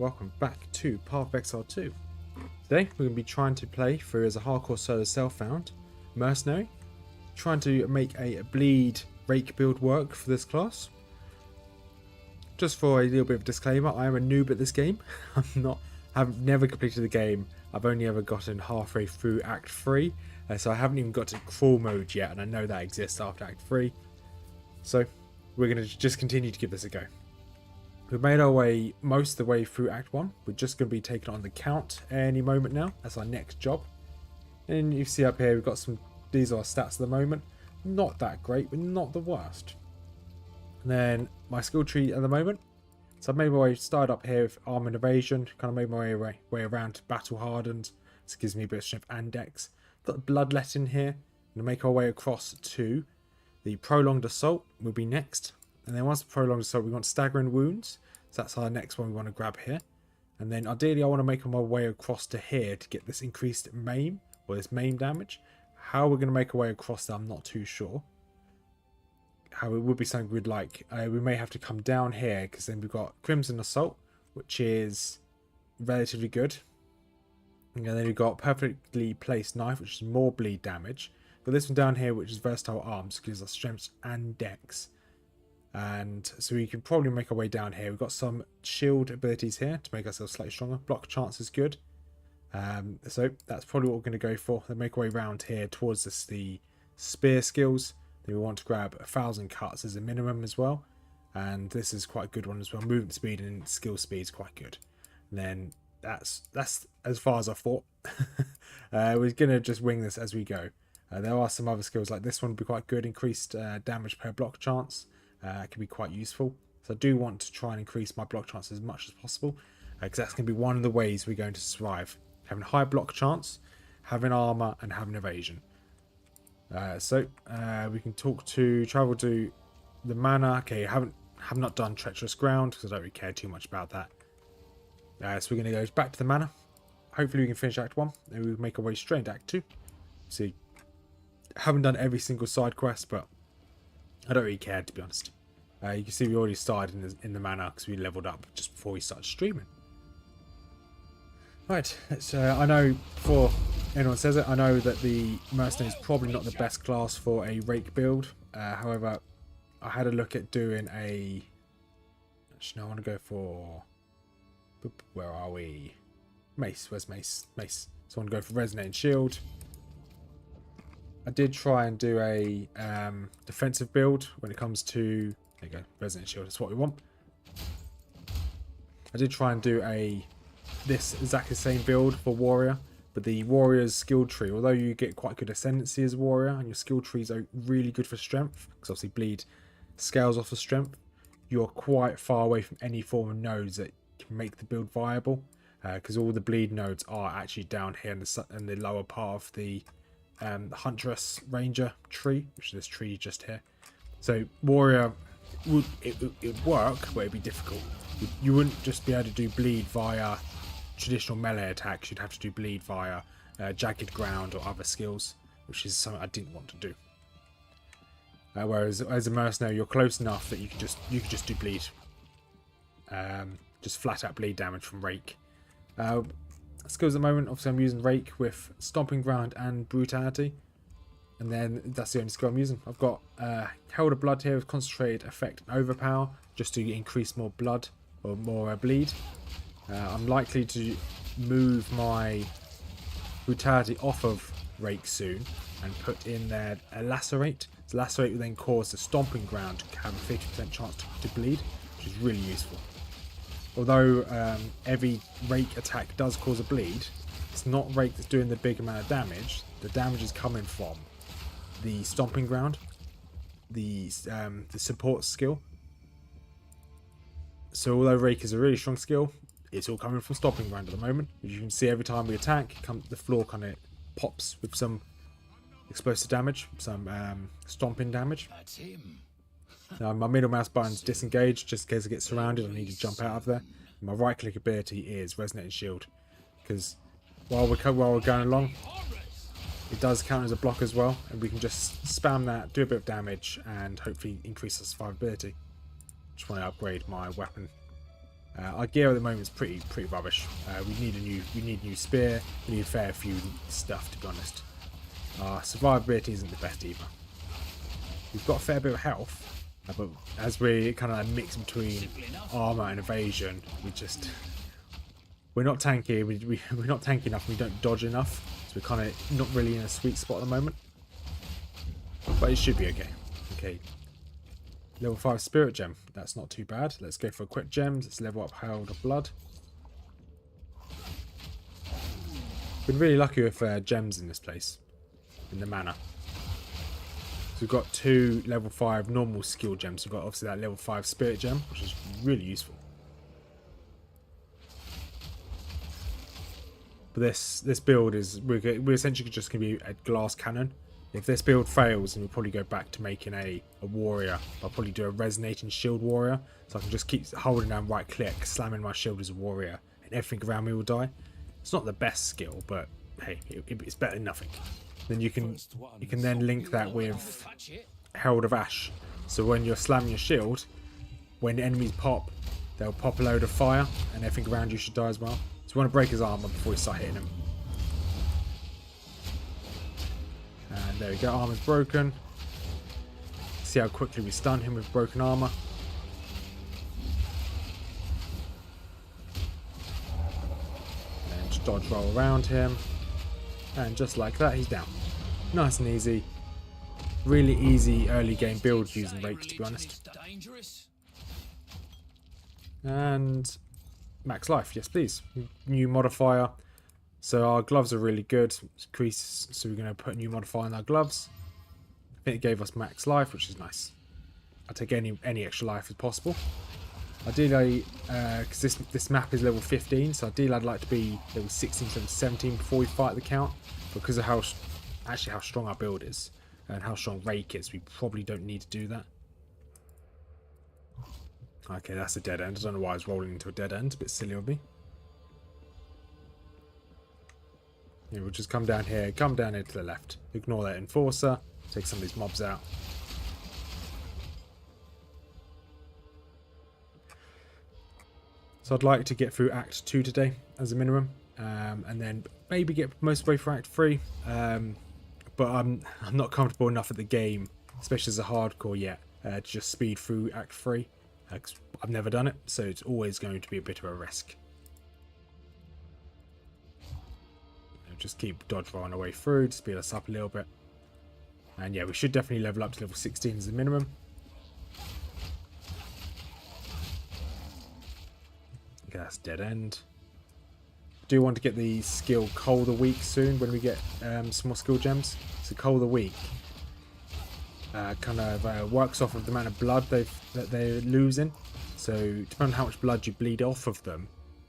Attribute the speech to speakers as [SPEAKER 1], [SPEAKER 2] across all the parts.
[SPEAKER 1] welcome back to Path of Exile 2. Today we're going to be trying to play through as a hardcore solo self-found mercenary, trying to make a bleed rake build work for this class. Just for a little bit of a disclaimer, I am a noob at this game. I've never completed the game. I've only ever gotten halfway through Act 3, so I haven't even got to crawl mode yet, and I know that exists after Act 3. So we're going to just continue to give this a go. We've made our way most of the way through Act 1. We're just going to be taking on the Count any moment now. That's our next job. And you see up here, we've got some, these are our stats at the moment. Not that great, but not the worst. And then my skill tree at the moment. So I've made my way, started up here with arm and evasion, kind of made my way around to battle hardened. This gives me a bit of strength and dex. Got the bloodlet in here. Going to make our way across to the prolonged assault will be next. And then once the prolonged assault, we want staggering wounds. So that's our next one we want to grab here. And then ideally I want to make my way across to here to get this increased maim, or this maim damage. How we're going to make our way across that, I'm not too sure. How it would be something we'd like. We may have to come down here, because then we've got Crimson Assault, which is relatively good. And then we've got Perfectly Placed Knife, which is more bleed damage. Got this one down here, which is Versatile Arms, gives us strength and dex. And so we can probably make our way down here. We've got some shield abilities here to make ourselves slightly stronger. Block chance is good. So that's probably what we're going to go for. Then make our way around here towards the spear skills. Then we want to grab 1,000 cuts as a minimum as well. And this is quite a good one as well. Movement speed and skill speed is quite good. And then that's as far as I thought. We're going to just wing this as we go. There are some other skills like this one would be quite good. Increased damage per block chance. Can be quite useful. So I do want to try and increase my block chance as much as possible, because that's going to be one of the ways we're going to survive. Having high block chance, having armor, and having evasion. So we can travel to the manor. Okay, have not done treacherous ground because I don't really care too much about that. So we're going to go back to the manor. Hopefully we can finish Act 1 and we'll make our way straight into Act 2. See, haven't done every single side quest, but I don't really care, to be honest. You can see we already started in the manor because we leveled up just before we started streaming. Right, I know before anyone says it, I know that the mercenary is probably not the best class for a rake build. However, I had a look at doing a... Actually, no, I want to go for... Where are we? Mace. Where's Mace? Mace. So I want to go for Resonating Shield. I did try and do a defensive build when it comes to... There you go, Resonant Shield, that's what we want. I did try and do this exactly the same build for Warrior, but the Warrior's skill tree, although you get quite good Ascendancy as Warrior, and your skill trees are really good for strength, because obviously bleed scales off of strength, you're quite far away from any form of nodes that can make the build viable, because all the bleed nodes are actually down here in the lower part of the Huntress Ranger tree, which is this tree just here. So Warrior would work, but it'd be difficult. You wouldn't just be able to do bleed via traditional melee attacks. You'd have to do bleed via jagged ground or other skills, which is something I didn't want to do. Whereas as a mercenary, you're close enough that you can just do bleed, just flat out bleed damage from Rake. Skills at the moment, obviously I'm using Rake with Stomping Ground and Brutality, and then that's the only skill I'm using. I've got Herald of Blood here with Concentrated Effect and Overpower, just to increase more blood or more bleed. I'm likely to move my Brutality off of Rake soon and put in there a Lacerate. So Lacerate will then cause the Stomping Ground to have a 50% chance to bleed, which is really useful. Although every Rake attack does cause a bleed, it's not Rake that's doing the big amount of damage. The damage is coming from the Stomping Ground, the support skill. So although Rake is a really strong skill, it's all coming from Stomping Ground at the moment. As you can see, every time we attack, the floor kind of pops with some explosive damage, some stomping damage.
[SPEAKER 2] That's him.
[SPEAKER 1] Now my middle mouse button's disengaged just in case I get surrounded and I need to jump out of there. And my right click ability is Resonating Shield, because while we're going along, it does count as a block as well, and we can just spam that, do a bit of damage, and hopefully increase our survivability. Just want to upgrade my weapon. Our gear at the moment is pretty rubbish. We need a new spear. We need a fair few stuff, to be honest. Our survivability isn't the best either. We've got a fair bit of health, but as we kind of mix between armor and evasion, we're not tanky. We're not tanky enough. We don't dodge enough, so we're kind of not really in a sweet spot at the moment. But it should be okay. Okay. Level 5 Spirit Gem. That's not too bad. Let's go for quick gems. Let's level up Herald of Blood. Been really lucky with gems in this place. In the manor. So we've got 2 level 5 normal skill gems. We've got obviously that level 5 Spirit Gem, which is really useful. But this build is... We're essentially just going to be a glass cannon. If this build fails, then we'll probably go back to making a warrior. I'll probably do a resonating shield warrior. So I can just keep holding down right click, slamming my shield as a warrior. And everything around me will die. It's not the best skill, but hey, it's better than nothing. Then you can then link that with Herald of Ash. So when you're slamming your shield, when enemies pop, they'll pop a load of fire. And everything around you should die as well. So you want to break his armor before you start hitting him. And there we go, armor's broken. See how quickly we stun him with broken armor. And just dodge roll around him. And just like that, he's down. Nice and easy. Really easy early game build using Rake, to be honest. And max life, yes please. New modifier. So our gloves are really good. Increase, so we're going to put a new modifier on our gloves. I think it gave us max life, which is nice. I'll take any extra life as possible. Ideally, because this map is level 15, so ideally I'd like to be level 16, 17 before we fight the count. Because of how strong our build is and how strong Rake is, we probably don't need to do that. Okay, that's a dead end. I don't know why I was rolling into a dead end. A bit silly of me. Yeah, we'll just come down here to the left. Ignore that enforcer. Take some of these mobs out. So I'd like to get through Act 2 today as a minimum. And then maybe get most of the way through Act 3. But I'm not comfortable enough at the game, especially as a hardcore yet, to just speed through Act 3. I've never done it, so it's always going to be a bit of a risk. Just keep dodge rolling our way through to speed us up a little bit. And yeah, we should definitely level up to level 16 as a minimum. Okay, that's dead end. Do want to get the skill Coal the Weak soon when we get some more skill gems. So Coal the Weak kind of works off of the amount of blood that they're losing. So depending on how much blood you bleed off of them,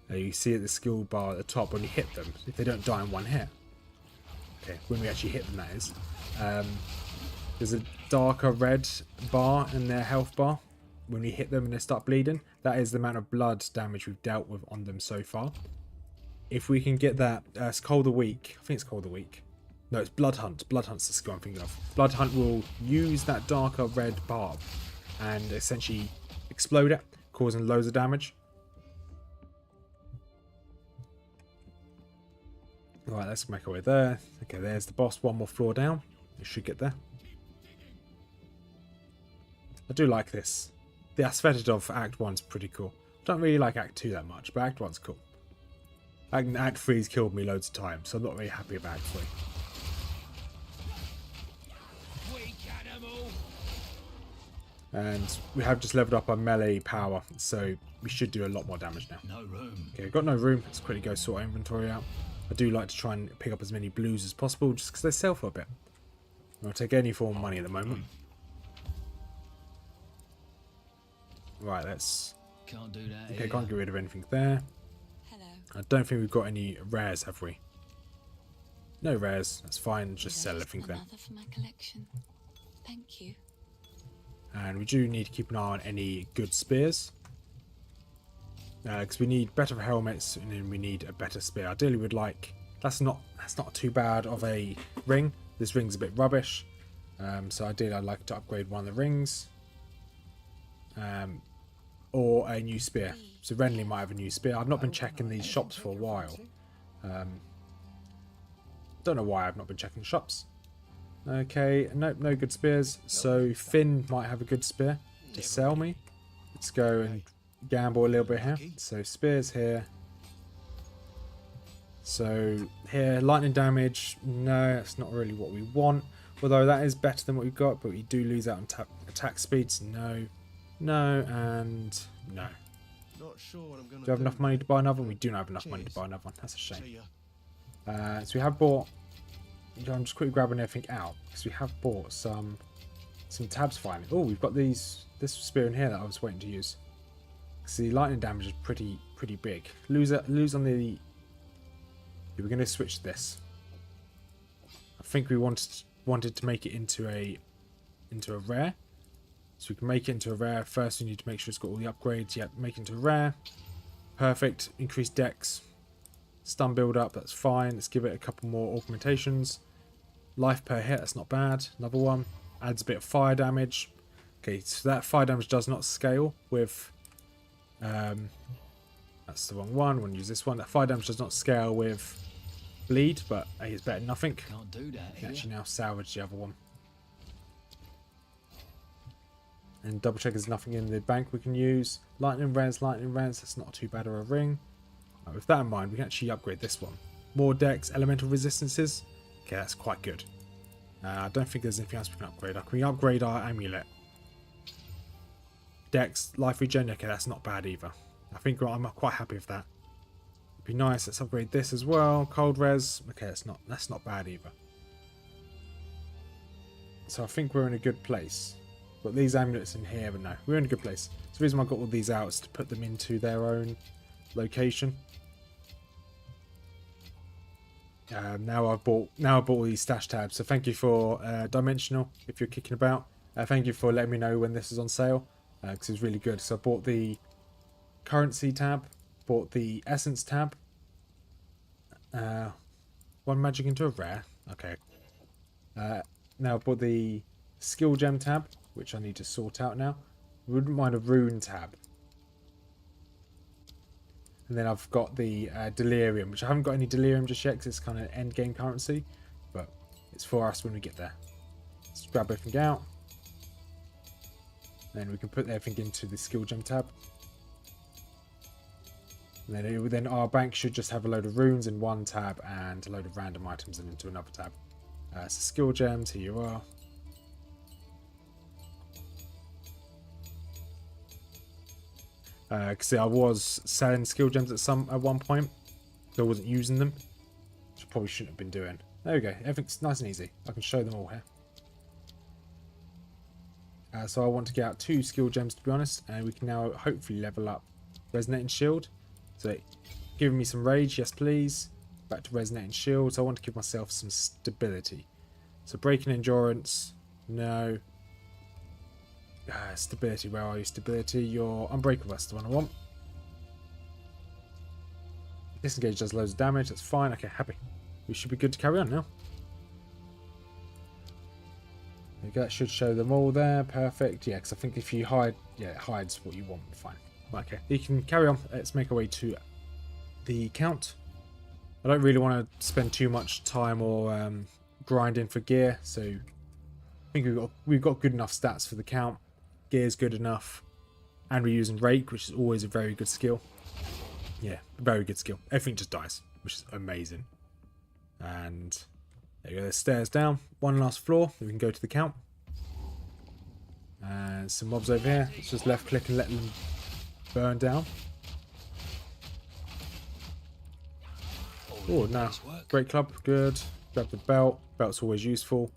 [SPEAKER 1] you see at the skill bar at the top when you hit them, if they don't die in one hit. Okay, when we actually hit them, that is. There's a darker red bar in their health bar. When we hit them and they start bleeding, that is the amount of blood damage we've dealt with on them so far. If we can get that, it's Coal the Weak. I think it's Coal the Weak. No, it's Blood Hunt. Blood Hunt's the skill I'm thinking of. Blood Hunt will use that darker red barb and essentially explode it, causing loads of damage. Right, let's make our way there. Okay, there's the boss. One more floor down. We should get there. I do like this. The aesthetic of Act 1's pretty cool. I don't really like Act 2 that much, but Act 1's cool. Act 3's killed me loads of times, so I'm not really happy about Act 3. And we have just leveled up our melee power, so we should do a lot more damage now.
[SPEAKER 2] No room.
[SPEAKER 1] Okay, we've got no room. Let's quickly go sort our inventory out. I do like to try and pick up as many blues as possible, just because they sell for a bit. I'll take any form of money at the moment. Right, let's...
[SPEAKER 2] Can't do that.
[SPEAKER 1] Okay, can't get rid of anything there.
[SPEAKER 3] Hello.
[SPEAKER 1] I don't think we've got any rares, have we? No rares. That's fine. Just sell everything then.
[SPEAKER 3] Another for my collection. Thank you.
[SPEAKER 1] And we do need to keep an eye on any good spears. Because we need better helmets and then we need a better spear. Ideally we'd like... That's not too bad of a ring. This ring's a bit rubbish. So ideally I'd like to upgrade one of the rings. or a new spear. So Renly might have a new spear. I've not been checking these shops for a while. Don't know why I've not been checking shops. Okay, nope, no good spears. So Finn might have a good spear to sell me. Let's go and gamble a little bit here. So spears here. So here, lightning damage. No, that's not really what we want. Although that is better than what we've got, but we do lose out on attack speeds. No, no, and no.
[SPEAKER 2] Not sure what I'm gonna
[SPEAKER 1] Do we have enough money to buy another one? We do not have enough money to buy another one. That's a shame. So we have bought... I'm just quickly grabbing everything out because we have bought some tabs finally. Oh, we've got this spear in here that I was waiting to use. See, lightning damage is pretty big. Lose on the... We're going to switch this. I think we wanted to make it into a rare. So we can make it into a rare. First, we need to make sure it's got all the upgrades. Yeah, make it into a rare. Perfect. Increase dex. Stun build up. That's fine. Let's give it a couple more augmentations. Life per hit. That's not bad. Another one. Adds a bit of fire damage. Okay, so that fire damage does not scale with... that's the wrong one. We'll use this one. That fire damage does not scale with bleed, but hey, it's better than nothing.
[SPEAKER 4] Can't do that
[SPEAKER 1] Can actually now salvage the other one. And double check there's nothing in the bank we can use. Lightning Reds. That's not too bad of a ring. Right, with that in mind, we can actually upgrade this one. More dex, elemental resistances. Okay, that's quite good. I don't think there's anything else we can upgrade. Can we upgrade our amulet? Dex, life regen. Okay, that's not bad either. I think I'm quite happy with that. It'd be nice. Let's upgrade this as well. Cold res. Okay, that's not bad either. So I think we're in a good place. Got these amulets in here, but no, we're in a good place. So the reason why I got all these out is to put them into their own location. Now I've bought all these stash tabs. So thank you for Dimensional if you're kicking about. Thank you for letting me know when this is on sale because it's really good. So I bought the currency tab, bought the essence tab. One magic into a rare. Okay. Now I bought the skill gem tab, which I need to sort out now. Wouldn't mind a rune tab. And then I've got the delirium, which I haven't got any delirium just yet because it's kind of end game currency, but it's for us when we get there. Let's grab everything out. Then we can put everything into the skill gem tab. And then our bank should just have a load of runes in one tab and a load of random items into another tab. So skill gems, here you are. Because I was selling skill gems at one point, so I wasn't using them, which I probably shouldn't have been doing. There we go. Everything's nice and easy. I can show them all here. So I want to get out 2 skill gems, to be honest, and we can now hopefully level up Resonating Shield. So giving me some rage, yes please. Back to Resonating Shield. So I want to give myself some stability. So Breaking Endurance, no. Stability, where are you? Stability, your Unbreakable, that's the one I want. Disengage does loads of damage, that's fine. Okay, happy. We should be good to carry on now. There we go, that should show them all there. Perfect. Yeah, because I think if you hide, yeah, it hides what you want. Fine. Okay, you can carry on. Let's make our way to the count. I don't really want to spend too much time or grinding for gear, so I think we've got good enough stats for the count. Gear's good enough, and we're using Rake, which is always a very good skill. Yeah, very good skill. Everything just dies, which is amazing. And there you go, there's stairs down. One last floor, then we can go to the count. And some mobs over here. Let's just left click and let them burn down. Oh, no. Great club, good. Grab the belt. Belt's always useful.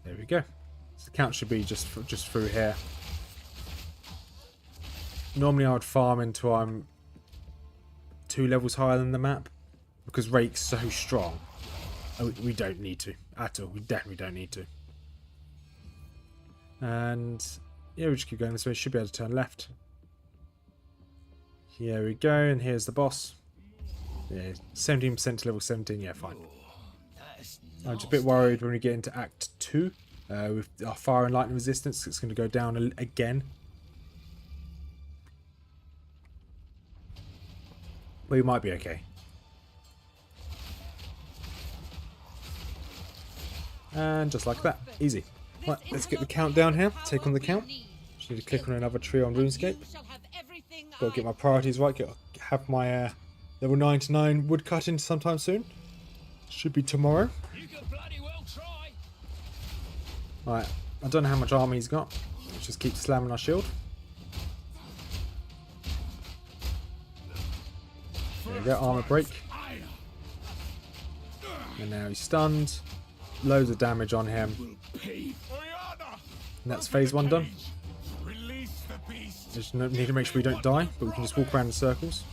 [SPEAKER 1] There we go. So the count should be just through here. Normally I would farm until I'm 2 levels higher than the map, because Rake's so strong. We don't need to at all. We definitely don't need to. And yeah, we just keep going this way. Should be able to turn left. Here we go, and here's the boss. Yeah, 17% to level 17. Yeah, fine. I'm just a bit worried when we get into Act 2 With our fire and lightning resistance, it's going to go down again. We might be okay. And just like that, easy. Right, let's get the countdown here. Take on the count. Just need to click on another tree on RuneScape. Got to get my priorities right. Have my level 99 wood cut in sometime soon. Should be tomorrow. Right, I don't know how much armor he's got. Let's just keep slamming our shield. There we go, armor break. And now he's stunned. Loads of damage on him. And that's phase 1 done. Just need to make sure we don't die, but we can just walk around in circles.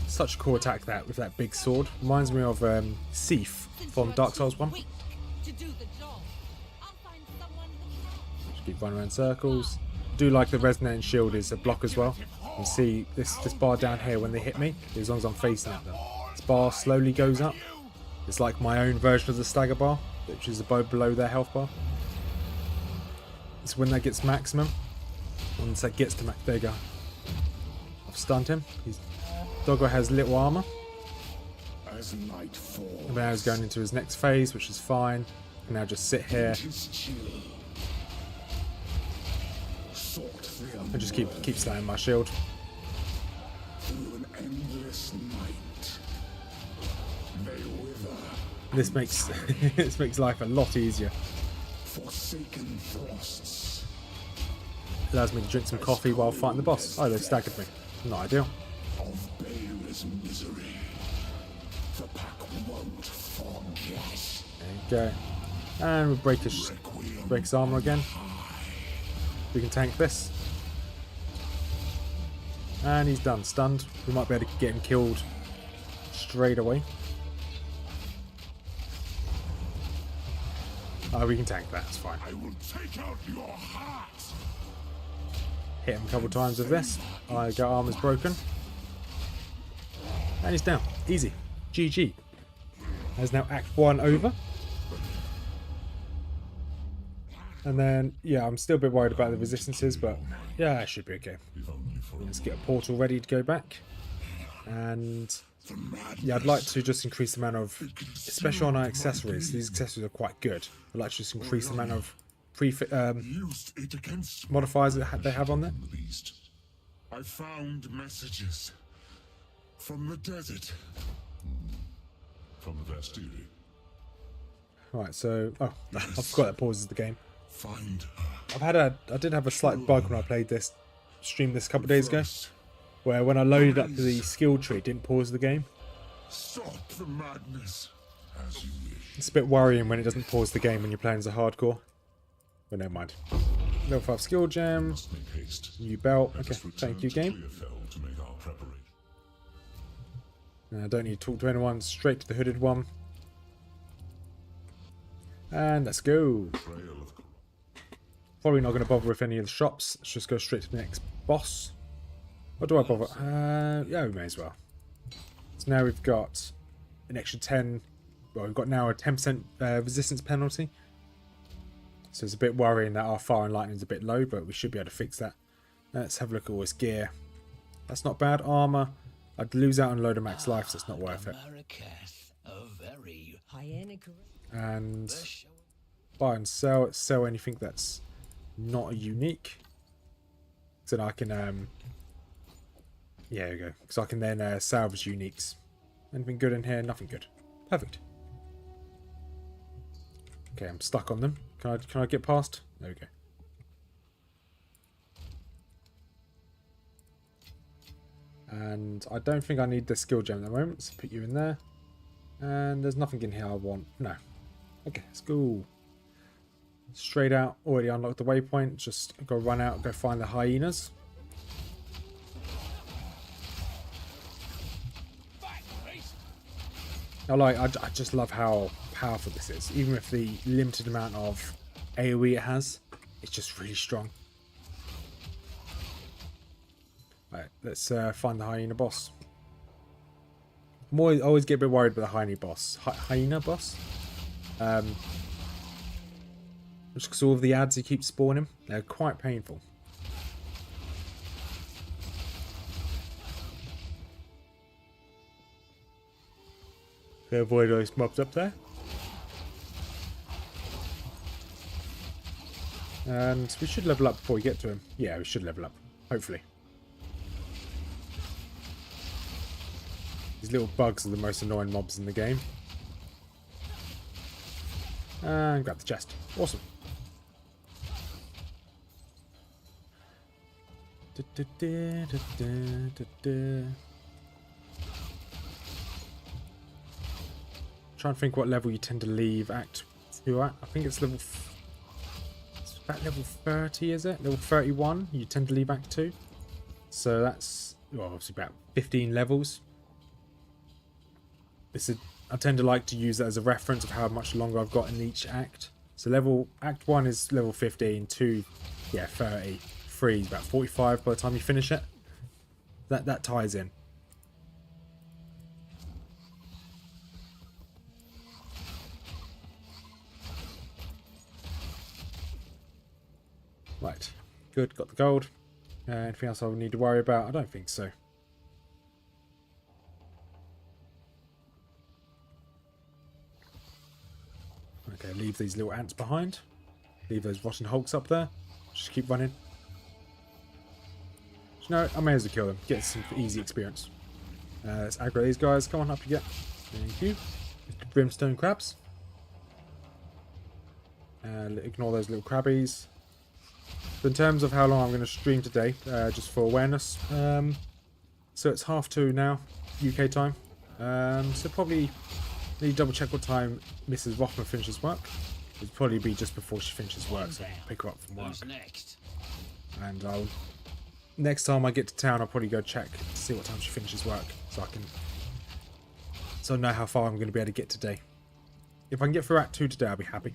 [SPEAKER 1] Such a cool attack that, with that big sword. Reminds me of Sif from Dark Souls 1. Just keep running around in circles. Do like the resonating shield is a block as well. You can see this bar down here when they hit me, as long as I'm facing at them. This bar slowly goes up. It's like my own version of the stagger bar, which is above below their health bar. It's when that gets maximum. Once that gets to max, there you go. I've stunned him. Doggo has little armor. And now he's going into his next phase, which is fine. And now just sit here. And just keep slamming my shield. This makes this makes life a lot easier. Allows me to drink some coffee while fighting the boss. Oh, they've staggered me. Not ideal. There you go. And we'll break his armor again. We can tank this. And he's done. Stunned. We might be able to get him killed straight away. Oh, we can tank that. It's fine. I will take out your heart. Hit him a couple times with this. I got armor's broken. And he's down. Easy. GG. There's now Act 1 over. And then, yeah, I'm still a bit worried about the resistances, but yeah, I should be okay. Let's get a portal ready to go back. And yeah, I'd like to just increase the amount of, especially on our accessories. These accessories are quite good. I'd like to just increase the amount of modifiers that they have on there.
[SPEAKER 4] I found messages from the desert. From the Vastiri.
[SPEAKER 1] Right, so I forgot that pauses the game.
[SPEAKER 4] Find her.
[SPEAKER 1] I did have a slight bug when I played this, streamed this a couple of days ago, where when I loaded up the skill tree, it didn't pause the game.
[SPEAKER 4] Stop the madness as you wish.
[SPEAKER 1] It's a bit worrying when it doesn't pause the game when you're playing as a hardcore. But never mind. Level 5 skill gem. New belt. Okay, thank you, game. I don't need to talk to anyone. Straight to the hooded one. And let's go. Probably not going to bother with any of the shops. Let's just go straight to the next boss. Or do I bother? Yeah, we may as well. So now we've got an extra 10. Well, we've got now a 10% resistance penalty. So it's a bit worrying that our fire and lightning is a bit low, but we should be able to fix that. Let's have a look at all this gear. That's not bad. Armor. I'd lose out on a load of max life, so it's not worth it. And buy and sell. Sell anything that's not a unique. So then I can, yeah, there we go. Because I can then salvage uniques. Anything good in here? Nothing good. Perfect. Okay, I'm stuck on them. Can I get past? There we go. And I don't think I need the skill gem at the moment, so put you in there. And there's nothing in here I want. No. Okay, let's go. Straight out, already unlocked the waypoint. Just go run out, go find the hyenas. I just love how powerful this is. Even with the limited amount of AoE it has, it's just really strong. Right, let's find the hyena boss. I always get a bit worried about the hyena boss. Hyena boss? Just because all of the ads he keeps spawning, they're quite painful. Avoid those mobs up there. And we should level up before we get to him. Yeah, we should level up. Hopefully. These little bugs are the most annoying mobs in the game. And grab the chest. Awesome. Trying to think what level you tend to leave Act 2 at. I think it's level... It's about level 30, is it? Level 31, you tend to leave Act 2. So that's, well, obviously about 15 levels. I tend to like to use that as a reference of how much longer I've got in each act. So Act 1 is level 15, 2, yeah, 30, 3 is about 45 by the time you finish it. That ties in. Right, good, got the gold. Anything else I would need to worry about? I don't think so. Okay, leave these little ants behind. Leave those rotten hulks up there. Just keep running. No, I may as well kill them. Get some easy experience. Let's aggro these guys. Come on, up you get. Thank you. Brimstone crabs. Ignore those little crabbies. So in terms of how long I'm going to stream today, just for awareness. So it's 2:30 now, UK time. So probably need to double check what time Mrs Rothmers finishes work. It'll probably be just before she finishes work, so I can pick her up from work. And next time I get to town, I'll probably go check to see what time she finishes work, so I know how far I'm going to be able to get today. If I can get through Act 2 today, I'll be happy.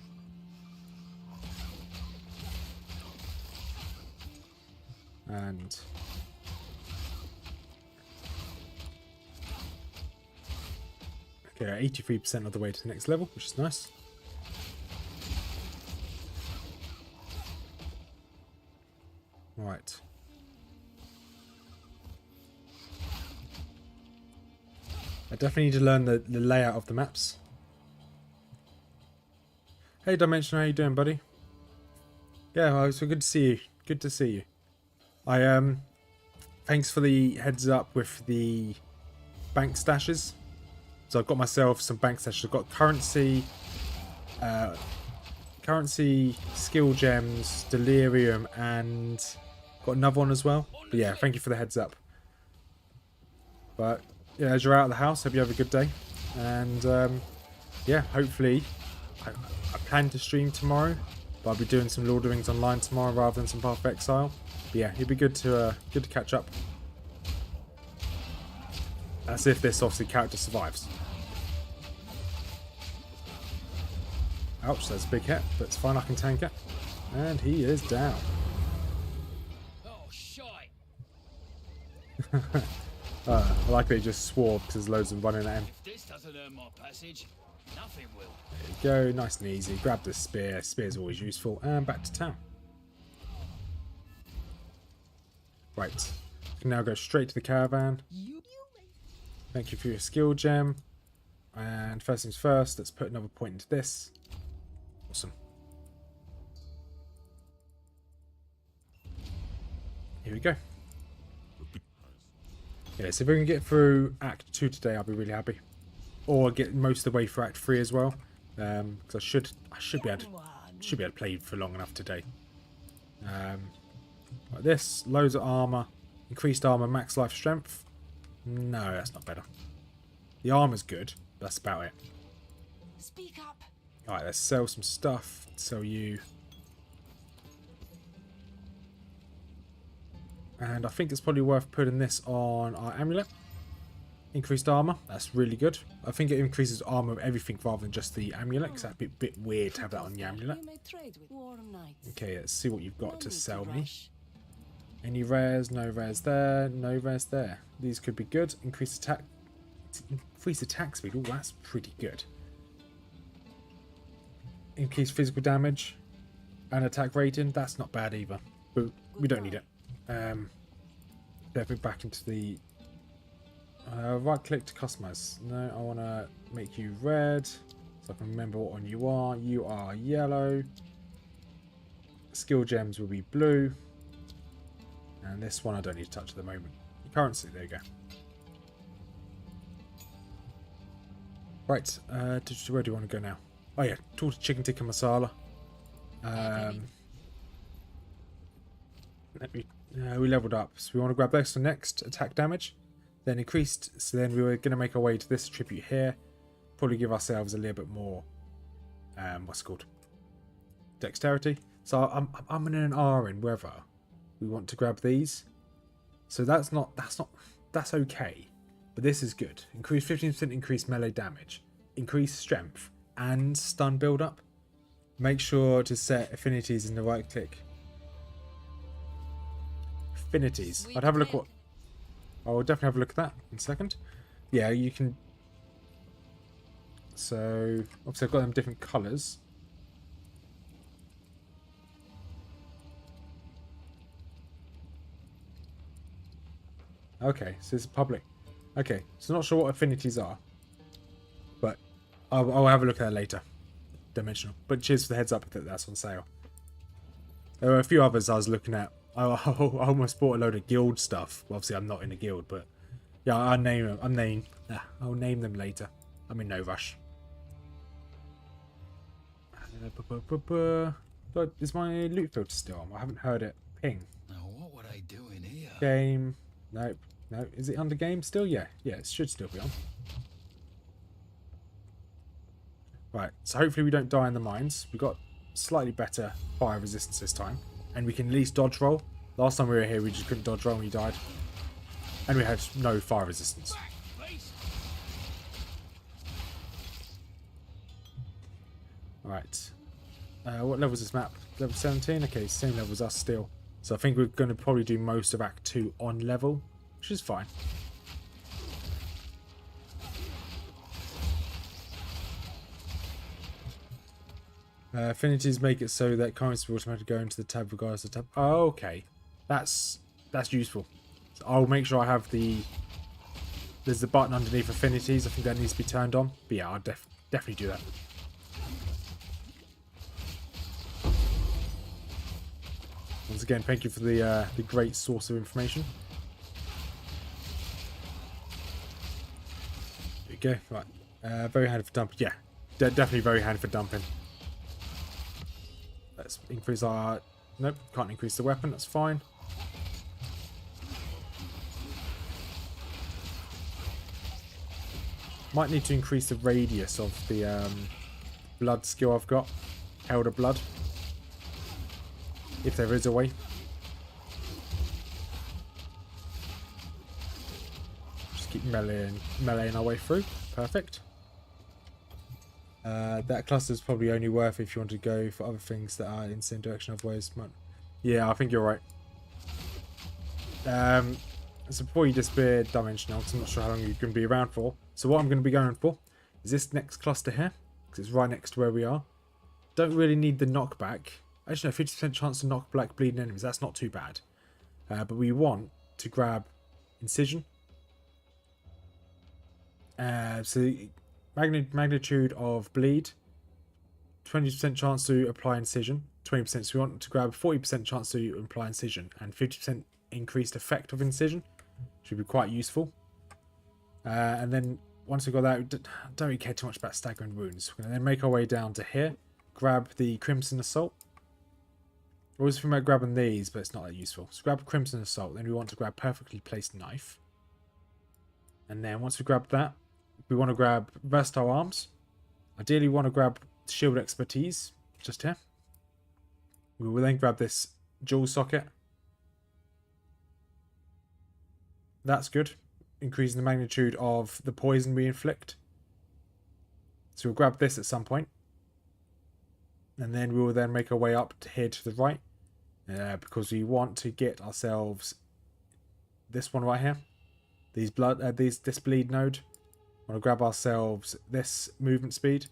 [SPEAKER 1] And okay, 83% of the way to the next level, which is nice. Right. I definitely need to learn the layout of the maps. Hey Dimension, how you doing, buddy? Yeah, well, it's good to see you. Good to see you. Thanks for the heads up with the bank stashes. So I've got myself some bank stashes. I've got currency, skill gems, delirium, and got another one as well. But yeah, thank you for the heads up. But yeah, as you're out of the house, hope you have a good day. And yeah, hopefully, I plan to stream tomorrow, but I'll be doing some Lord of the Rings online tomorrow rather than some Path of Exile. But yeah, it'd be good to catch up. That's if this obviously character survives. Ouch, that's a big hit, but it's fine, I can tank it. And he is down.
[SPEAKER 5] Oh, shite.
[SPEAKER 1] I like that he just swore because there's loads of them running at him.
[SPEAKER 5] If this doesn't earn my passage, nothing will.
[SPEAKER 1] There you go, nice and easy. Grab the spear. Spear's always useful. And back to town. Right. You can now go straight to the caravan. Thank you for your skill gem. And first things first, let's put another point into this. Awesome. Here we go. Yeah, so if we can get through Act 2 today, I'll be really happy. Or get most of the way through Act 3 as well. Because I should be able to play for long enough today. Like this, loads of armor, increased armor, max life strength. No, that's not better. The armor's good, but that's about it.
[SPEAKER 3] Speak up.
[SPEAKER 1] Alright, let's sell some stuff. Sell you. And I think it's probably worth putting this on our amulet. Increased armor, that's really good. I think it increases armor of everything rather than just the amulet, because that'd be a bit weird to have that on the amulet. Okay, let's see what you've got to sell me. Any rares? No rares there. No rares there. These could be good. Increase attack speed. Oh, that's pretty good. Increase physical damage. And attack rating, that's not bad either. But we don't need it. Definitely back into the... right click to customize. No, I want to make you red. So I can remember what one you are. You are yellow. Skill gems will be blue. And this one I don't need to touch at the moment. Currency, there you go. Right, where do you want to go now? Oh yeah, talk to chicken tikka masala. We leveled up, so we want to grab this for next attack damage. Then increased, so then we were going to make our way to this attribute here. Probably give ourselves a little bit more, what's it called? Dexterity. So I'm in an R in whether we want to grab these. So that's okay. But this is good. Increase 15% increased melee damage. Increased strength and stun build up. Make sure to set affinities in the right click. Affinities. I'd have a look what... I'll definitely have a look at that in a second. Yeah, you can... So, obviously I've got them different colours. Okay, so it's public. Okay, so not sure what affinities are. But I'll have a look at that later. Dimensional. But cheers for the heads up that that's on sale. There were a few others I was looking at. I almost bought a load of guild stuff. Well, obviously I'm not in a guild, but yeah, I'll name them. I'll name them later. I'm in no rush. Is my loot filter still on? I haven't heard it ping.
[SPEAKER 5] Now what would I do in here?
[SPEAKER 1] Game. Nope. No. Is it under game still? Yeah. Yeah, it should still be on. Right. So hopefully we don't die in the mines. We got slightly better fire resistance this time. And we can at least dodge roll. Last time we were here, we just couldn't dodge roll and we died. And we had no fire resistance. Alright. What level is this map? Level 17? Okay, same level as us still. So I think we're going to probably do most of Act 2 on level, which is fine. Affinities make it so that currency will automatically go into the tab regardless of the tab. Oh, okay. That's useful. So I'll make sure I have the... There's the button underneath affinities. I think that needs to be turned on. But yeah, I'll definitely do that. Once again, thank you for the great source of information. There you go. Right. Very handy for dumping. Yeah, definitely very handy for dumping. Let's increase our... Nope, can't increase the weapon. That's fine. Might need to increase the radius of the blood skill I've got. Elder Blood. If there is a way. Just keep meleeing our way through. Perfect. That cluster is probably only worth if you want to go for other things that are in the same direction. Otherwise, yeah, I think you're right. So before you disappear dimensional, because I'm not sure how long you're going to be around for. So what I'm going to be going for is this next cluster here, because it's right next to where we are. Don't really need the knockback. Actually, no, 50% chance to knock black bleeding enemies. That's not too bad. But we want to grab Incision. So magnitude of bleed. 20% chance to apply Incision. 20%. So we want to grab 40% chance to apply Incision. And 50% increased effect of Incision. Should be quite useful. And then once we've got that, we don't really care too much about staggering wounds. We're going to then make our way down to here. Grab the Crimson Assault. I always think about grabbing these, but it's not that useful. So grab Crimson Assault. Then we want to grab Perfectly Placed Knife. And then once we grab that, we want to grab Versatile Arms. Ideally, we want to grab Shield Expertise, just here. We will then grab this Jewel Socket. That's good. Increasing the magnitude of the poison we inflict. So we'll grab this at some point. And then we will then make our way up to here to the right. Because we want to get ourselves this one right here. This bleed node. We want to grab ourselves this movement speed.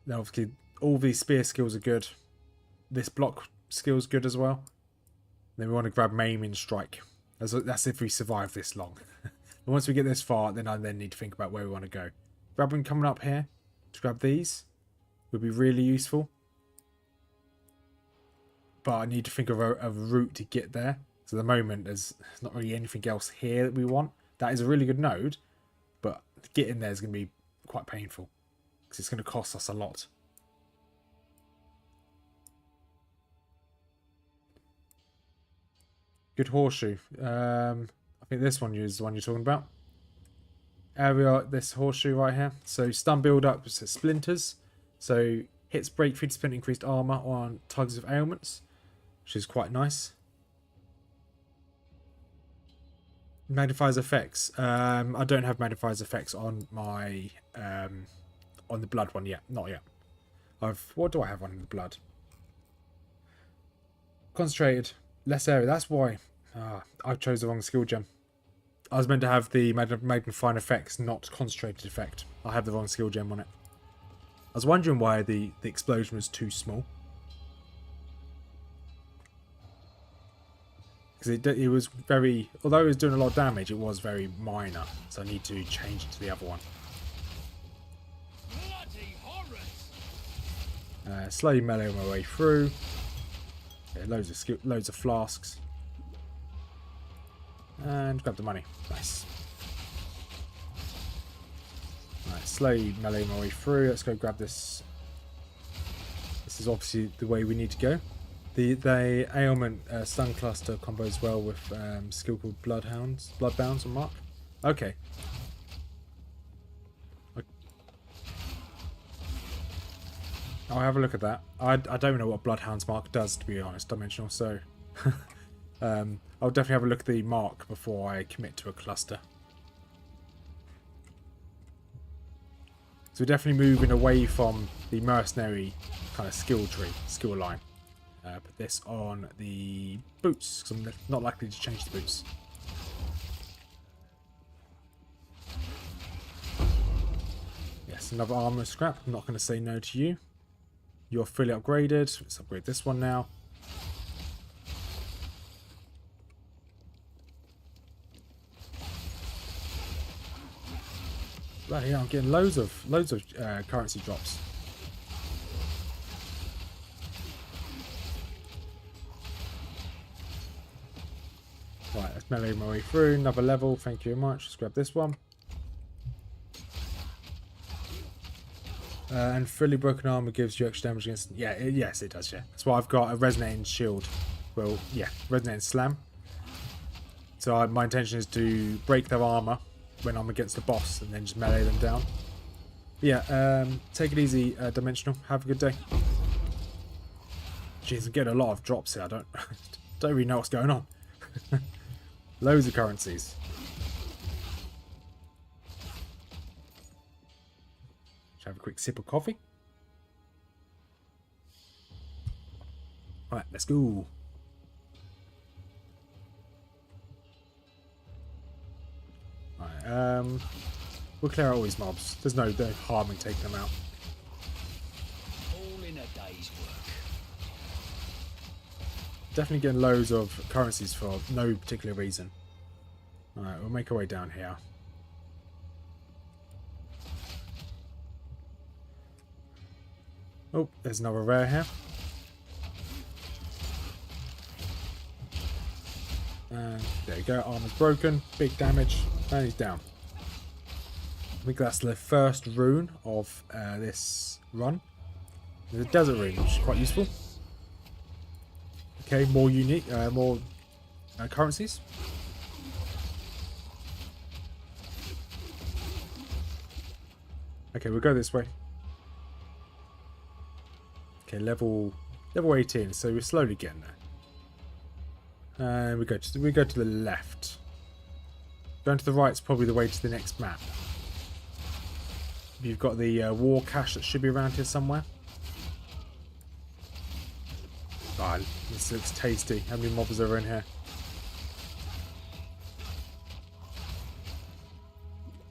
[SPEAKER 1] Then obviously all these spear skills are good. this block skill's good as well. Then we want to grab Maim and Strike. That's if we survive this long. And once we get this far, then I need to think about where we want to go. Grabbing coming up here to grab these would be really useful. But I need to think of a route to get there. So at the moment, there's not really anything else here that we want. That is a really good node, but getting there is going to be quite painful. Because it's going to cost us a lot. Good horseshoe. I think this one is the one you're talking about. Area, this horseshoe right here. So stun build up to splinters. So hits break 50% increased armor on targets of ailments, which is quite nice. Magnifies effects. I don't have magnifies effects on my on the blood one yet. Not yet. What do I have on the blood? Concentrated. Less area. That's why I chose the wrong skill gem. I was meant to have the magnifying effects, not concentrated effect. I have the wrong skill gem on it. I was wondering why the explosion was too small. Because it was very... Although it was doing a lot of damage, it was very minor. So I need to change it to the other one. Slowly melee my way through. Yeah, loads of flasks. And grab the money. Nice. Alright, slowly melee my way through. Let's go grab this. This is obviously the way we need to go. The ailment stun cluster combos well with skill called Bloodbounds on Mark. Okay. I'll have a look at that. I don't know what Bloodhound's Mark does, to be honest, dimensional, so I'll definitely have a look at the mark before I commit to a cluster. So we're definitely moving away from the mercenary kind of skill line. Put this on the boots, because I'm not likely to change the boots. Yes, another armor scrap. I'm not going to say no to you. You're fully upgraded. Let's upgrade this one now. Right here, I'm getting loads of currency drops. Right, let's melee my way through. Another level. Thank you very much. Let's grab this one. And fully broken armor gives you extra damage against... Yeah, yes, it does, yeah. That's why I've got a resonating shield. Well, yeah, resonating slam. So my intention is to break their armor when I'm against the boss and then just melee them down. Yeah, take it easy, Dimensional. Have a good day. Jeez, I'm getting a lot of drops here. I don't really know what's going on. Loads of currencies. Have a quick sip of coffee. Alright, let's go. Alright, we'll clear out all these mobs. There's no harm in taking them out.
[SPEAKER 5] All in a day's work.
[SPEAKER 1] Definitely getting loads of currencies for no particular reason. Alright, we'll make our way down here. Oh, there's another rare here. And there you go, armor's broken, big damage, and he's down. I think that's the first rune of this run. The desert rune, which is quite useful. Okay, more unique, more currencies. Okay, we'll go this way. Okay, level 18, so we're slowly getting there. And we go to the left. Going to the right is probably the way to the next map. You've got the war cache that should be around here somewhere. Ah, this looks tasty. How many mobs are in here?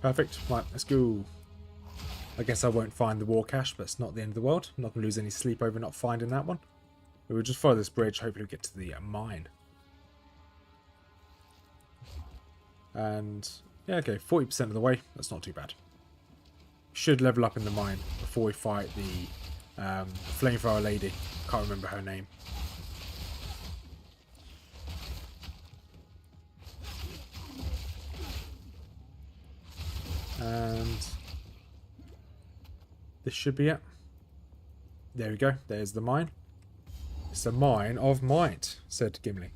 [SPEAKER 1] Perfect. Right, let's go. I guess I won't find the war cache, but it's not the end of the world. I'm not going to lose any sleep over not finding that one. We'll just follow this bridge. Hopefully, we get to the mine. And yeah, okay, 40% of the way. That's not too bad. Should level up in the mine before we fight the flamethrower lady. Can't remember her name. And this should be it. There we go. There's the mine. It's a mine of might, said Gimli.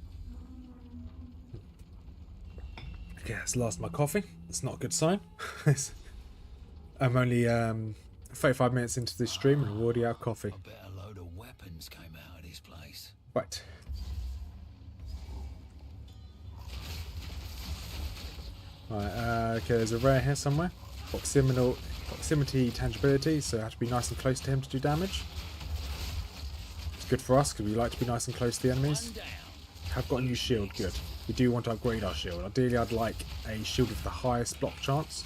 [SPEAKER 1] Okay, that's the last of my coffee. That's not a good sign. I'm only 35 minutes into this stream and I'm already out of coffee.
[SPEAKER 5] I bet a load of weapons came out of this place.
[SPEAKER 1] Right. Right, okay, there's a rare here somewhere. Proximity tangibility, so I have to be nice and close to him to do damage. It's good for us because we like to be nice and close to the enemies. Have got a new shield, good. We do want to upgrade our shield. Ideally, I'd like a shield with the highest block chance.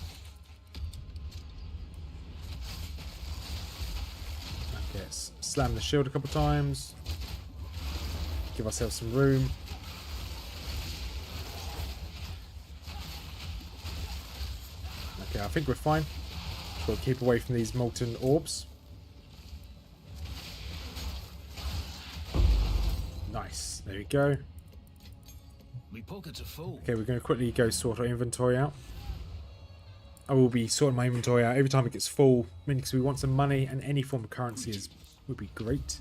[SPEAKER 1] Okay, let's slam the shield a couple times. Give ourselves some room. Okay, I think we're fine. Got to keep away from these molten orbs. Nice. There we go.
[SPEAKER 5] My pockets are full.
[SPEAKER 1] Okay, we're going to quickly go sort our inventory out. I will be sorting my inventory out every time it gets full, mainly because we want some money, and any form of currency would be great.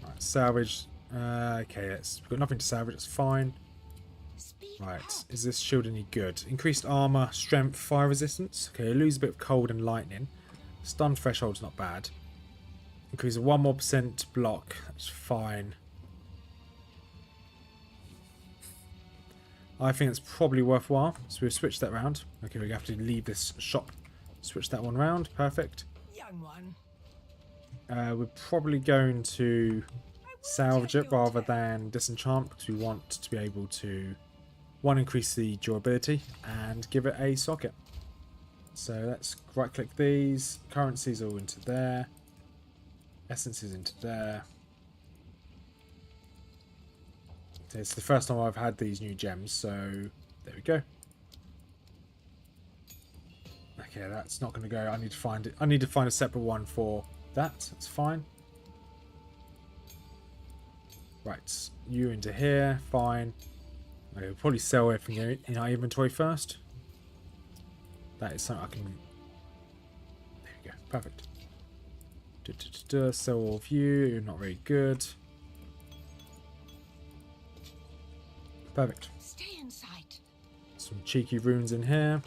[SPEAKER 1] Right, salvage. Okay, we've got nothing to salvage. It's fine. Right, is this shield any good? Increased armor, strength, fire resistance. Okay, lose a bit of cold and lightning. Stun threshold's not bad. Increase a 1% more block. That's fine. I think it's probably worthwhile. So we'll switch that round. Okay, we have to leave this shop. Switch that one round. Perfect.
[SPEAKER 3] Young one.
[SPEAKER 1] We're probably going to salvage it rather than disenchant because we want to be able to increase the durability and give it a socket. So let's right click these. Currencies all into there. Essences into there. It's the first time I've had these new gems, so there we go. Okay, that's not going to go. I need to find it. I need to find a separate one for that. That's fine. Right, you into here. Fine. Okay, we'll probably sell everything in our inventory first. That is something I can... There we go. Perfect. Sell all of you. You're not very good. Perfect.
[SPEAKER 3] Stay in sight.
[SPEAKER 1] Some cheeky runes in here.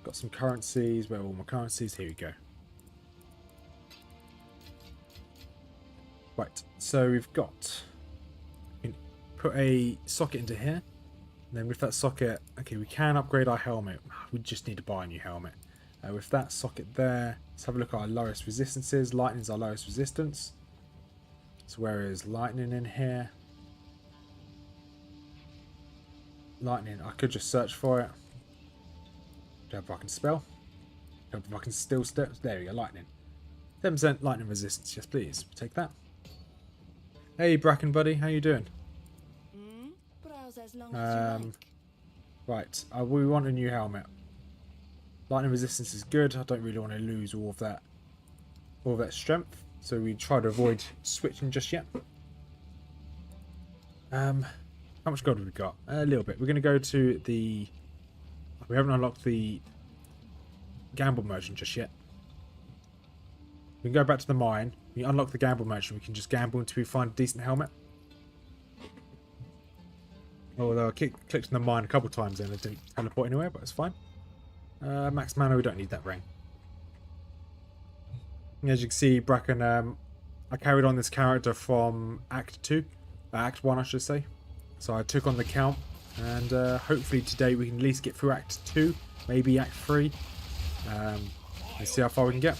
[SPEAKER 1] Got some currencies. Where are all my currencies? Here we go. Right. So we've got... We can put a socket into here. And then with that socket... Okay, we can upgrade our helmet. We just need to buy a new helmet. With that socket there, let's have a look at our lowest resistances. Lightning's our lowest resistance. So where is lightning in here? Lightning, I could just search for it. Don't know if I can spell. Don't know if I can still step. There we go, lightning. 10% lightning resistance, yes please. Take that. Hey Bracken buddy, how you doing?
[SPEAKER 3] Browse as long as you like.
[SPEAKER 1] Right, we want a new helmet. Lightning resistance is good. I don't really want to lose all of that strength. So we try to avoid switching just yet. How much gold have we got? A little bit. We're going to go to the... We haven't unlocked the gamble merchant just yet. We can go back to the mine. We unlock the gamble merchant. We can just gamble until we find a decent helmet. Although I clicked on the mine a couple of times and it didn't teleport anywhere, but it's fine. Max mana, we don't need that ring. As you can see, Bracken, I carried on this character from Act 2. Act 1, I should say. So I took on the count, and hopefully today we can at least get through Act 2, maybe Act 3. And see how far we can get.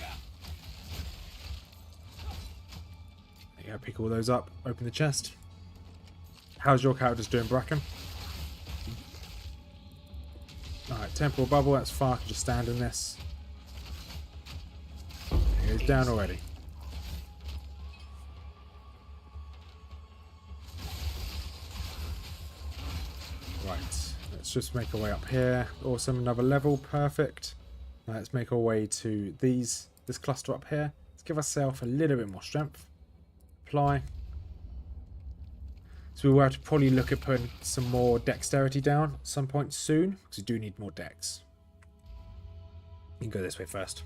[SPEAKER 1] There you go, pick all those up, open the chest. How's your characters doing, Bracken? Alright, temporal bubble, that's fine, I can just stand in this. It goes down already. let's just make our way up here. Awesome, another level, perfect. Now let's make our way to this cluster up here. Let's give ourselves a little bit more strength. Apply. So we will have to probably look at putting some more dexterity down at some point soon, because we do need more dex. You can go this way first.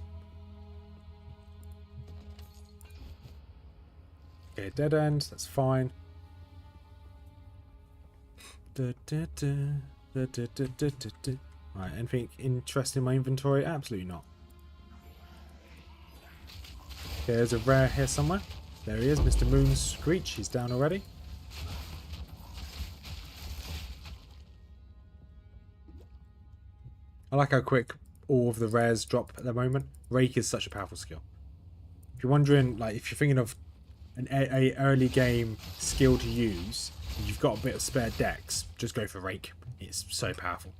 [SPEAKER 1] Okay, dead end, that's fine. Alright, anything interesting in my inventory? Absolutely not. Okay, there's a rare here somewhere. There he is, Mr. Moon's Screech. He's down already. I like how quick all of the rares drop at the moment. Rake is such a powerful skill. If you're wondering, like, if you're thinking of a early game skill to use, and you've got a bit of spare dex, just go for Rake. It's so powerful.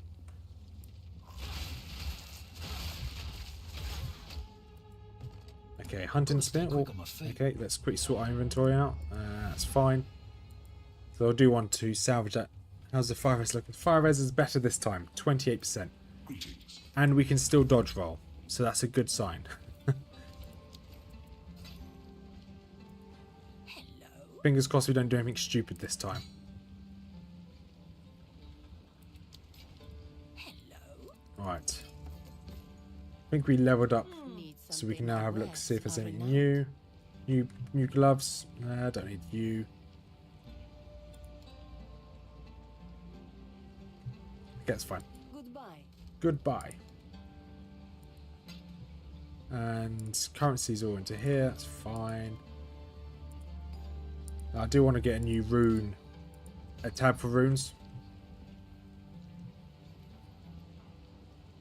[SPEAKER 1] Okay, hunting spear. Oh, okay, let's quickly sort our inventory out. That's fine. So I do want to salvage that. How's the fire res looking? Fire res is better this time, 28%. And we can still dodge roll, so that's a good sign. Fingers crossed we don't do anything stupid this time. Alright. I think we leveled up, so we can now have a look, see if there's anything new. New gloves. I don't need you. Okay, that's fine. Goodbye. And currency's all into here. That's fine. I do want to get a new rune, a tab for runes.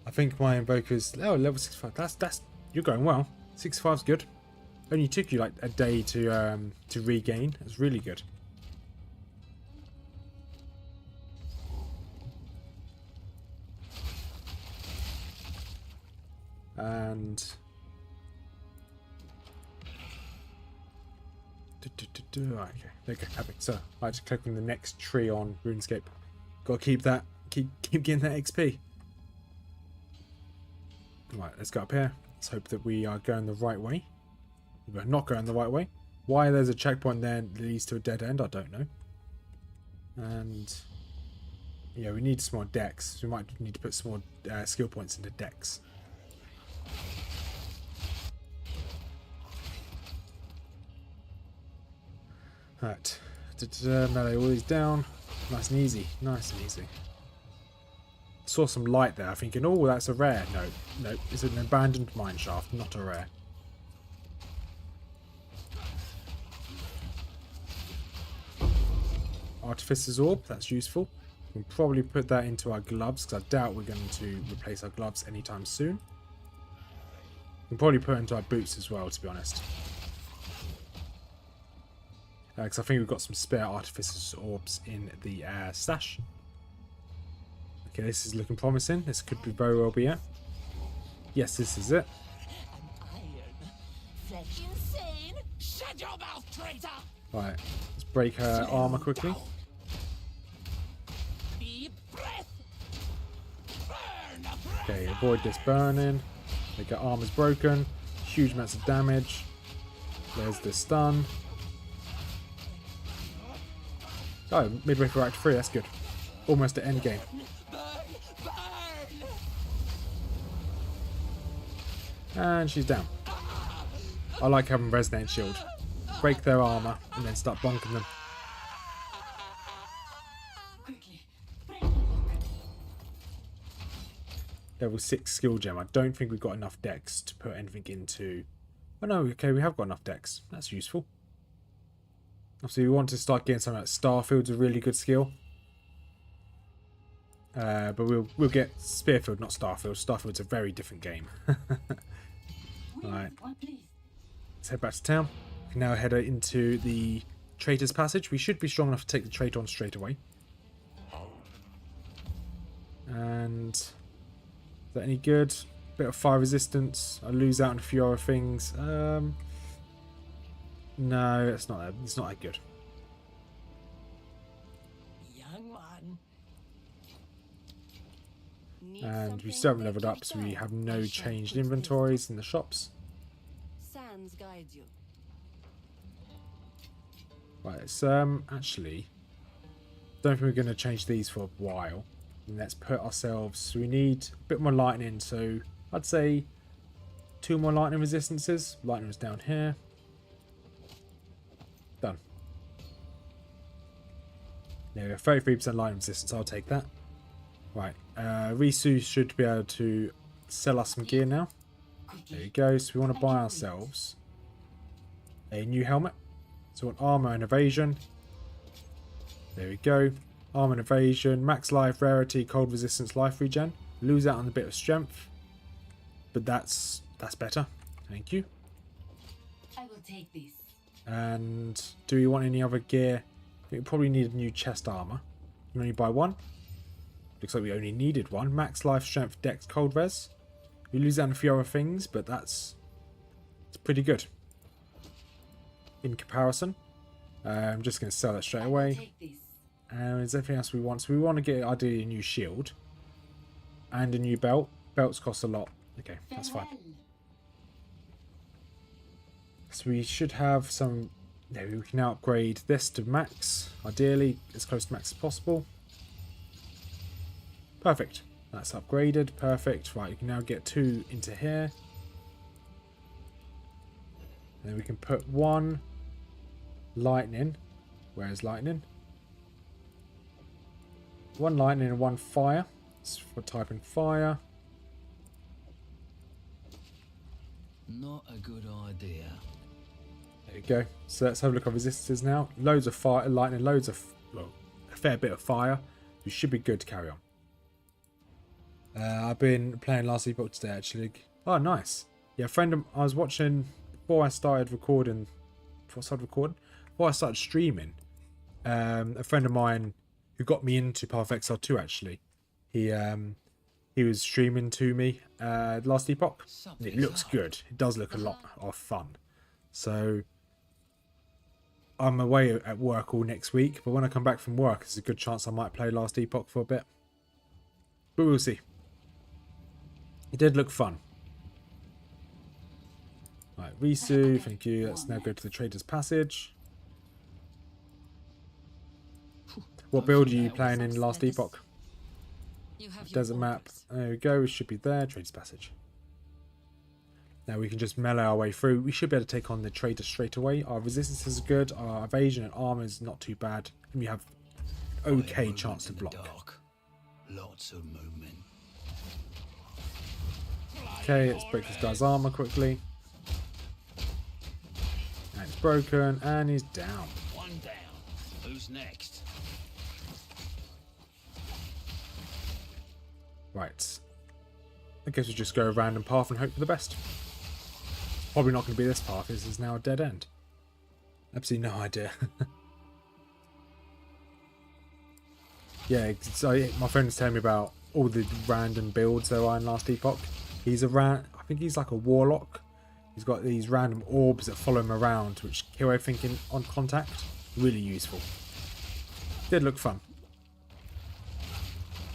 [SPEAKER 1] I think my invoker's level 65. That's you're going well. 65's good. Only took you like a day to regain. That's really good. And okay, there you go. Happy. So I just click on the next tree on RuneScape. Got to keep that, keep getting that XP. Right, let's go up here. Let's hope that we are going the right way. We're not going the right way. Why there's a checkpoint there that leads to a dead end, I don't know. And yeah, we need some more dex. We might need to put some more skill points into dex. Right, melee all these down. Nice and easy. Nice and easy. Saw some light there, thinking, oh, that's a rare. No, it's an abandoned mine shaft, not a rare. Artificer's Orb, that's useful. We can probably put that into our gloves, because I doubt we're going to replace our gloves anytime soon. We can probably put it into our boots as well, to be honest. Because I think we've got some spare Artificer's Orbs in the stash. Okay, this is looking promising. This could be very well be it. Yes, this is it. Right, let's break her armor quickly. Okay, avoid this burning. Like her armor's broken. Huge amounts of damage. There's the stun. Oh, midway through Act 3, that's good. Almost at end game. And she's down. I like having Resonate Shield. Break their armor and then start bonking them. Level 6 skill gem. I don't think we've got enough dex to put anything into. Oh no, okay, we have got enough dex. That's useful. Obviously, we want to start getting something like Starfield's a really good skill. But we'll get Spearfield, not Starfield. Starfield's a very different game. Alright. Let's head back to town. We can now head into the Traitor's Passage. We should be strong enough to take the traitor on straight away. And is that any good? Bit of fire resistance. I lose out on a few other things. No, it's not that good.
[SPEAKER 3] Young one. Need
[SPEAKER 1] And we
[SPEAKER 3] something
[SPEAKER 1] still haven't
[SPEAKER 3] they
[SPEAKER 1] leveled
[SPEAKER 3] keep
[SPEAKER 1] up, so we
[SPEAKER 3] going.
[SPEAKER 1] have
[SPEAKER 3] I
[SPEAKER 1] no
[SPEAKER 3] shall
[SPEAKER 1] changed
[SPEAKER 3] put this
[SPEAKER 1] inventories in the shops.
[SPEAKER 3] Sans guides you.
[SPEAKER 1] Right, it's actually, don't think we're going to change these for a while. And let's put ourselves, we need a bit more lightning, so I'd say 2 more lightning resistances. Lightning was down here. Done. There we go, 33% lightning resistance, I'll take that. Right, Risu should be able to sell us some gear now. There we go, so we want to buy ourselves a new helmet. So we want armor and evasion. There we go. Armor and evasion, max life, rarity, cold resistance, life regen. Lose out on a bit of strength, but that's better. Thank you.
[SPEAKER 3] I will take this.
[SPEAKER 1] And do we want any other gear? I think we probably need a new chest armor. You only buy 1. Looks like we only needed 1. Max life, strength, dex, cold res. We lose out on a few other things, but it's pretty good in comparison. I'm just going to sell that straight away. And is there anything else we want? So we want to get ideally a new shield and a new belt. Belts cost a lot. Okay, that's fine. So we should have some. Yeah, we can now upgrade this to max. Ideally, as close to max as possible. Perfect. That's upgraded. Perfect. Right, you can now get 2 into here. And then we can put 1 lightning. Where is lightning? 1 lightning and 1 fire. That's for typing fire.
[SPEAKER 5] Not a good idea.
[SPEAKER 1] There you go. So let's have a look at resistances now. Loads of fire, lightning, loads of, well, a fair bit of fire. We should be good to carry on. I've been playing last epoch today actually. Oh, nice. Yeah, I was watching before I started recording. Before I started streaming. A friend of mine who got me into Path of Exile 2 actually. He was streaming to me last epoch. And it looks good. It does look a lot of fun. So I'm away at work all next week, but when I come back from work, there's a good chance I might play last epoch for a bit. But we'll see. It did look fun. Right, Risu, thank you. Let's now go to the Trader's Passage. What build are you playing in last epoch? Desert map. There we go. We should be there. Trader's Passage. Now we can just melee our way through. We should be able to take on the trader straight away. Our resistance is good. Our evasion and armor is not too bad. And we have okay chance to block.
[SPEAKER 5] Lots of movement.
[SPEAKER 1] Okay, let's break this guy's armor quickly. And it's broken. And he's down.
[SPEAKER 5] 1 down. Who's next?
[SPEAKER 1] Right. I guess we just go a random path and hope for the best. Probably not going to be this path. This is now a dead end. Absolutely no idea. Yeah, so my friend was telling me about all the random builds there are in last epoch. I think he's like a warlock. He's got these random orbs that follow him around, which kill everything on contact. Really useful. Did look fun.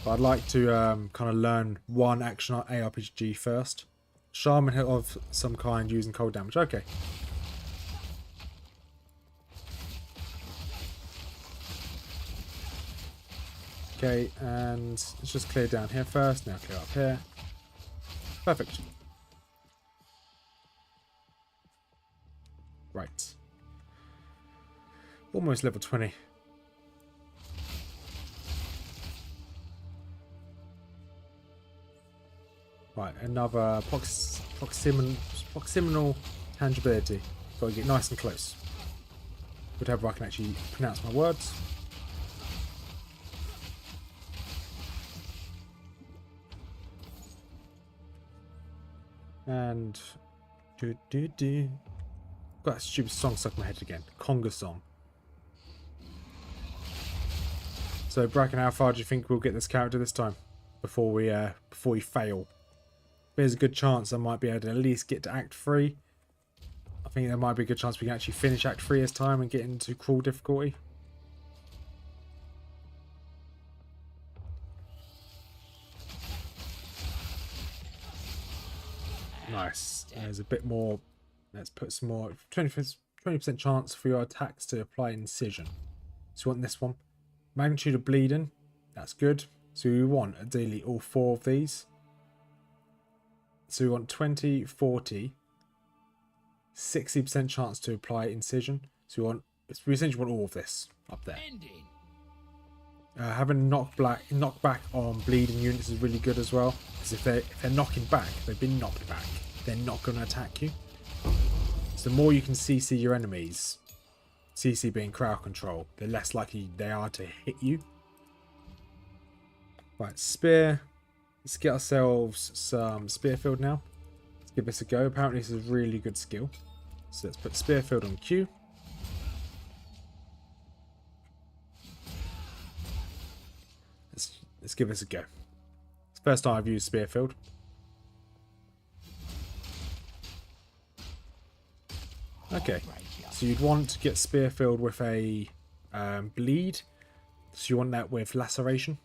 [SPEAKER 1] But I'd like to kind of learn one action ARPG first. Shaman of some kind using cold damage. Okay. Okay, and let's just clear down here first. Now clear up here. Perfect. Right. Almost level 20. Right, another proximal tangibility. Got to get nice and close. Whatever I can actually pronounce my words. And got a stupid song stuck in my head again. Conga song. So Bracken, how far do you think we'll get this character this time? Before we fail. There's a good chance I might be able to at least get to Act 3. I think there might be a good chance we can actually finish Act 3 this time and get into cruel difficulty. Nice. There's a bit more. Let's put some more. 20% chance for your attacks to apply incision. So we want this one. Magnitude of bleeding. That's good. So we want ideally all 4 of these. So we want 20, 40, 60% chance to apply incision. So we essentially want all of this up there. Having knockback on bleeding units is really good as well. Because if they're knocking back, they've been knocked back, they're not going to attack you. So the more you can CC your enemies, CC being crowd control, the less likely they are to hit you. Right, spear. Let's get ourselves some Spearfield now. Let's give this a go. Apparently this is a really good skill. So let's put Spearfield on Q. Let's give this a go. It's the first time I've used Spearfield. Okay, so you'd want to get Spearfield with a bleed. So you want that with laceration.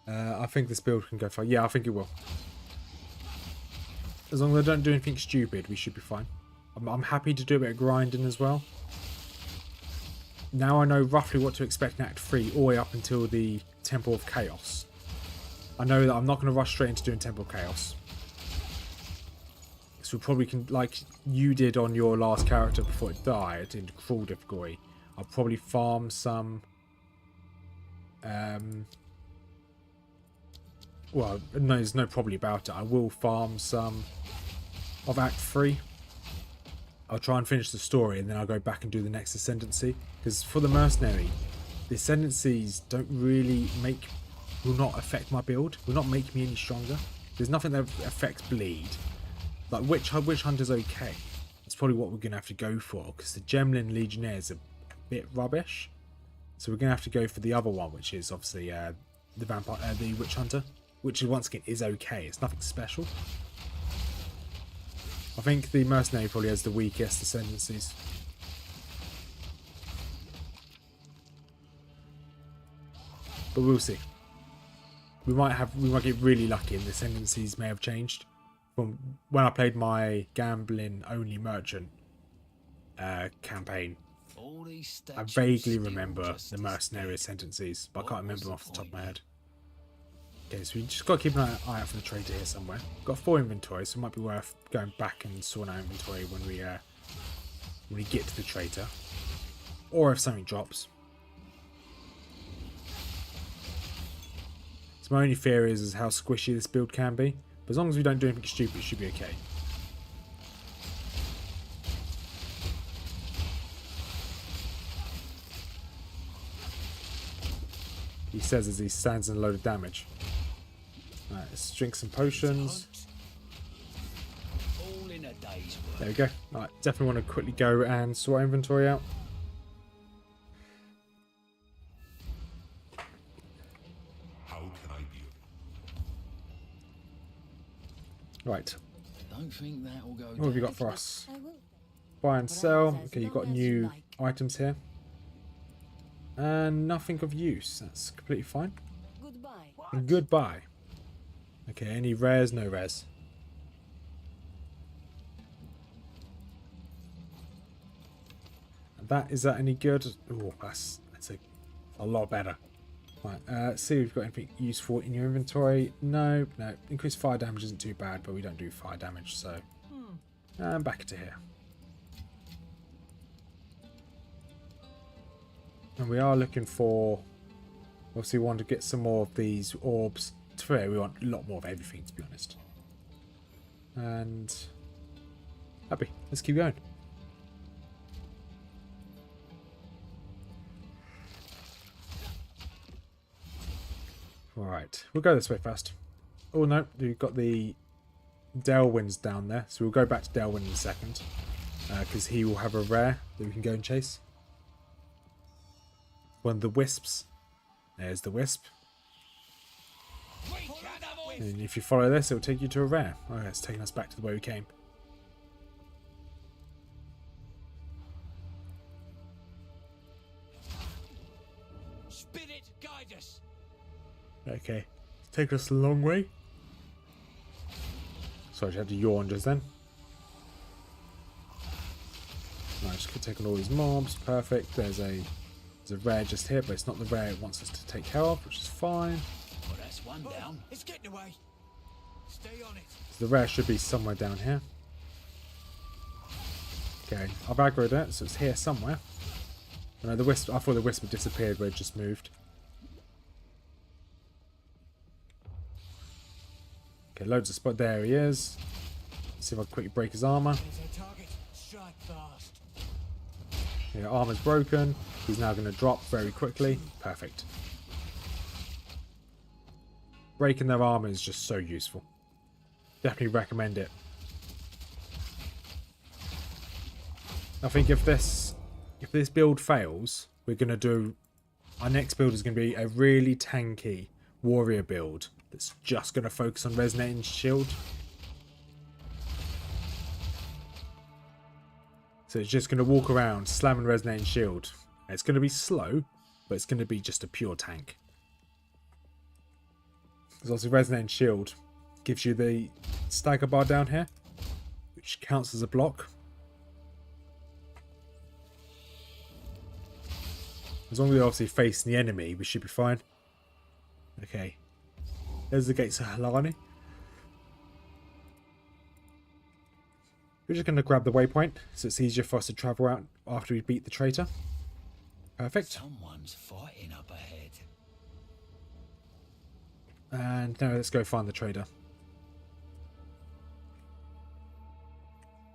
[SPEAKER 1] I think this build can go far. Yeah, I think it will. As long as I don't do anything stupid, we should be fine. I'm happy to do a bit of grinding as well. Now I know roughly what to expect in Act 3 all the way up until the Temple of Chaos. I know that I'm not going to rush straight into doing Temple of Chaos. So we probably can, like you did on your last character before it died in Cruel difficulty, I'll probably farm some... well, no, there's no probably about it. I will farm some of Act 3. I'll try and finish the story and then I'll go back and do the next Ascendancy. Because for the Mercenary, the Ascendancies don't really will not affect my build. Will not make me any stronger. There's nothing that affects bleed. Like Witch Hunter's okay. That's probably what we're going to have to go for. Because the Gemlin Legionnaire is a bit rubbish. So we're going to have to go for the other one, which is obviously the Witch Hunter. Which once again is okay. It's nothing special. I think the Mercenary probably has the weakest Ascendancies. But we'll see. We might get really lucky and the Ascendancies may have changed. From when I played my gambling only merchant campaign, I vaguely remember the Mercenary Ascendancies, but I can't remember them off the top of my head. Okay, so we just got to keep an eye out for the trader here somewhere. We've got 4 inventories, so it might be worth going back and sorting our inventory when we get to the trader. Or if something drops. So my only fear is how squishy this build can be. But as long as we don't do anything stupid, it should be okay. He says as he stands in a load of damage. Right, let's drink some potions. There we go. Right, definitely want to quickly go and sort our inventory out.
[SPEAKER 4] How can I be?
[SPEAKER 1] Right.
[SPEAKER 5] Don't think that will go
[SPEAKER 1] What have you got for us? Buy and sell. Okay, you've got new items here. And nothing of use. That's completely fine.
[SPEAKER 3] Goodbye.
[SPEAKER 1] Goodbye. Okay, any rares? No rares. Is that any good? Oh, that's a lot better. Right, let's see if we've got anything useful in your inventory. No. Increased fire damage isn't too bad, but we don't do fire damage, so... And back to here. And we are looking for... Obviously we want to get some more of these orbs. To be fair, we want a lot more of everything, to be honest. And... happy. Let's keep going. Alright, we'll go this way first. Oh no, we've got the Delwyn's down there, so we'll go back to Delwyn in a second. Because he will have a rare that we can go and chase. One of the wisps. There's the wisp. And if you follow this, it will take you to a rare. Oh, it's taking us back to the way we came.
[SPEAKER 5] Spirit guide us.
[SPEAKER 1] Okay. Take us a long way. Sorry, I had to yawn just then. Right, just take on all these mobs. Perfect. There's a rare just here, but it's not the rare it wants us to take care of, which is fine.
[SPEAKER 5] Well, that's one down.
[SPEAKER 2] It's getting away. Stay on it.
[SPEAKER 1] So the rare should be somewhere down here. Okay, I've aggroed it, so it's here somewhere. No, the wisp. I thought the wisp had disappeared where it just moved. Okay, loads of spot. There he is. Let's see if I can quickly break his armor.
[SPEAKER 2] There's a target. Strike fast.
[SPEAKER 1] Yeah, armor's broken. He's now going to drop very quickly. Perfect. Breaking their armor is just so useful. Definitely recommend it. I think if this build fails, we're going to do... Our next build is going to be a really tanky warrior build that's just going to focus on resonating shield. So it's just going to walk around slamming resonating shield. It's going to be slow, but it's going to be just a pure tank. Because obviously resonating shield gives you the stagger bar down here, which counts as a block. As long as we're obviously facing the enemy, we should be fine. Okay. There's the gates of Halani. We're just going to grab the waypoint, so it's easier for us to travel out after we beat the traitor. Perfect.
[SPEAKER 5] Someone's fighting up ahead.
[SPEAKER 1] And now let's go find the trader.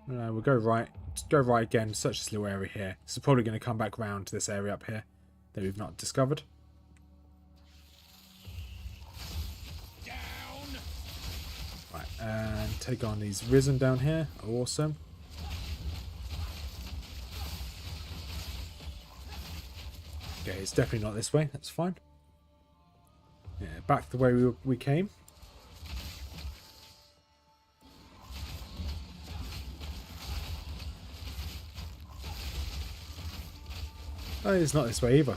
[SPEAKER 1] We'll go right. Just go right again. Search this little area here. This is probably going to come back round to this area up here that we've not discovered.
[SPEAKER 2] Down.
[SPEAKER 1] Right, and take on these risen down here. Awesome. Okay, it's definitely not this way. That's fine. Yeah, back the way we came. Oh, it's not this way either.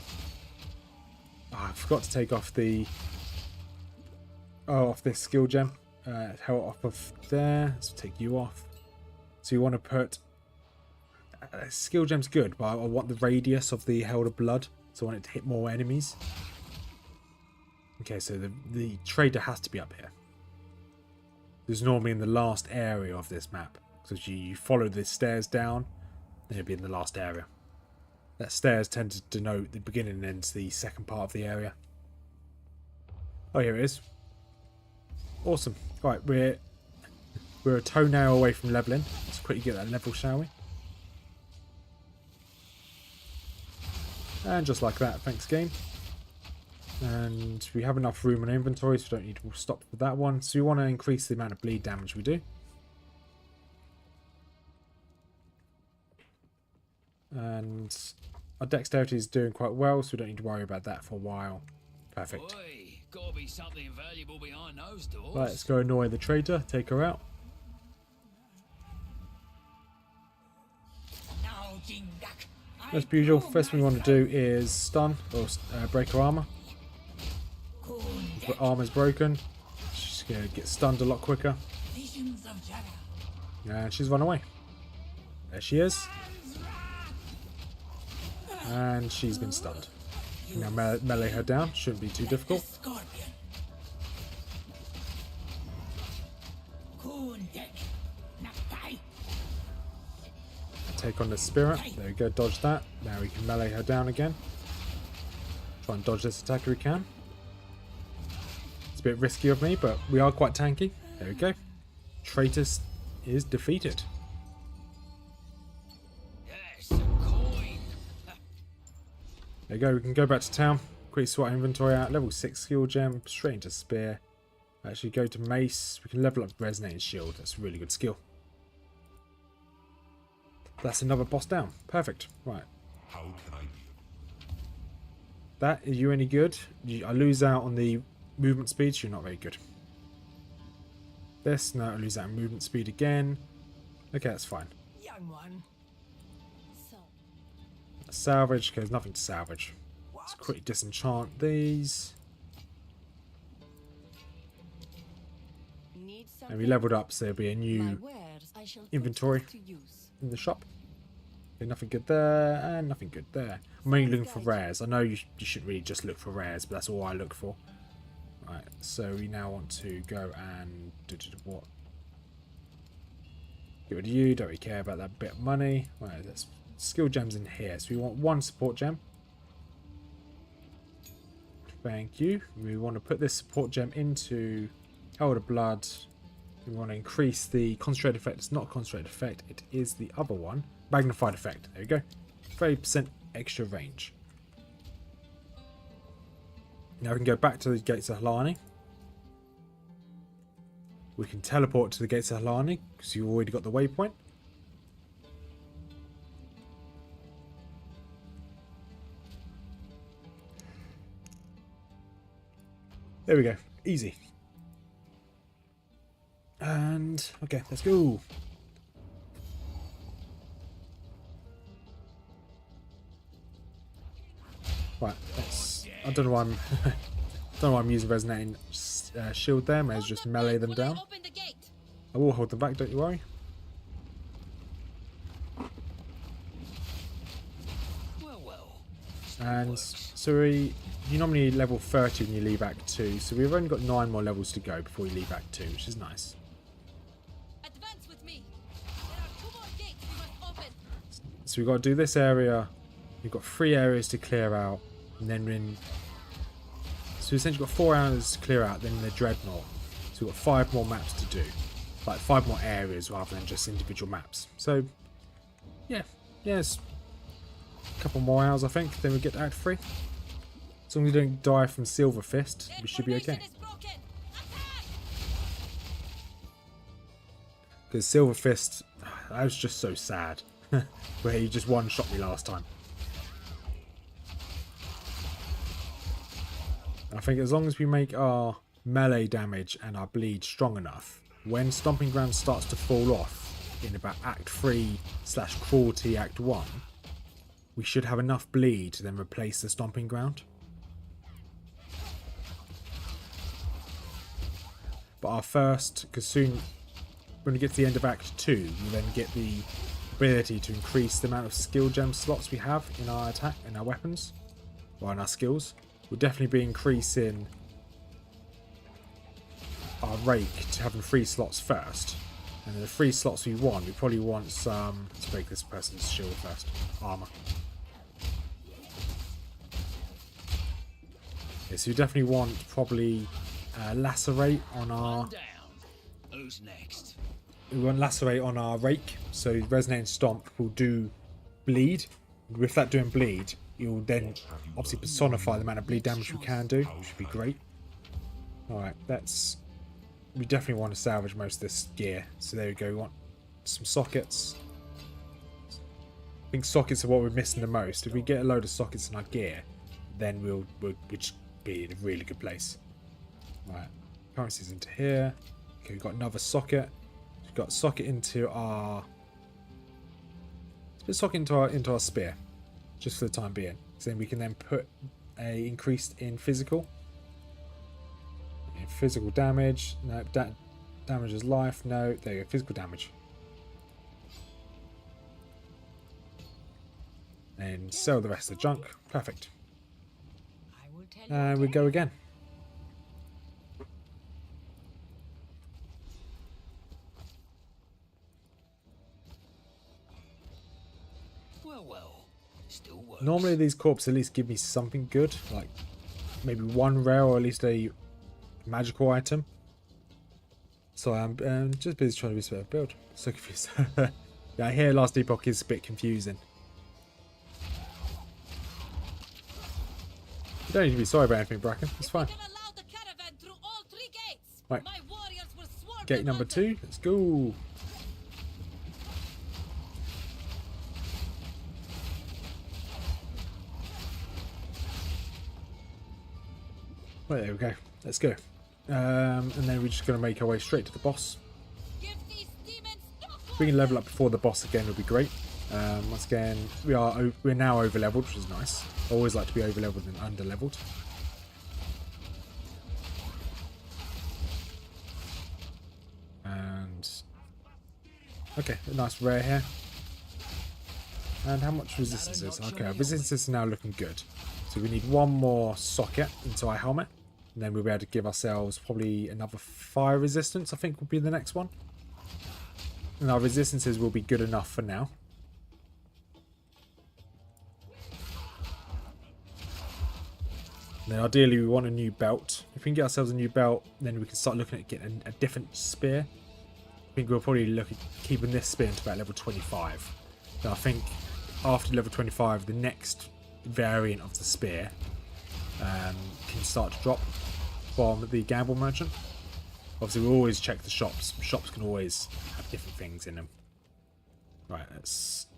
[SPEAKER 1] Oh, I forgot to take off the... Oh, off this skill gem. Held off of there. Let's take you off. So you want to put... skill gem's good, but I want the radius of the Held of Blood. So I want it to hit more enemies. Okay, so the trader has to be up here. This is normally in the last area of this map. So if you follow the stairs down, then it'll be in the last area. That stairs tend to denote the beginning and end to the second part of the area. Oh, here it is. Awesome. Right, we're a toenail away from leveling. Let's quickly get that level, shall we? And just like that, thanks game. And we have enough room in inventory, so we don't need to stop for that one. So we want to increase the amount of bleed damage we do. And our dexterity is doing quite well, so we don't need to worry about that for a while. Perfect.
[SPEAKER 5] Oi, gotta be something valuable behind those doors.
[SPEAKER 1] Right, let's go annoy the traitor, take her out. As per usual, first thing we want to do is stun or break her armor. If her armor's broken, she's going to get stunned a lot quicker. And she's run away. There she is. And she's been stunned. Now melee her down, shouldn't be too difficult. Take on the spirit. There we go, dodge that. Now we can melee her down again. Try and dodge this attack if we can. It's a bit risky of me, but we are quite tanky. There we go. Traitor is defeated.
[SPEAKER 5] Yes, a coin.
[SPEAKER 1] There you go, we can go back to town. Quickly sort our inventory out. Level 6 skill gem, straight into spear. Actually go to mace. We can level up resonating shield. That's a really good skill. That's another boss down. Perfect. Right.
[SPEAKER 4] How can I be?
[SPEAKER 1] That, are you any good? I lose out on the movement speed, so you're not very good. This, no, I lose out on movement speed again. Okay, that's fine.
[SPEAKER 2] Young one.
[SPEAKER 3] So,
[SPEAKER 1] Salvage, okay, there's nothing to salvage. Let's quickly disenchant these.
[SPEAKER 3] Need
[SPEAKER 1] And we
[SPEAKER 3] something?
[SPEAKER 1] leveled up, so there'll be a
[SPEAKER 3] My
[SPEAKER 1] new
[SPEAKER 3] wares I shall put
[SPEAKER 1] inventory
[SPEAKER 3] to use.
[SPEAKER 1] in the shop. Okay, nothing good there, and nothing good there. I'm only looking for rares. I know you shouldn't really just look for rares, but that's all I look for. Right, so we now want to go and what? Get rid of you, don't really care about that bit of money. Right, there's skill gems in here. So we want one support gem. Thank you. We want to put this support gem into Elder Blood. We want to increase the concentrated effect. It's not concentrated effect, it is the other one. Magnified effect. There we go. 30% extra range. Now we can go back to the Gates of Halani. We can teleport to the Gates of Halani because you've already got the waypoint. There we go. Easy. And okay, let's go. Right, let's. I don't know why I'm. don't know why I'm using resonating shield there. May as just melee them down. I will hold them back. Don't you worry. And so you normally level 30 when you leave Act 2, so we've only got 9 more levels to go before you leave Act 2, which is nice.
[SPEAKER 3] Advance with me. There are 2 more gates we must open.
[SPEAKER 1] So we've got to do this area. We've got 3 areas to clear out, and then so we essentially got 4 areas to clear out, then the Dreadnaught. So we've got 5 more maps to do, like 5 more areas rather than just individual maps. So yeah, yes. Couple more hours I think, then we get to Act 3. As long as we don't die from Silver Fist, we should be okay. Because Silver Fist, that was just so sad. Where he just one-shot me last time. I think as long as we make our melee damage and our bleed strong enough, when Stomping Ground starts to fall off in about Act 3/Cruelty Act 1, we should have enough bleed to then replace the Stomping Ground. But our first, because soon, when we get to the end of Act 2, we then get the ability to increase the amount of skill gem slots we have in our attack, in our weapons, or in our skills. We'll definitely be increasing our Rake to having 3 slots first. And then the 3 slots we want, we probably want some, let's break this person's shield first, armor. Yeah, so you definitely want probably lacerate on our.
[SPEAKER 5] Who's next?
[SPEAKER 1] We want lacerate on our Rake, so resonating stomp will do bleed. With that doing bleed, you'll then obviously personify the amount of bleed damage we can do, which would be great. All right, that's. We definitely want to salvage most of this gear. So there we go. We want some sockets. I think sockets are what we're missing the most. If we get a load of sockets in our gear, then we'll just be in a really good place. Right, currency's into here. Okay, we've got another socket. We've got a socket into our. Let's put a socket into our spear, just for the time being. So then we can then put a increased in physical. Physical damage. No, damages life. No, there you go. Physical damage. And sell the rest of the junk. Perfect. And we go again.
[SPEAKER 5] Well, still works.
[SPEAKER 1] Normally these corps at least give me something good, like maybe 1 rare or at least a magical item. So I'm just busy trying to be a better build. So confused. Yeah, I hear Last Epoch is a bit confusing. You don't need to be sorry about anything, Bracken. It's fine. Right. Gate number 2. Let's go. Right, there we go. Let's go. And then we're just going to make our way straight to the boss. If we can level up before the boss again, would be great. Once again, we're now over leveled, which is nice. I always like to be over leveled and under leveled. And okay, a nice rare here. And how much resistance is? Okay, our resistance is now looking good. So we need one more socket into our helmet. And then we'll be able to give ourselves probably another fire resistance, I think will be the next one. And our resistances will be good enough for now. And then ideally we want a new belt. If we can get ourselves a new belt, then we can start looking at getting a different spear. I think we'll probably look at keeping this spear until about level 25. Now I think after level 25, the next variant of the spear can start to drop from the gamble merchant. Obviously we'll always check the shops. Shops can always have different things in them. Right, let's...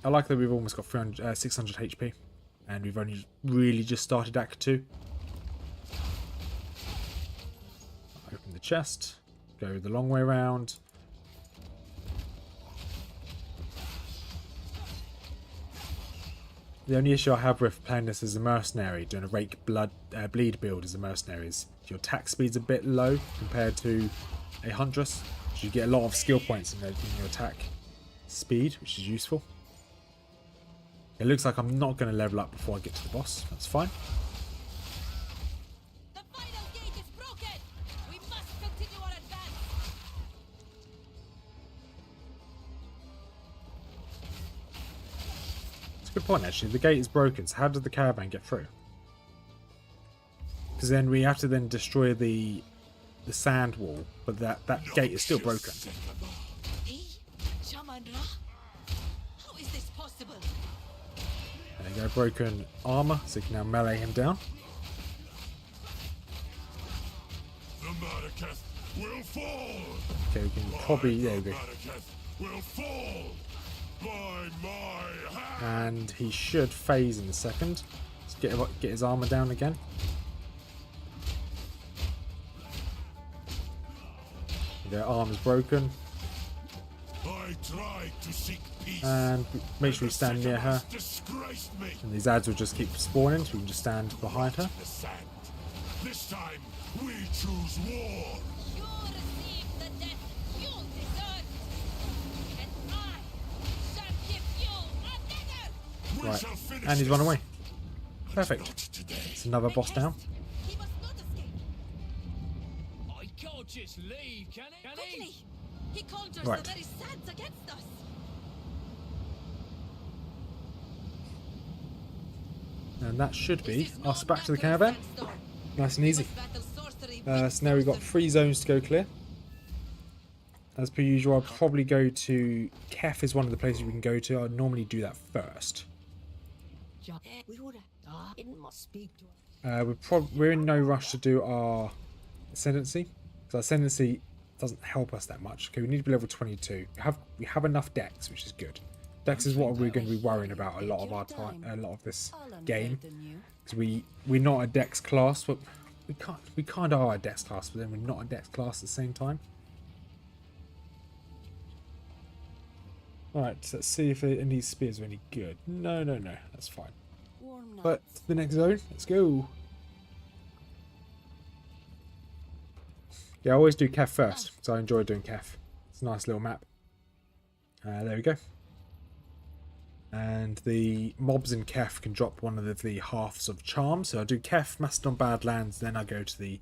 [SPEAKER 1] I like that we've almost got 600 HP. And we've only really just started Act 2. Open the chest. Go the long way around. The only issue I have with playing this as a mercenary, doing a Rake bleed build as a mercenary, is your attack speed's a bit low compared to a Huntress. So you get a lot of skill points in your attack speed, which is useful. It looks like I'm not going to level up before I get to the boss. That's fine.
[SPEAKER 3] The final gate is broken. We must continue our advance.
[SPEAKER 1] It's a good point actually. The gate is broken, so how did the caravan get through? Because then we have to then destroy the sand wall, but that gate is still broken.
[SPEAKER 3] Hey, Chamandra, how is this possible?
[SPEAKER 1] There you go, broken armor, so you can now melee him down.
[SPEAKER 4] The Marduketh will fall.
[SPEAKER 1] Okay, we can probably, there we go.
[SPEAKER 4] Marduketh will fall by my hand.
[SPEAKER 1] And he should phase in a second. Let's get his armor down again. Their armor's broken.
[SPEAKER 4] I tried to seek peace.
[SPEAKER 1] And make sure we stand near her.
[SPEAKER 4] Disgraced me.
[SPEAKER 1] And these ads will just keep spawning, so we can just stand behind her.
[SPEAKER 4] The sand. This time we choose war.
[SPEAKER 3] You receive the death you deserve, and I shall give you a dinner.
[SPEAKER 4] We
[SPEAKER 1] Right,
[SPEAKER 4] shall finish
[SPEAKER 1] and he's run
[SPEAKER 4] this.
[SPEAKER 1] away.
[SPEAKER 4] Not
[SPEAKER 1] Perfect.
[SPEAKER 4] today.
[SPEAKER 1] It's another boss down.
[SPEAKER 3] He must not escape.
[SPEAKER 5] I can't just leave, can he?
[SPEAKER 3] Quickly! He conjures
[SPEAKER 1] Right.
[SPEAKER 3] the very sands against us.
[SPEAKER 1] And that should be
[SPEAKER 3] This is
[SPEAKER 1] us
[SPEAKER 3] no
[SPEAKER 1] back to the
[SPEAKER 3] battle
[SPEAKER 1] caravan.
[SPEAKER 3] sandstorm.
[SPEAKER 1] Nice and
[SPEAKER 3] We
[SPEAKER 1] easy.
[SPEAKER 3] must battle sorcery
[SPEAKER 1] So
[SPEAKER 3] with
[SPEAKER 1] now we've got
[SPEAKER 3] sorcery.
[SPEAKER 1] 3 zones to go clear. As per usual, I'll probably go to... Kef is one of the places we can go to. I'd normally do that first. We're in no rush to do our Ascendancy. Because our Ascendancy doesn't help us that much. Okay, we need to be level 22. We have enough Dex, which is good. Dex is what we're going to be worrying about a lot of our time, a lot of this game. Because we're not a Dex class, but we kind of are a Dex class, but then we're not a Dex class at the same time. Alright, so let's see if any of these spears are any good. No, that's fine. But the next zone, let's go. Yeah, I always do Kef first, so I enjoy doing Kef. It's a nice little map. There we go. And the mobs in Kef can drop one of the halves of charm. So I do Kef, Mastodon Badlands, then I go to the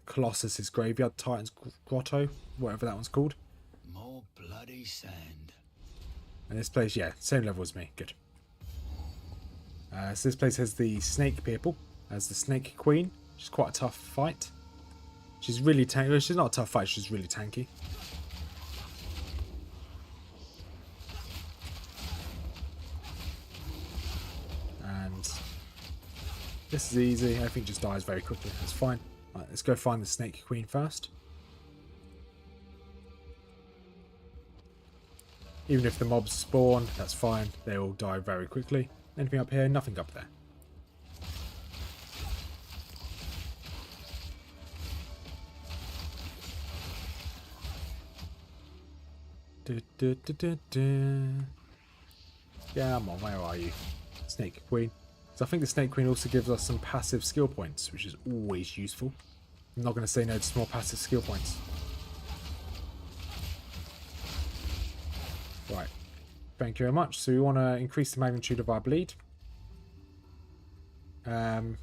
[SPEAKER 1] Colossus's Graveyard, Titan's Grotto, whatever that one's called.
[SPEAKER 5] More bloody sand.
[SPEAKER 1] And this place, yeah, same level as me. Good. So this place has the Snake People as the Snake Queen, which is quite a tough fight. She's really tanky. Well, she's not a tough fight, she's really tanky. And this is easy. Everything just dies very quickly. That's fine. Right, let's go find the Snake Queen first. Even if the mobs spawn, that's fine. They all die very quickly. Anything up here? Nothing up there. Yeah, come on, where are you? Snake Queen. So I think the Snake Queen also gives us some passive skill points, which is always useful. I'm not going to say no to some more passive skill points. Thank you very much. So we want to increase the magnitude of our bleed. So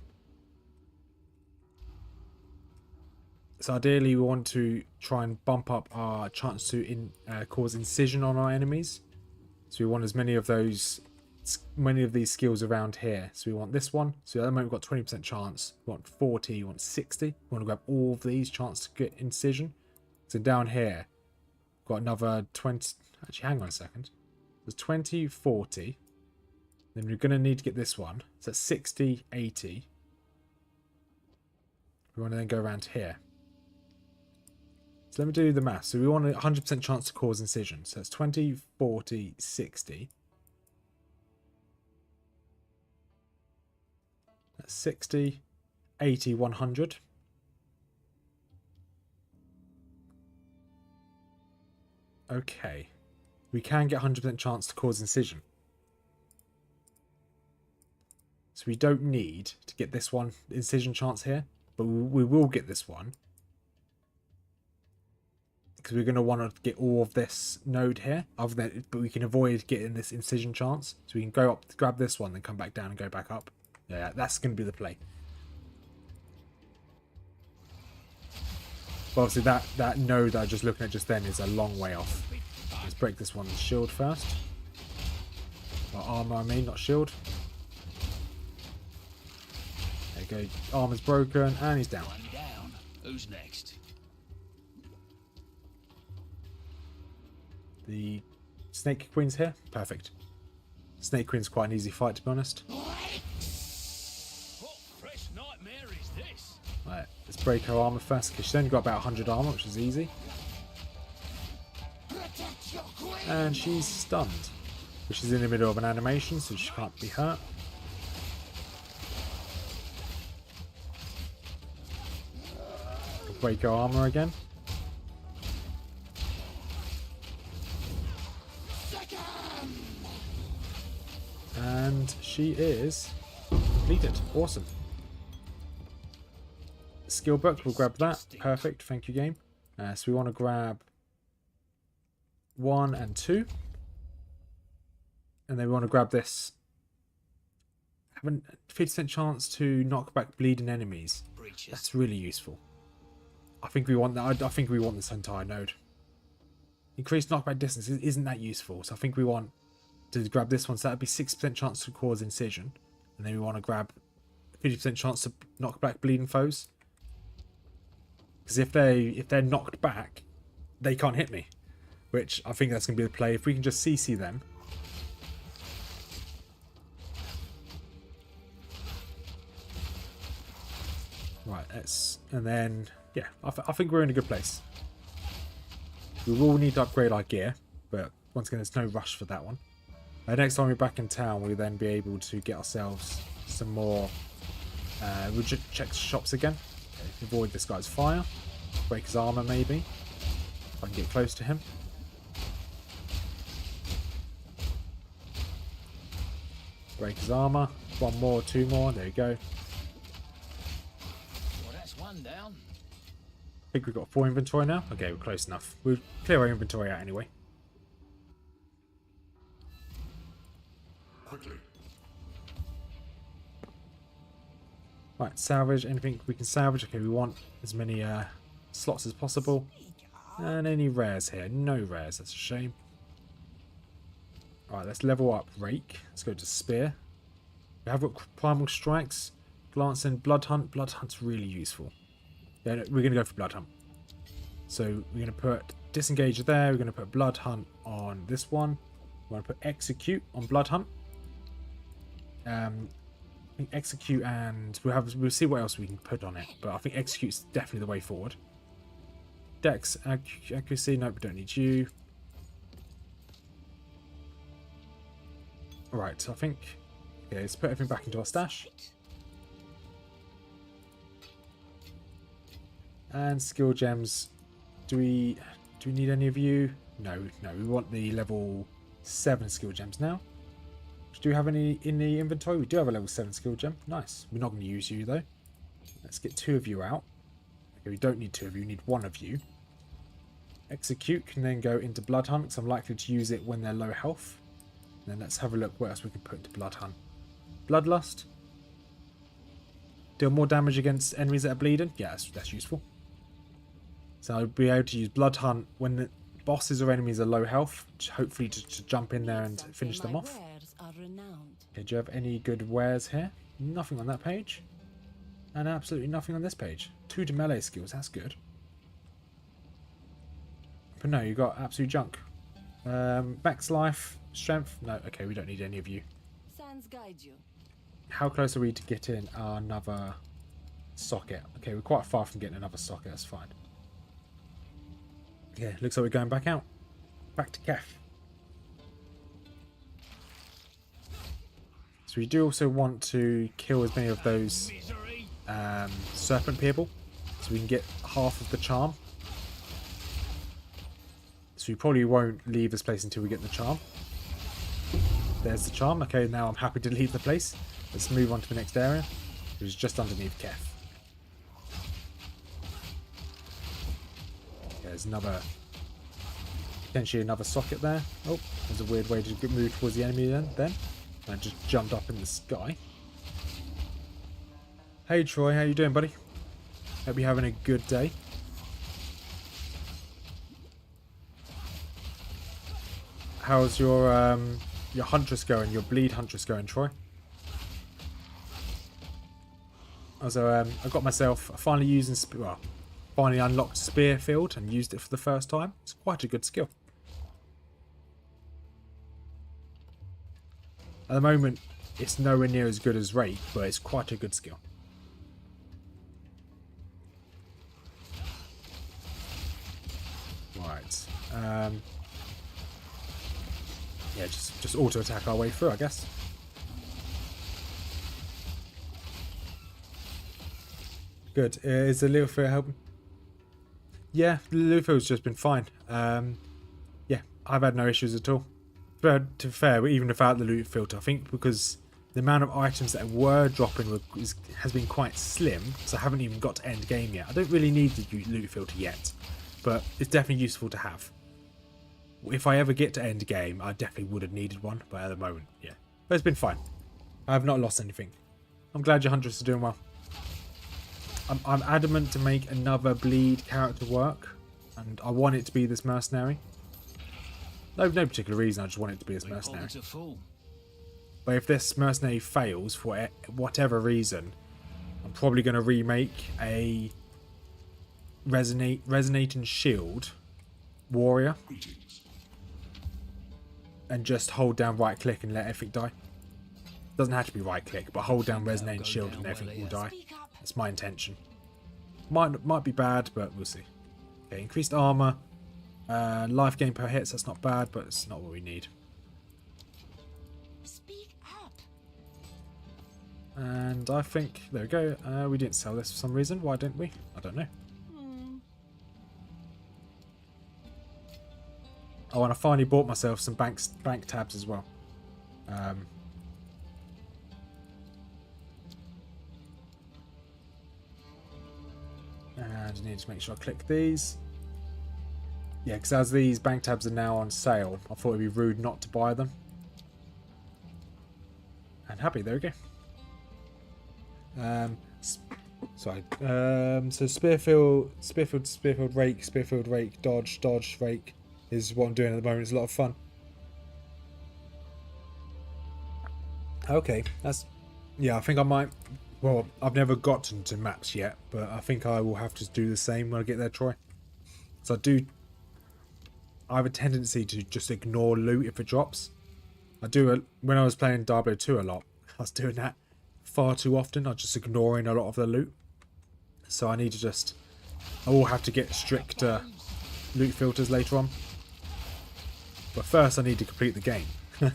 [SPEAKER 1] ideally we want to try and bump up our chance to cause incision on our enemies. So we want as many of these skills around here. So we want this one. So at the moment we've got 20% chance. We want 40, we want 60. We want to grab all of these chance to get incision. So down here, we've got another 20. Actually, hang on a second. There's 20, 40. Then we're going to need to get this one. So that's 60, 80. We want to then go around here. So let me do the math. So we want a 100% chance to cause incision. So that's 20, 40, 60. That's 60, 80, 100. Okay. We can get 100% chance to cause incision. So we don't need to get this one incision chance here. But we will get this one. Because we're going to want to get all of this node here. But we can avoid getting this incision chance. So we can go up, grab this one, then come back down and go back up. Yeah, that's going to be the play. But obviously that node that I was just looking at just then is a long way off. Let's break this one's shield first. Or armor, I mean, not shield. There you go. Armor's broken and he's down.
[SPEAKER 5] One down. Who's next?
[SPEAKER 1] The Snake Queen's here. Perfect. Snake Queen's quite an easy fight, to be honest.
[SPEAKER 5] What fresh nightmare is this?
[SPEAKER 1] Right, let's break her armor first, because she's only got about 100 armor, which is easy. And she's stunned. But she's in the middle of an animation, so she can't be hurt. Break her armor again. And she is completed. Awesome. Skill book, we'll grab that. Perfect. Thank you, game. So we want to grab 1 and 2. And then we want to grab this. Have a 50% chance to knock back bleeding enemies. That's really useful. I think we want that. I think we want this entire node. Increased knockback distance isn't that useful. So I think we want to grab this one. So that would be 60% chance to cause incision. And then we want to grab 50% chance to knock back bleeding foes. Because if they're knocked back, they can't hit me. Which I think that's going to be the play. If we can just CC them. Right, and then, yeah, I think we're in a good place. We will need to upgrade our gear, but once again, there's no rush for that one. Next time we're back in town, we'll then be able to get ourselves some more. We'll just check the shops again. Okay, avoid this guy's fire. Break his armor, maybe. If I can get close to him. Break his armor. 1 more, 2 more. There you go.
[SPEAKER 5] Well, that's one down.
[SPEAKER 1] I think we've got 4 inventory now. Okay, we're close enough. We'll clear our inventory out anyway.
[SPEAKER 4] Quickly.
[SPEAKER 1] Right, salvage. Anything we can salvage. Okay, we want as many slots as possible. And any rares here. No rares. That's a shame. Alright, let's level up Rake. Let's go to Spear. We have got Primal Strikes. Glance and Blood Hunt. Blood Hunt's really useful. Yeah, no, we're going to go for Blood Hunt. So we're going to put Disengage there. We're going to put Blood Hunt on this one. We're going to put Execute on Blood Hunt. I think Execute, and we'll see what else we can put on it. But I think Execute's definitely the way forward. Dex, Accuracy. Nope, we don't need you. Alright, so I think... Okay, let's put everything back into our stash. And skill gems. Do we need any of you? No, we want the level 7 skill gems now. Do we have any in the inventory? We do have a level 7 skill gem. Nice. We're not going to use you though. Let's get 2 of you out. Okay, we don't need 2 of you, we need 1 of you. Execute can then go into Blood Hunt, because I'm likely to use it when they're low health. And then let's have a look what else we can put into Blood Hunt. Bloodlust. Deal more damage against enemies that are bleeding. Yeah, that's useful. So I'll be able to use Blood Hunt when the bosses or enemies are low health, hopefully to jump in there and finish them off. Okay, do you have any good wares here? Nothing on that page. And absolutely nothing on this page. 2 to melee skills, that's good. But no, you got absolute junk. Max life, strength. No, okay, we don't need any of you. How close are we to getting another socket? Okay, we're quite far from getting another socket, that's fine. Yeah, looks like we're going back out. Back to Kef. So we do also want to kill as many of those serpent people, so we can get half of the charm. So we probably won't leave this place until we get the charm. There's the charm. Okay, now I'm happy to leave the place. Let's move on to the next area, which is just underneath Kef. There's another, potentially another socket there. Oh, there's a weird way to move towards the enemy then. I just jumped up in the sky. Hey Troy, how you doing, buddy? Hope you're having a good day. How's your huntress going? Your bleed huntress going, Troy? Also, I got myself finally using finally unlocked Spearfield and used it for the first time. It's quite a good skill. At the moment, it's nowhere near as good as Rake, but it's quite a good skill. Right. Yeah, just auto attack our way through, I guess. Good. Is the Littlefield helping? Yeah, the Littlefield's just been fine. Yeah, I've had no issues at all. But to be fair, even without the loot filter, I think because the amount of items that were dropping has been quite slim, so I haven't even got to end game yet. I don't really need the loot filter yet, but it's definitely useful to have. If I ever get to end game, I definitely would have needed one, but at the moment, yeah. But it's been fine. I have not lost anything. I'm glad your Huntress are doing well. I'm adamant to make another bleed character work, and I want it to be this mercenary. No particular reason, I just want it to be this mercenary. But if this mercenary fails for whatever reason, I'm probably going to remake a resonating shield warrior and just hold down right click and let everything die. Doesn't have to be right click, but hold down resonating shield and everything will die. That's my intention. Might be bad, but we'll see. Okay, increased armor. Life gain per hits, that's not bad, but it's not what we need.
[SPEAKER 3] Speak up.
[SPEAKER 1] And I think, there we go. We didn't sell this for some reason. Why didn't we? I don't know. Oh, and I finally bought myself some bank tabs as well. And I need to make sure I click these. Yeah, because as these bank tabs are now on sale, I thought it'd be rude not to buy them. And happy, there we go. Sorry. So Spearfield, Rake, dodge, Rake is what I'm doing at the moment. It's a lot of fun. Okay, that's... Yeah, I think I might... Well, I've never gotten to maps yet, but I think I will have to do the same when I get there, Troy. So I have a tendency to just ignore loot if it drops. When I was playing Diablo 2 a lot, I was doing that far too often. I was just ignoring a lot of the loot. So I need to I will have to get stricter loot filters later on. But first I need to complete the game.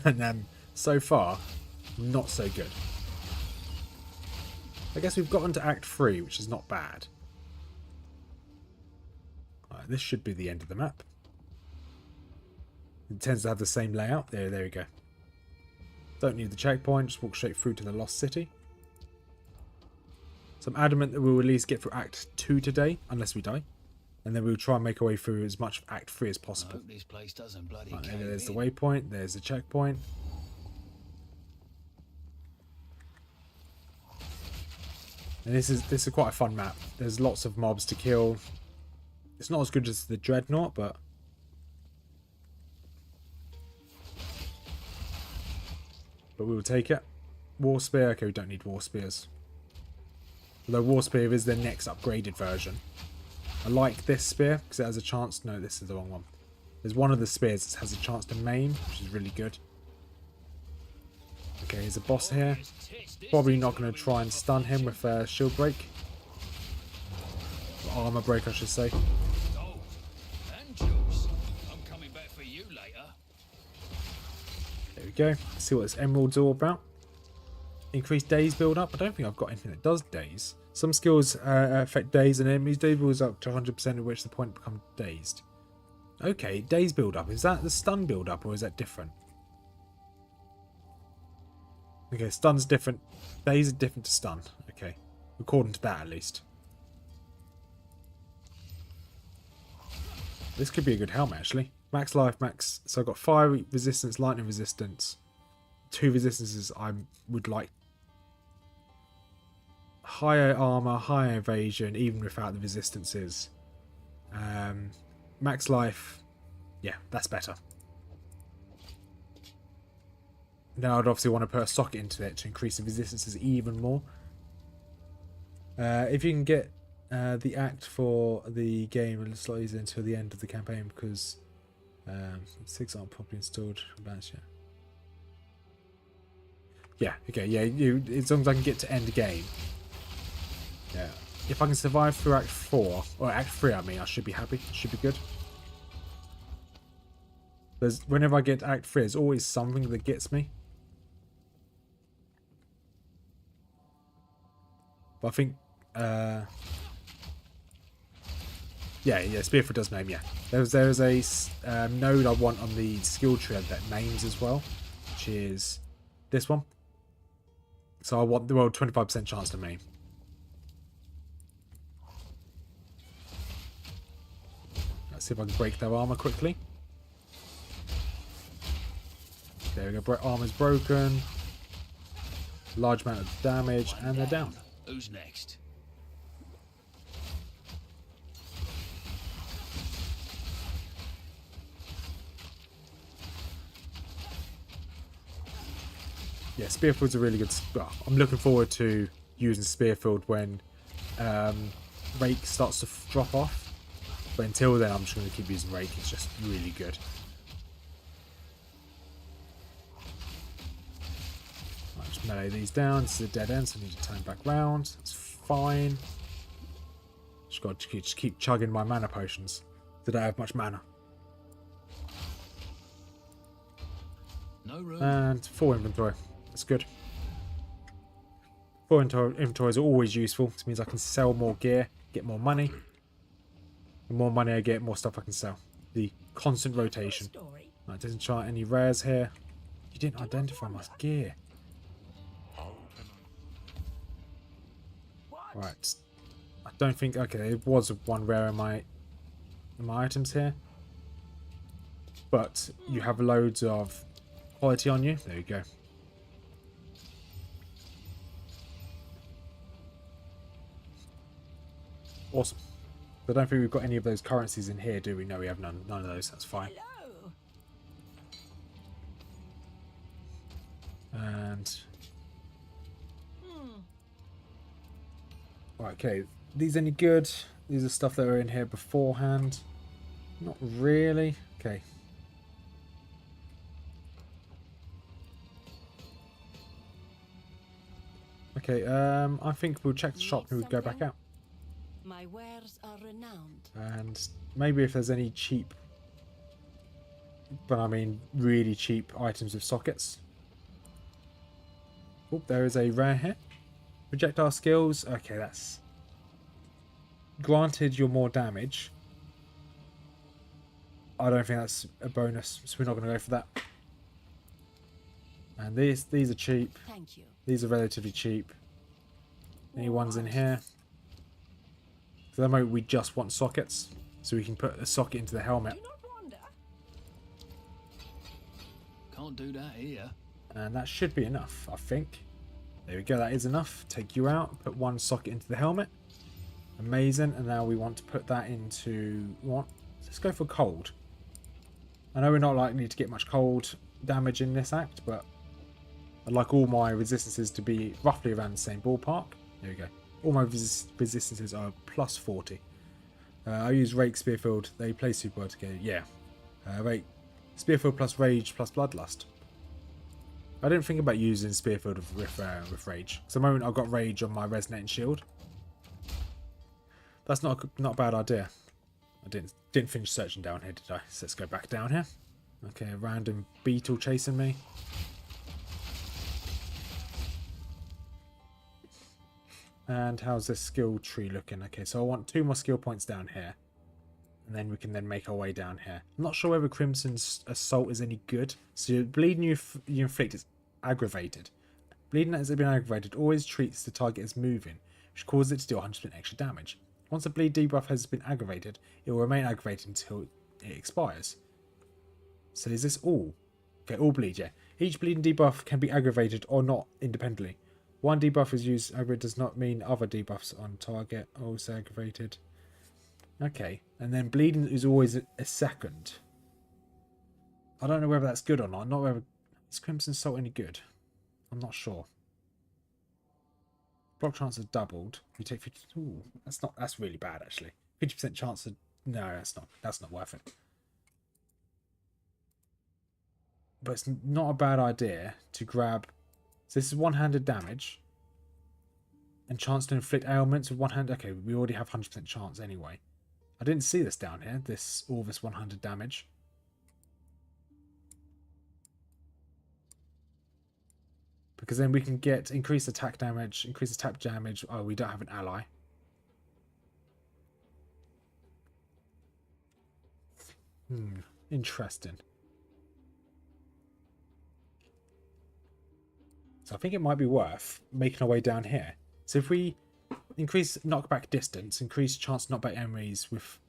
[SPEAKER 1] And so far, not so good. I guess we've gotten to Act 3, which is not bad. Right, this should be the end of the map. It tends to have the same layout. There we go. Don't need the checkpoint, just walk straight through to the Lost City. So I'm adamant that we'll at least get through Act 2 today, unless we die. And then we'll try and make our way through as much of Act 3 as possible.
[SPEAKER 5] This place doesn't bloody
[SPEAKER 1] Right, there's the waypoint, there's the checkpoint. And this is quite a fun map. There's lots of mobs to kill. It's not as good as the Dreadnaught, but we will take it. War Spear. Okay, we don't need War Spears. Although War Spear is the next upgraded version. I like this spear because it has a chance. No, this is the wrong one. There's one of the spears that has a chance to maim, which is really good. Okay, here's a boss here. Probably not going to try and stun him with a shield break. Or armor break, I should say.
[SPEAKER 5] Gold and juice. I'm coming back for you later.
[SPEAKER 1] There we go. Let's see what this emerald's all about. Increased days build up. I don't think I've got anything that does days. Some skills affect days and enemies. Days builds up to 100%, at which the point becomes dazed. Okay, days build up. Is that the stun build up or is that different? Okay, stun's different. Days are different to stun. Okay, according to that at least. This could be a good helmet actually. Max life, max. So I've got fire resistance, lightning resistance. 2 resistances I would like. Higher armor, higher evasion, even without the resistances. Max life. Yeah, that's better. Now I'd obviously want to put a socket into it to increase the resistances even more. If you can get the act for the game a little easier until the end of the campaign because 6 aren't properly installed. Yeah, okay, yeah, as long as I can get to end the game. Yeah. If I can survive through Act 4, or Act 3 I mean, I should be happy. Should be good. Whenever I get to Act 3, there's always something that gets me. But I think yeah, Spearfoot does name, yeah. There's a node I want on the skill tree that names as well, which is this one. So I want the 25% chance to maim. Let's see if I can break their armor quickly. There we go, armor's broken. Large amount of damage, and they're down.
[SPEAKER 5] Who's next?
[SPEAKER 1] Yeah, Spearfield's a really good. Well, I'm looking forward to using Spearfield when Rake starts to drop off. But until then, I'm just going to keep using Rake. It's just really good. I'll just melee these down. This is a dead end, so I need to turn back round. That's fine. Just got to keep chugging my mana potions. Did I have much mana?
[SPEAKER 5] No room.
[SPEAKER 1] And full inventory. That's good. Full inventories are always useful. This means I can sell more gear, get more money. The more money I get, more stuff I can sell. The constant rotation. Right, doesn't chart any rares here. You didn't identify my gear. Right. I don't think. Okay, there was one rare in my items here. But you have loads of quality on you. There you go. Awesome. I don't think we've got any of those currencies in here, do we? No, we have none of those. That's fine. And right, okay. These any good? These are stuff that were in here beforehand. Not really. Okay. Okay, I think we'll check the shop and we'll go back out.
[SPEAKER 3] My wares are renowned.
[SPEAKER 1] And maybe if there's any cheap, but I mean really cheap items with sockets. Oh, there is a rare here. Projectile skills. Okay, that's granted you're more damage. I don't think that's a bonus, so we're not going to go for that. And these are cheap.
[SPEAKER 3] Thank you.
[SPEAKER 1] These are relatively cheap. Any ones in here? For the moment, we just want sockets, so we can put a socket into the helmet.
[SPEAKER 5] Can't do that here.
[SPEAKER 1] And that should be enough, I think. There we go, that is enough. Take you out, put one socket into the helmet. Amazing, and now we want to put that into what? Let's go for cold. I know we're not likely to get much cold damage in this act, but I'd like all my resistances to be roughly around the same ballpark. There we go. All my resistances are plus 40. I use Rake Spearfield. They play super well together. Yeah. Rake Spearfield plus Rage plus Bloodlust. I didn't think about using Spearfield with Rage. Because at the moment I've got Rage on my Resonating Shield. That's not a bad idea. I didn't finish searching down here, did I? So let's go back down here. Okay, a random beetle chasing me. And how's this skill tree looking? Okay, so I want 2 more skill points down here. And then we can then make our way down here. I'm not sure whether Crimson's Assault is any good. So bleeding you inflict is aggravated. Bleeding that has been aggravated always treats the target as moving, which causes it to do 100% extra damage. Once a bleed debuff has been aggravated, it will remain aggravated until it expires. So is this all? Okay, all bleed, yeah. Each bleeding debuff can be aggravated or not independently. One debuff is used over does not mean other debuffs on target are also aggravated. Okay, and then bleeding is always a second. I don't know whether that's good or not. Not whether is Crimson Salt any good. I'm not sure. Block chance is doubled. You take 50. Ooh, that's really bad actually. 50% chance of no, that's not worth it. But it's not a bad idea to grab. So this is one-handed damage. And chance to inflict ailments with one hand. Okay, we already have 100% chance anyway. I didn't see this down here. All this 100 damage. Because then we can get increased attack damage, increased attack damage. Oh, we don't have an ally. Interesting. So I think it might be worth making our way down here. So if we increase knockback distance, increase chance to knock back enemies with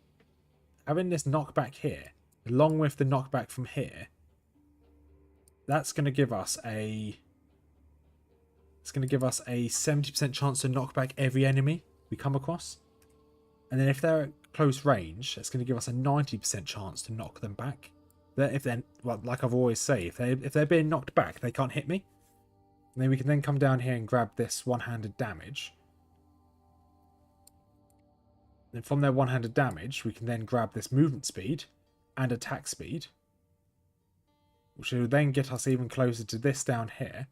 [SPEAKER 1] having this knockback here, along with the knockback from here, that's going to give us a 70% chance to knock back every enemy we come across. And then if they're at close range, it's going to give us a 90% chance to knock them back. If they're, well, like I've always say, if they're being knocked back, they can't hit me. And then we can then come down here and grab this one-handed damage. And from their one-handed damage, we can then grab this movement speed and attack speed, which will then get us even closer to this down here.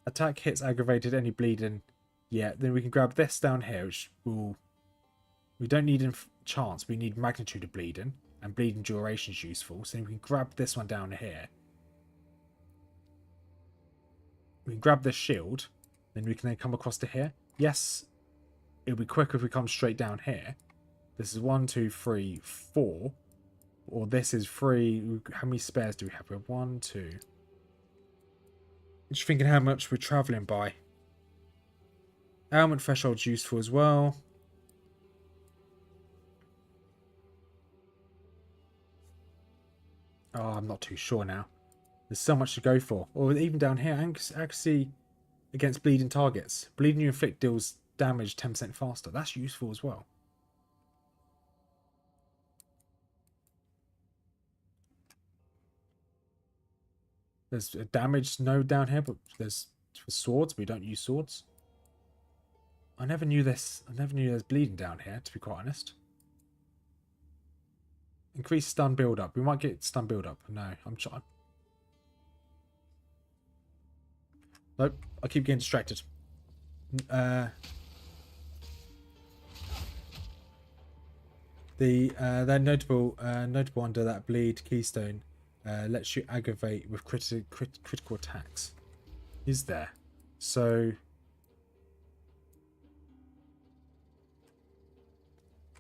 [SPEAKER 1] Attack hits aggravated, any bleeding. Yeah, then we can grab this down here, which will... We don't need chance, we need magnitude of bleeding, and bleeding duration is useful. So we can grab this one down here. We can grab this shield, then we can then come across to here. Yes, it'll be quicker if we come straight down here. This is 1, 2, 3, 4. Or this is 3. How many spares do we have? We have 1, 2. Just thinking how much we're travelling by. Ailment threshold's useful as well. Oh, I'm not too sure now. There's so much to go for. Or even down here, accuracy against bleeding targets. Bleeding you inflict deals damage 10% faster. That's useful as well. There's a damage node down here, but there's for swords. We don't use swords. I never knew this. I never knew there's bleeding down here, to be quite honest. Increase stun build up. We might get stun build up. No, I'm trying. Nope, I keep getting distracted. Their notable under that bleed keystone lets you aggravate with critical attacks. Is there? So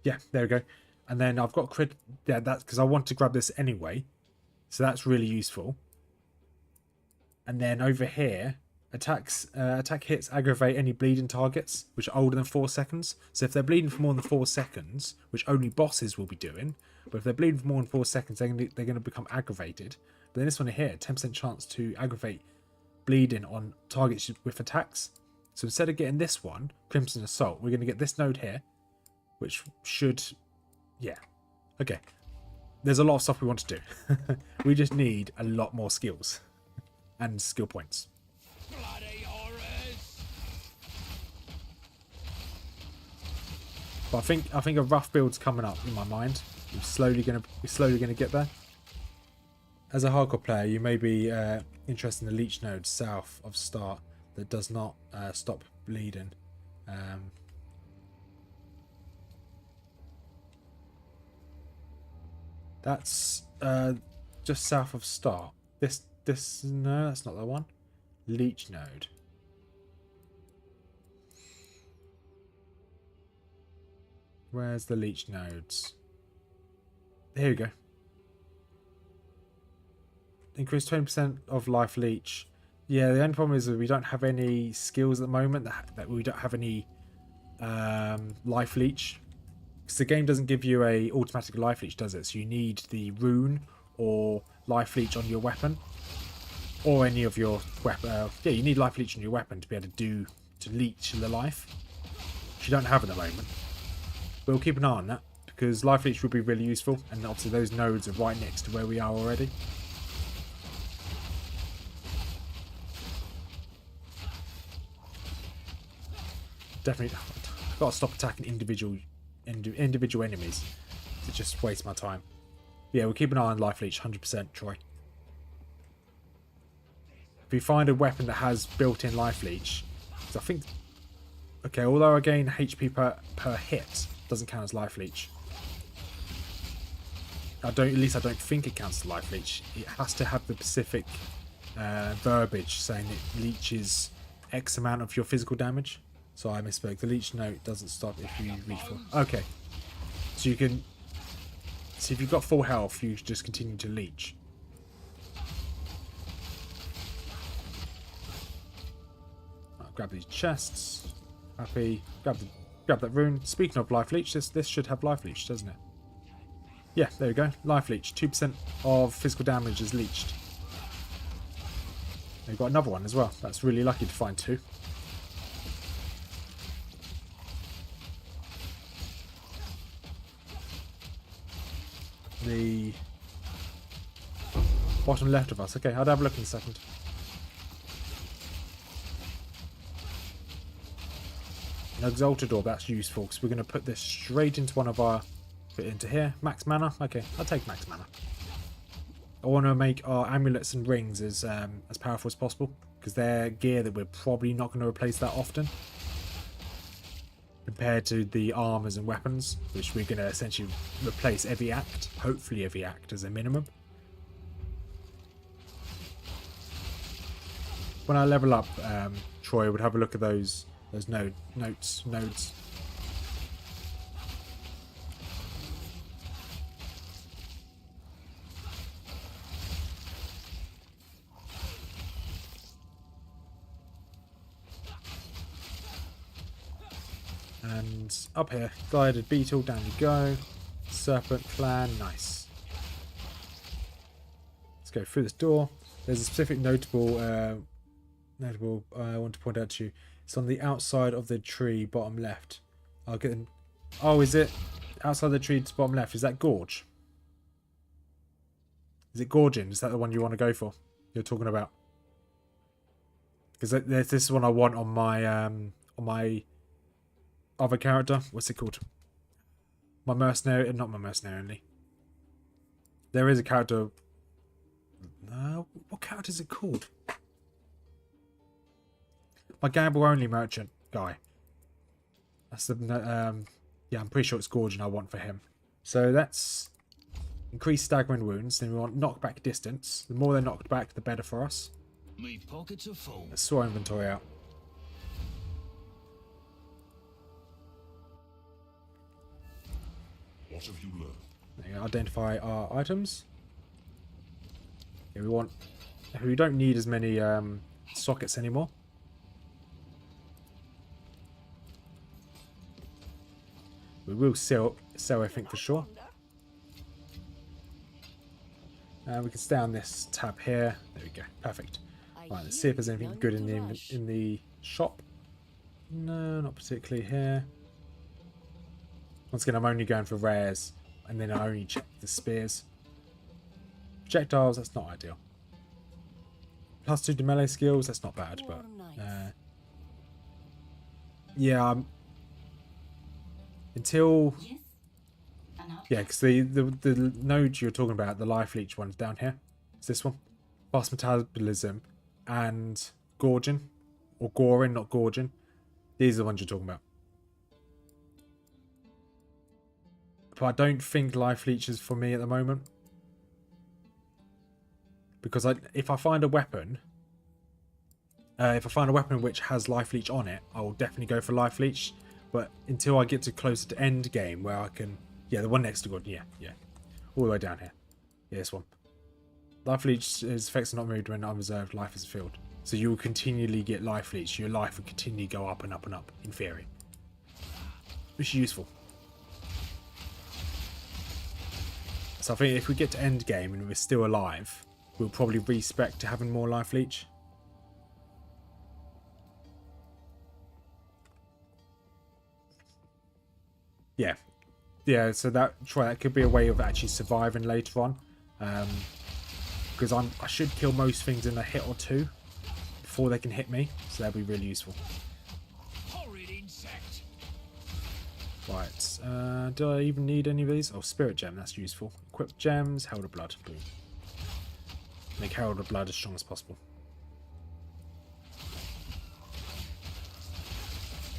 [SPEAKER 1] yeah, there we go. And then I've got crit. Yeah, that's because I want to grab this anyway, so that's really useful. And then over here. Attack hits aggravate any bleeding targets which are older than 4 seconds. So if they're bleeding for more than 4 seconds, which only bosses will be doing, but if they're bleeding for more than 4 seconds, they're going to become aggravated. But then this one here, 10% chance to aggravate bleeding on targets with attacks. So instead of getting this one, Crimson Assault, we're going to get this node here, which should, yeah, okay. There's a lot of stuff we want to do. We just need a lot more skills and skill points.
[SPEAKER 5] Bloody horrors!
[SPEAKER 1] But I think a rough build's coming up in my mind. We're slowly gonna get there. As a hardcore player, you may be interested in the leech node south of start that does not stop bleeding. That's just south of start. This no, that's not the one. Leech node. Where's the leech nodes? Here we go. Increase 20% of life leech. Yeah, the only problem is that we don't have any skills at the moment that we don't have any life leech. Because the game doesn't give you a automatic life leech, does it? So you need the rune or life leech on your weapon. Or any of your weapon. Yeah, you need life leech on your weapon to be able to leech the life. Which you don't have at the moment. But we'll keep an eye on that. Because life leech would be really useful. And obviously those nodes are right next to where we are already. Definitely, I've got to stop attacking individual enemies. It just wastes my time. Yeah, we'll keep an eye on life leech, 100%, Troy. If you find a weapon that has built-in life leech, because I think, okay, although I gain HP per hit, doesn't count as life leech. At least I don't think it counts as life leech. It has to have the specific verbiage saying it leeches X amount of your physical damage. So I misspoke. The leech note doesn't stop if you reach full. Okay. So you can... So if you've got full health, you just continue to leech. I'll grab these chests. Happy. Grab that rune. Speaking of life leech, this should have life leech, doesn't it? Yeah, there we go. Life leech. 2% of physical damage is leeched. We've got another one as well. That's really lucky to find two. The bottom left of us. Okay, I'll have a look in a second. An Exalted Orb, that's useful because we're going to put this straight into one of our... Put it into here. Max mana. Okay, I'll take max mana. I want to make our amulets and rings as powerful as possible because they're gear that we're probably not going to replace that often. Compared to the armors and weapons, which we're going to essentially replace every act, hopefully every act as a minimum. When I level up, Troy would have a look at those nodes. And up here, Guided Beetle, down you go. Serpent Clan, nice. Let's go through this door. There's a specific notable I want to point out to you. It's on the outside of the tree, bottom left. I'll get in. Oh, is it outside the tree to bottom left? Is that Gorge? Is it Gorging? Is that the one you want to go for? You're talking about? Because this is one I want on my other character. What's it called? My mercenary. Not my mercenary only. There is a character. What character is it called? My gamble only merchant guy. That's the yeah, I'm pretty sure it's Gorgon I want for him. So that's increase staggering wounds. Then we want knockback distance. The more they're knocked back, the better for us.
[SPEAKER 5] Me pockets are full.
[SPEAKER 1] Let's sort our inventory out.
[SPEAKER 4] What have you learned?
[SPEAKER 1] There you go. Identify our items. Yeah, we don't need as many sockets anymore. We will sell everything for sure. We can stay on this tab here. There we go. Perfect. Right, let's see if there's anything good in the shop. No, not particularly here. Once again, I'm only going for rares, and then I only check the spears. Projectiles, that's not ideal. +2 to melee skills, that's not bad, but yeah, until yeah, because the node you're talking about, the life leech one's down here. It's this one, fast metabolism and gorging, or goring, not gorging. These are the ones you're talking about. But I don't think life leech is for me at the moment. Because if I find a weapon which has life leech on it, I will definitely go for life leech. But until I get to closer to end game where I can, yeah, the one next to God, yeah, all the way down here, yeah, this one. Life leech is effects are not moved when unreserved life is filled, so you will continually get life leech. Your life will continue to go up and up and up in theory, which is useful. So I think if we get to end game and we're still alive, we'll probably respec to having more life leech. Yeah, so that could be a way of actually surviving later on, because I should kill most things in a hit or two before they can hit me, so that'll be really useful.
[SPEAKER 5] Horrid insect.
[SPEAKER 1] Right, do I even need any of these? Oh, spirit gem, that's useful. Equip gems, herald of blood, boom. Make herald of blood as strong as possible.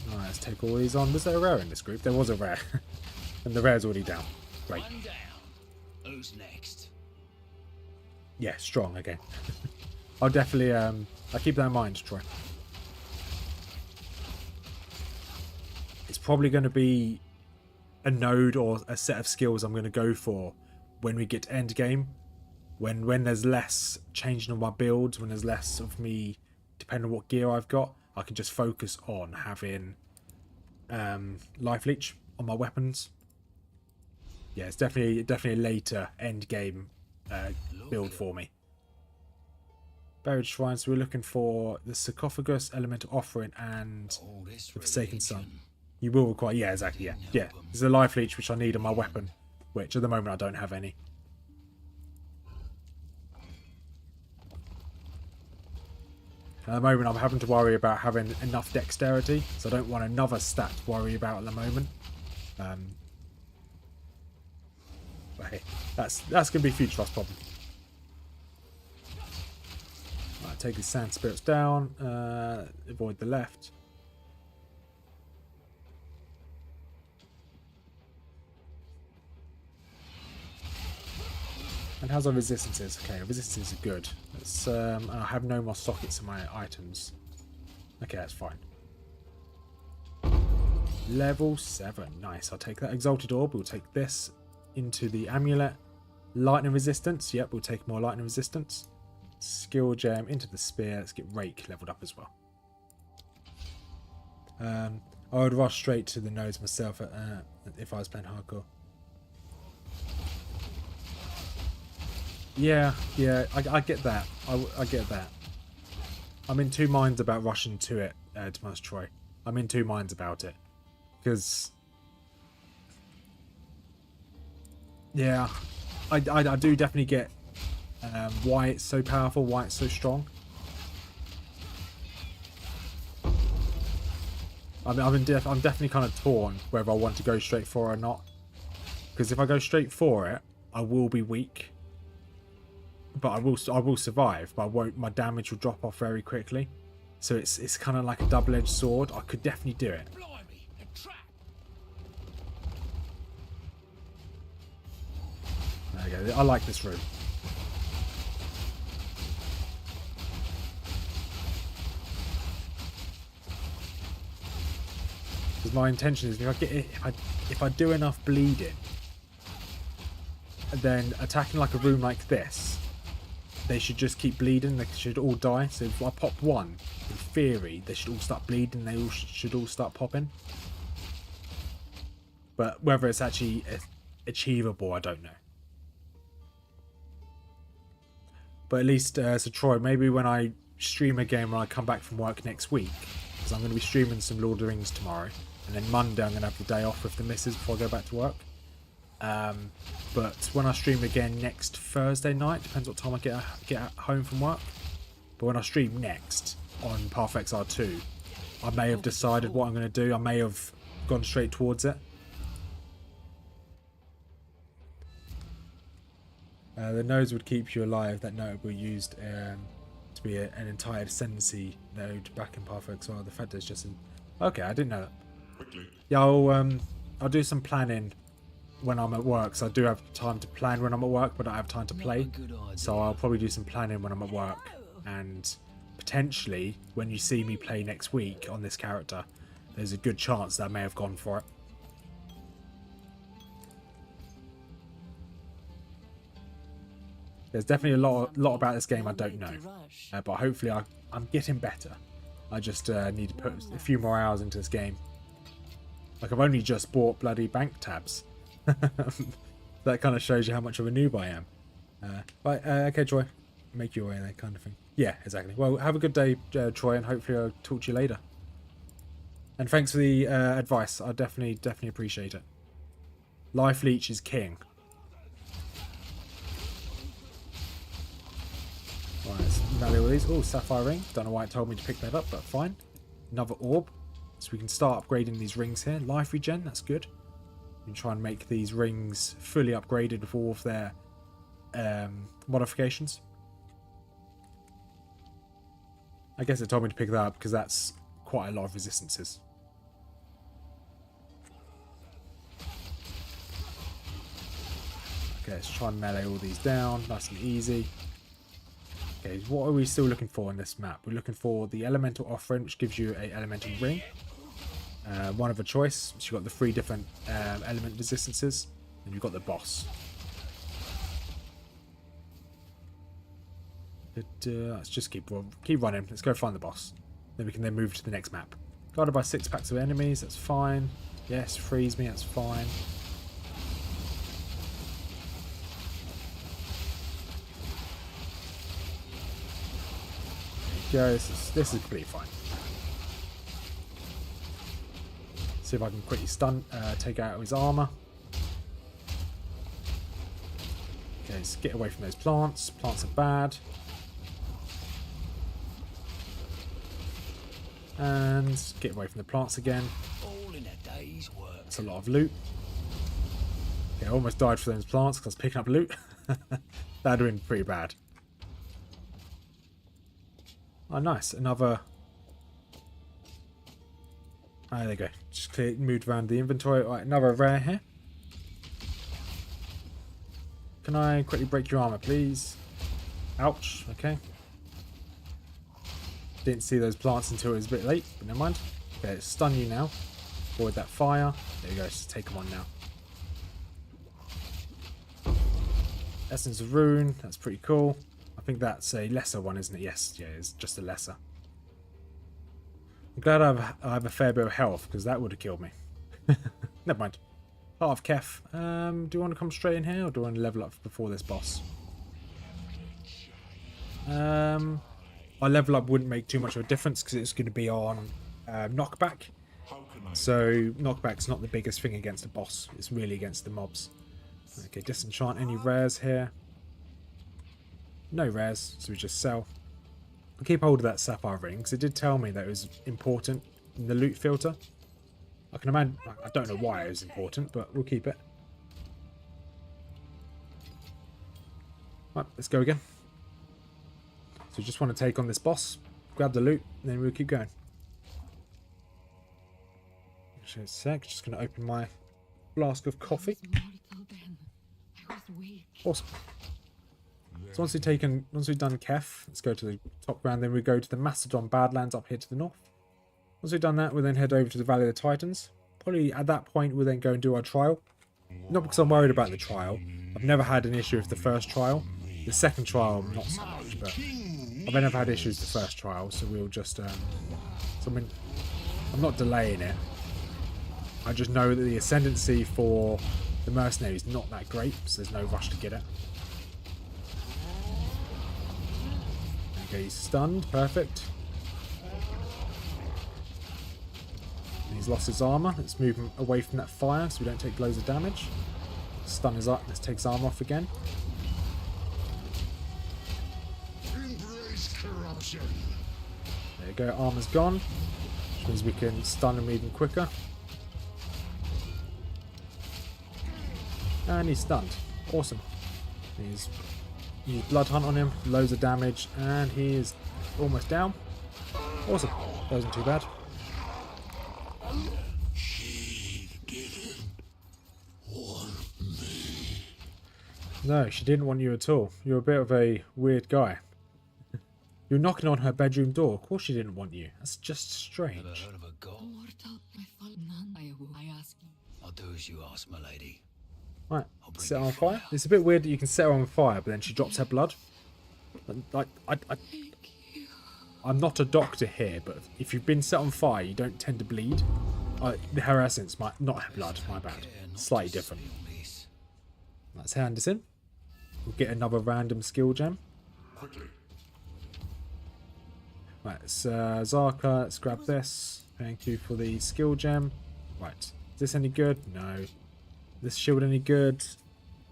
[SPEAKER 1] Right, let's take all these on. Was there a rare in this group? There was a rare. And the rare's already down. Great.
[SPEAKER 5] One down. Who's next?
[SPEAKER 1] Yeah, strong again. I'll definitely I'll keep that in mind, Troy. It's probably going to be a node or a set of skills I'm going to go for when we get to end game. When there's less changing of my builds, when there's less of me, depending on what gear I've got, I can just focus on having life leech on my weapons. Yeah, it's definitely a later end game build for me. Buried shrine, so we're looking for the sarcophagus, elemental offering, and the Forsaken Sun. You will require, yeah, exactly, yeah. There's a life leech which I need on my weapon, which at the moment I don't have any. At the moment I'm having to worry about having enough dexterity, so I don't want another stat to worry about at the moment. But hey, that's going to be a future us problem. Right, take these sand spirits down, avoid the left. And how's our resistances? Okay, our resistances are good. Let's, I have no more sockets in my items. Okay, that's fine. Level 7. Nice, I'll take that. Exalted Orb, we'll take this into the amulet. Lightning resistance. Yep, we'll take more lightning resistance. Skill gem into the spear. Let's get Rake leveled up as well. I would rush straight to the nodes myself if I was playing hardcore. Yeah, I get that. I get that. I'm in two minds about rushing to it, Tomas Troy. I'm in two minds about it. Because... yeah, I do definitely get why it's so powerful, why it's so strong. I'm definitely kind of torn whether I want to go straight for it or not. Because if I go straight for it, I will be weak. But I will survive, but I won't. My damage will drop off very quickly. So it's kind of like a double-edged sword. I could definitely do it.
[SPEAKER 5] Blimey, a trap.
[SPEAKER 1] There we go. I like this room. Because my intention is if I do enough bleeding, then attacking like a room like this, they should just keep bleeding. They should all die. So if I pop one, in theory, they should all start bleeding. They all should all start popping. But whether it's actually achievable, I don't know. But at least, so Troy, maybe when I stream again when I come back from work next week, because I'm going to be streaming some Lord of the Rings tomorrow, and then Monday I'm going to have the day off with the missus before I go back to work. But when I stream again next Thursday night, depends what time I get home from work, but when I stream next on Path of Exile 2, I may have decided what I'm going to do. I may have gone straight towards it. The nodes would keep you alive. That node we used to be an entire Ascendancy node back in Path of Exile. The fact that it's just an... Okay, I didn't know that.
[SPEAKER 4] Quickly.
[SPEAKER 1] Yeah, I'll do some planning when I'm at work. So I do have time to plan when I'm at work, but I have time to play. So I'll probably do some planning when I'm at work. And potentially, when you see me play next week on this character, there's a good chance that I may have gone for it. There's definitely a lot about this game I don't know, but hopefully I'm getting better. I just need to put a few more hours into this game. Like, I've only just bought bloody bank tabs. That kind of shows you how much of a noob I am. Okay, Troy, make your way there, kind of thing. Yeah, exactly. Well, have a good day, Troy, and hopefully I'll talk to you later. And thanks for the advice. I definitely appreciate it. Life leech is king. Right, let's melee all these. Oh, sapphire ring. Don't know why it told me to pick that up, but fine. Another orb. So we can start upgrading these rings here. Life regen, that's good. We can try and make these rings fully upgraded with all of their modifications. I guess it told me to pick that up because that's quite a lot of resistances. Okay, let's try and melee all these down. Nice and easy. Okay, what are we still looking for in this map? We're looking for the elemental offering, which gives you a elemental ring. One of a choice. So you've got the 3 different element resistances, and you've got the boss. Let's just keep running. Let's go find the boss. Then we can then move to the next map. Guarded by 6 packs of enemies. That's fine. Yes, freeze me. That's fine. There you go. This is pretty fine. See if I can quickly take out his armor. Okay, let's get away from those plants. Plants are bad. And get away from the plants again.
[SPEAKER 5] All in a day's work.
[SPEAKER 1] That's a lot of loot. Okay, I almost died for those plants because I was picking up loot. That'd have been pretty bad. Oh, nice. Another... Ah, there you go. Just moved around the inventory. All right, another rare here. Can I quickly break your armor, please? Ouch. Okay. Didn't see those plants until it was a bit late, but never mind. Okay, let's stun you now. Avoid that fire. There you go. Just take them on now. Essence of Rune. That's pretty cool. I think that's a lesser one, isn't it? Yes, yeah, it's just a lesser. I'm glad I have a fair bit of health, because that would have killed me. Never mind. Heart of Kef. Do you want to come straight in here, or do you want to level up before this boss? Our level up wouldn't make too much of a difference, because it's going to be on knockback. So knockback's not the biggest thing against the boss. It's really against the mobs. Okay, disenchant any rares here. No rares, so we just sell. I'll keep hold of that sapphire ring, because it did tell me that it was important in the loot filter. I can imagine, I don't know why it was important, but we'll keep it. Right, let's go again. So we just want to take on this boss, grab the loot, and then we'll keep going. Actually, a sec, just going to open my flask of coffee. Awesome. So once we've done Kef, let's go to the top ground, then we go to the Mastodon Badlands up here to the north. Once we've done that, we'll then head over to the Valley of the Titans. Probably at that point, we'll then go and do our trial. Not because I'm worried about the trial. I've never had an issue with the first trial. The second trial, not so much, but I've never had issues with the first trial, so we'll just... I'm not delaying it. I just know that the Ascendancy for the mercenary is not that great, so there's no rush to get it. Okay, he's stunned. Perfect. He's lost his armor. Let's move him away from that fire so we don't take loads of damage. Stun is up. Let's take his armor off again.
[SPEAKER 4] Embrace corruption.
[SPEAKER 1] There you go. Armor's gone. Which means we can stun him even quicker. And he's stunned. Awesome. He's used Blood Hunt on him. Loads of damage. And he is almost down. Awesome. That wasn't too bad.
[SPEAKER 4] She didn't want me.
[SPEAKER 1] No, she didn't want you at all. You're a bit of a weird guy. You're knocking on her bedroom door. Of course she didn't want you. That's just
[SPEAKER 5] Never
[SPEAKER 1] strange.
[SPEAKER 5] heard of a god.
[SPEAKER 6] Mortal, my fault, none. I ask you.
[SPEAKER 5] I'll do as you ask, my lady.
[SPEAKER 1] Right,
[SPEAKER 5] I'll bring
[SPEAKER 1] set her
[SPEAKER 5] you
[SPEAKER 1] on fire.
[SPEAKER 5] fire.
[SPEAKER 1] It's a bit weird that you can set her on fire, but then she drops her blood. I'm not a doctor here, but if you've been set on fire, you don't tend to bleed. Her essence might not have blood. My bad.
[SPEAKER 5] Yeah, not
[SPEAKER 1] Slightly
[SPEAKER 5] to
[SPEAKER 1] different.
[SPEAKER 5] steal this.
[SPEAKER 1] Let's hand this in. We'll get another random skill gem.
[SPEAKER 4] Quickly.
[SPEAKER 1] Right, it's Zarka. Let's grab this. Thank you for the skill gem. Right, is this any good? No. This shield any good?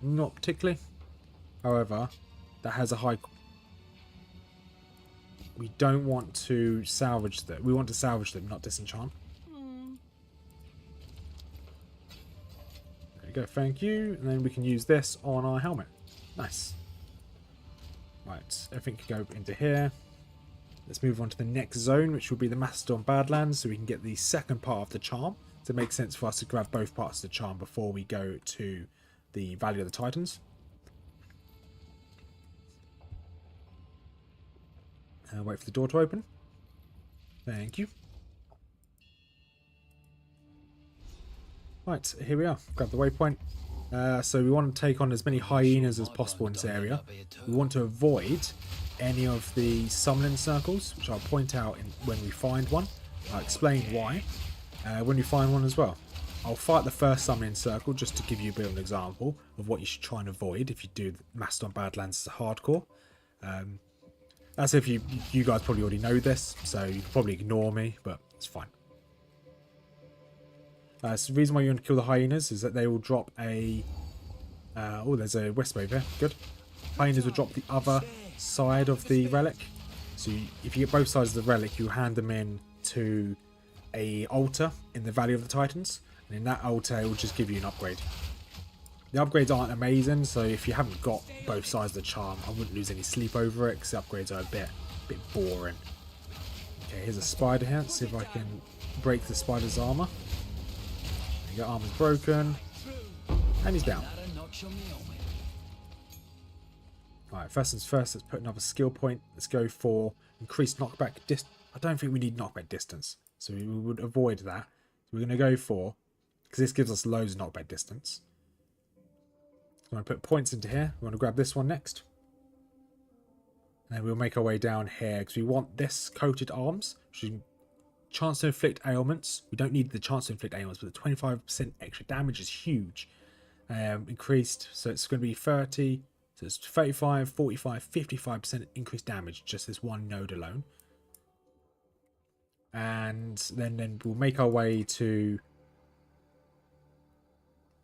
[SPEAKER 1] Not particularly. However, that has a high... We don't want to salvage them. We want to salvage them, not disenchant. There you go, thank you. And then we can use this on our helmet. Nice. Right, everything can go into here. Let's move on to the next zone, which will be the Mastodon Badlands, so we can get the second part of the charm. So it makes sense for us to grab both parts of the charm before we go to the Valley of the Titans. And wait for the door to open. Thank you. Right, here we are. Grab the waypoint. So we want to take on as many hyenas as possible in this area. We want to avoid any of the summoning circles, which I'll point out when we find one. I'll explain why when we find one as well. I'll fight the first summoning circle just to give you a bit of an example of what you should try and avoid if you do Mastodon Badlands as a hardcore. As if you guys probably already know this, so you can probably ignore me, but it's fine. So the reason why you want to kill the hyenas is that they will drop a... oh, there's a wisp over here. Good. Hyenas will drop the other side of the relic. So if you get both sides of the relic, you hand them in to a altar in the Valley of the Titans. And in that altar, it will just give you an upgrade. The upgrades aren't amazing, so if you haven't got both sides of the charm, I wouldn't lose any sleep over it, because the upgrades are a bit boring. Okay, here's a spider here. Let's see if I can break the spider's armor. There you go, armor's broken. And he's down.
[SPEAKER 5] Not a notch on the helmet.
[SPEAKER 1] Alright, first things first, let's put another skill point. Let's go for increased knockback distance. I don't think we need knockback distance, so we would avoid that. So we're going to go for, because this gives us loads of knockback distance. So I'm going to put points into here. We want to grab this one next. And then we'll make our way down here, because we want this coated arms, which is chance to inflict ailments. We don't need the chance to inflict ailments, but the 25% extra damage is huge. Increased, so it's going to be 30, so it's 35, 45, 55% increased damage, just this one node alone. And then we'll make our way to...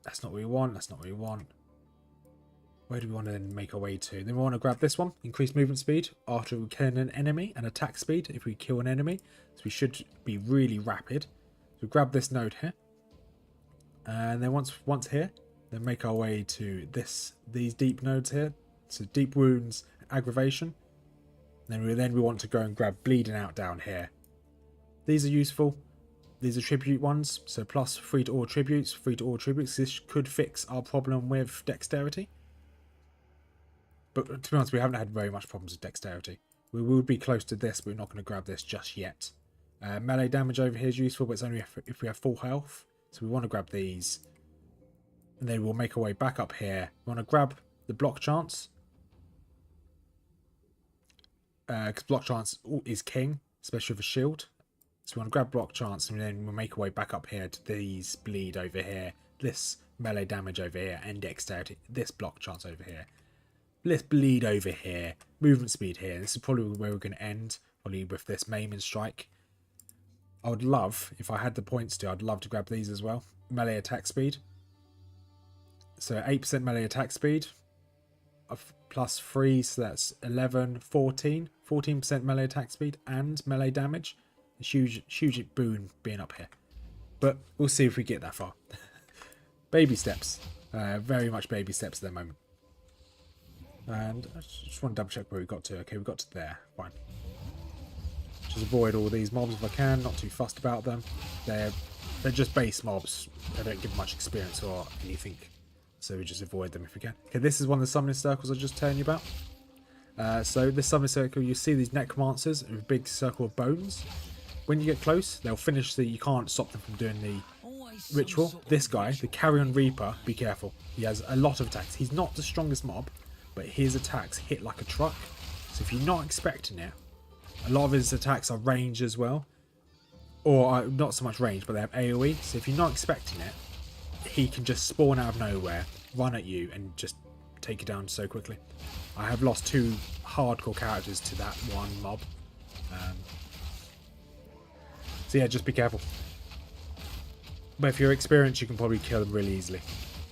[SPEAKER 1] That's not what we want, that's not what we want. Where do we want to then make our way to? Then we want to grab this one. Increased movement speed after we kill an enemy, and attack speed if we kill an enemy. So we should be really rapid. So grab this node here. And then once here, then make our way to these deep nodes here. So deep wounds, aggravation. Then we want to go and grab bleeding out down here. These are useful. These are tribute ones. So plus 3 to all tributes, 3 to all tributes. This could fix our problem with dexterity. But to be honest, we haven't had very much problems with dexterity. We will be close to this, but we're not going to grab this just yet. Melee damage over here is useful, but it's only if we have full health. So we want to grab these. And then we'll make our way back up here. We want to grab the block chance. Because block chance is king, especially with a shield. So we want to grab block chance, and then we'll make our way back up here to these bleed over here. This melee damage over here, and dexterity. This block chance over here. Let's bleed over here. movement speed here. This is probably where we're going to end, probably with this maiming strike. I would love, if I had the points to, I'd love to grab these as well. Melee attack speed. So 8% melee attack speed. Plus 3, so that's 11, 14. 14% melee attack speed and melee damage. A huge boon being up here. But we'll see if we get that far. Baby steps. Very much baby steps at the moment. And I just want to double check where we got to. Okay, we got to there. Fine. Just avoid all these mobs if I can. Not too fussed about them. They're just base mobs. They don't give much experience or anything. So we just avoid them if we can. Okay, this is one of the summoning circles I was just telling you about. So this summoning circle, you see these necromancers with a big circle of bones. When you get close, they'll finish you can't stop them from doing the ritual. This guy, the Carrion Reaper, be careful. He has a lot of attacks. He's not the strongest mob, but his attacks hit like a truck. So if you're not expecting it, a lot of his attacks are range as well. Or not so much range, but they have AoE. So if you're not expecting it, he can just spawn out of nowhere, run at you, and just take you down so quickly. I have lost 2 hardcore characters to that one mob. So yeah, just be careful. But if you're experienced, you can probably kill them really easily.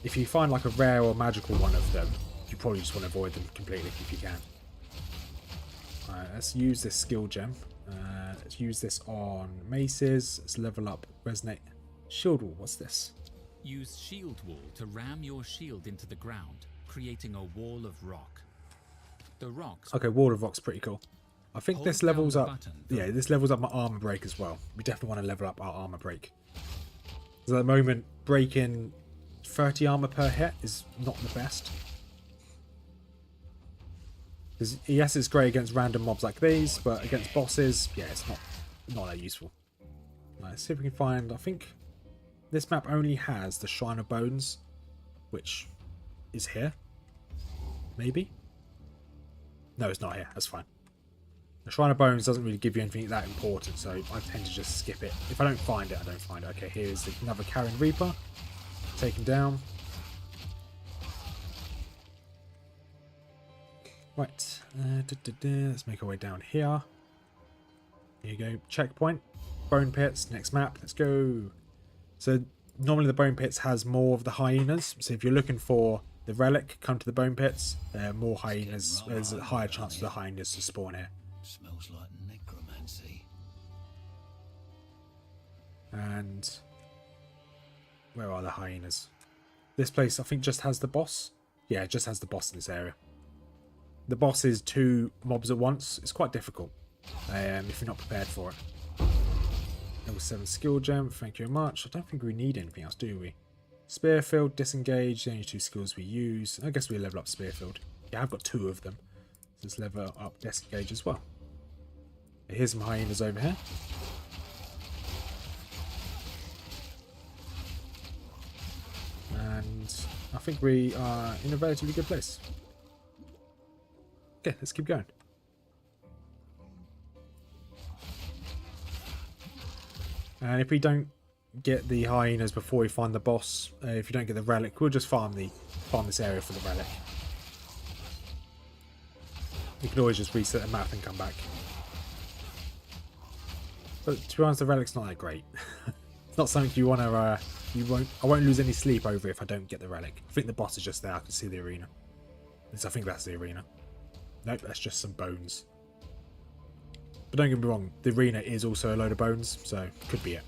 [SPEAKER 1] If you find like a rare or magical one of them, you probably just want to avoid them completely if you can. Alright, let's use this skill gem. Let's use this on maces. Let's level up resonate. Shield wall, what's this?
[SPEAKER 7] Use shield wall to ram your shield into the ground, creating a wall of rock. The rocks...
[SPEAKER 1] Okay, wall of rock's pretty cool. I think this
[SPEAKER 7] Hold
[SPEAKER 1] levels
[SPEAKER 7] down
[SPEAKER 1] up...
[SPEAKER 7] the button.
[SPEAKER 1] Yeah, this levels up my armor break as well. We definitely want to level up our armor break. So at the moment, breaking 30 armor per hit is not the best. Because yes, it's great against random mobs like these, but against bosses, yeah, it's not that useful. Right, let's see if we can find... I think this map only has the Shrine of Bones, which is here. Maybe? No, it's not here. That's fine. The Shrine of Bones doesn't really give you anything that important, so I tend to just skip it. If I don't find it, I don't find it. Okay, here's another Carrion Reaper. Take him down. Right. Let's make our way down here. Here you go. Checkpoint. Bone Pits. Next map. Let's go. So normally the Bone Pits has more of the hyenas. So if you're looking for the relic, come to the Bone Pits. There are more hyenas. There's a higher chance for the hyenas to spawn here.
[SPEAKER 5] Smells like necromancy.
[SPEAKER 1] And where are the hyenas? This place I think just has the boss. Yeah, it just has the boss in this area. The boss is 2 mobs at once. It's quite difficult if you're not prepared for it. Level 7 skill gem. Thank you very much. I don't think we need anything else, do we? Spearfield, disengage. The only 2 skills we use. I guess we level up Spearfield. Yeah, I've got 2 of them. So let's level up disengage as well. Here's some hyenas over here. And I think we are in a relatively good place. Okay, let's keep going. And if we don't get the hyenas before we find the boss, if you don't get the relic, we'll just farm this area for the relic. You can always just reset the map and come back. But to be honest, the relic's not that great. It's not something you want to. I won't lose any sleep over it if I don't get the relic. I think the boss is just there. I can see the arena. I think that's the arena. Nope, that's just some bones. But don't get me wrong, the arena is also a load of bones, so could be it.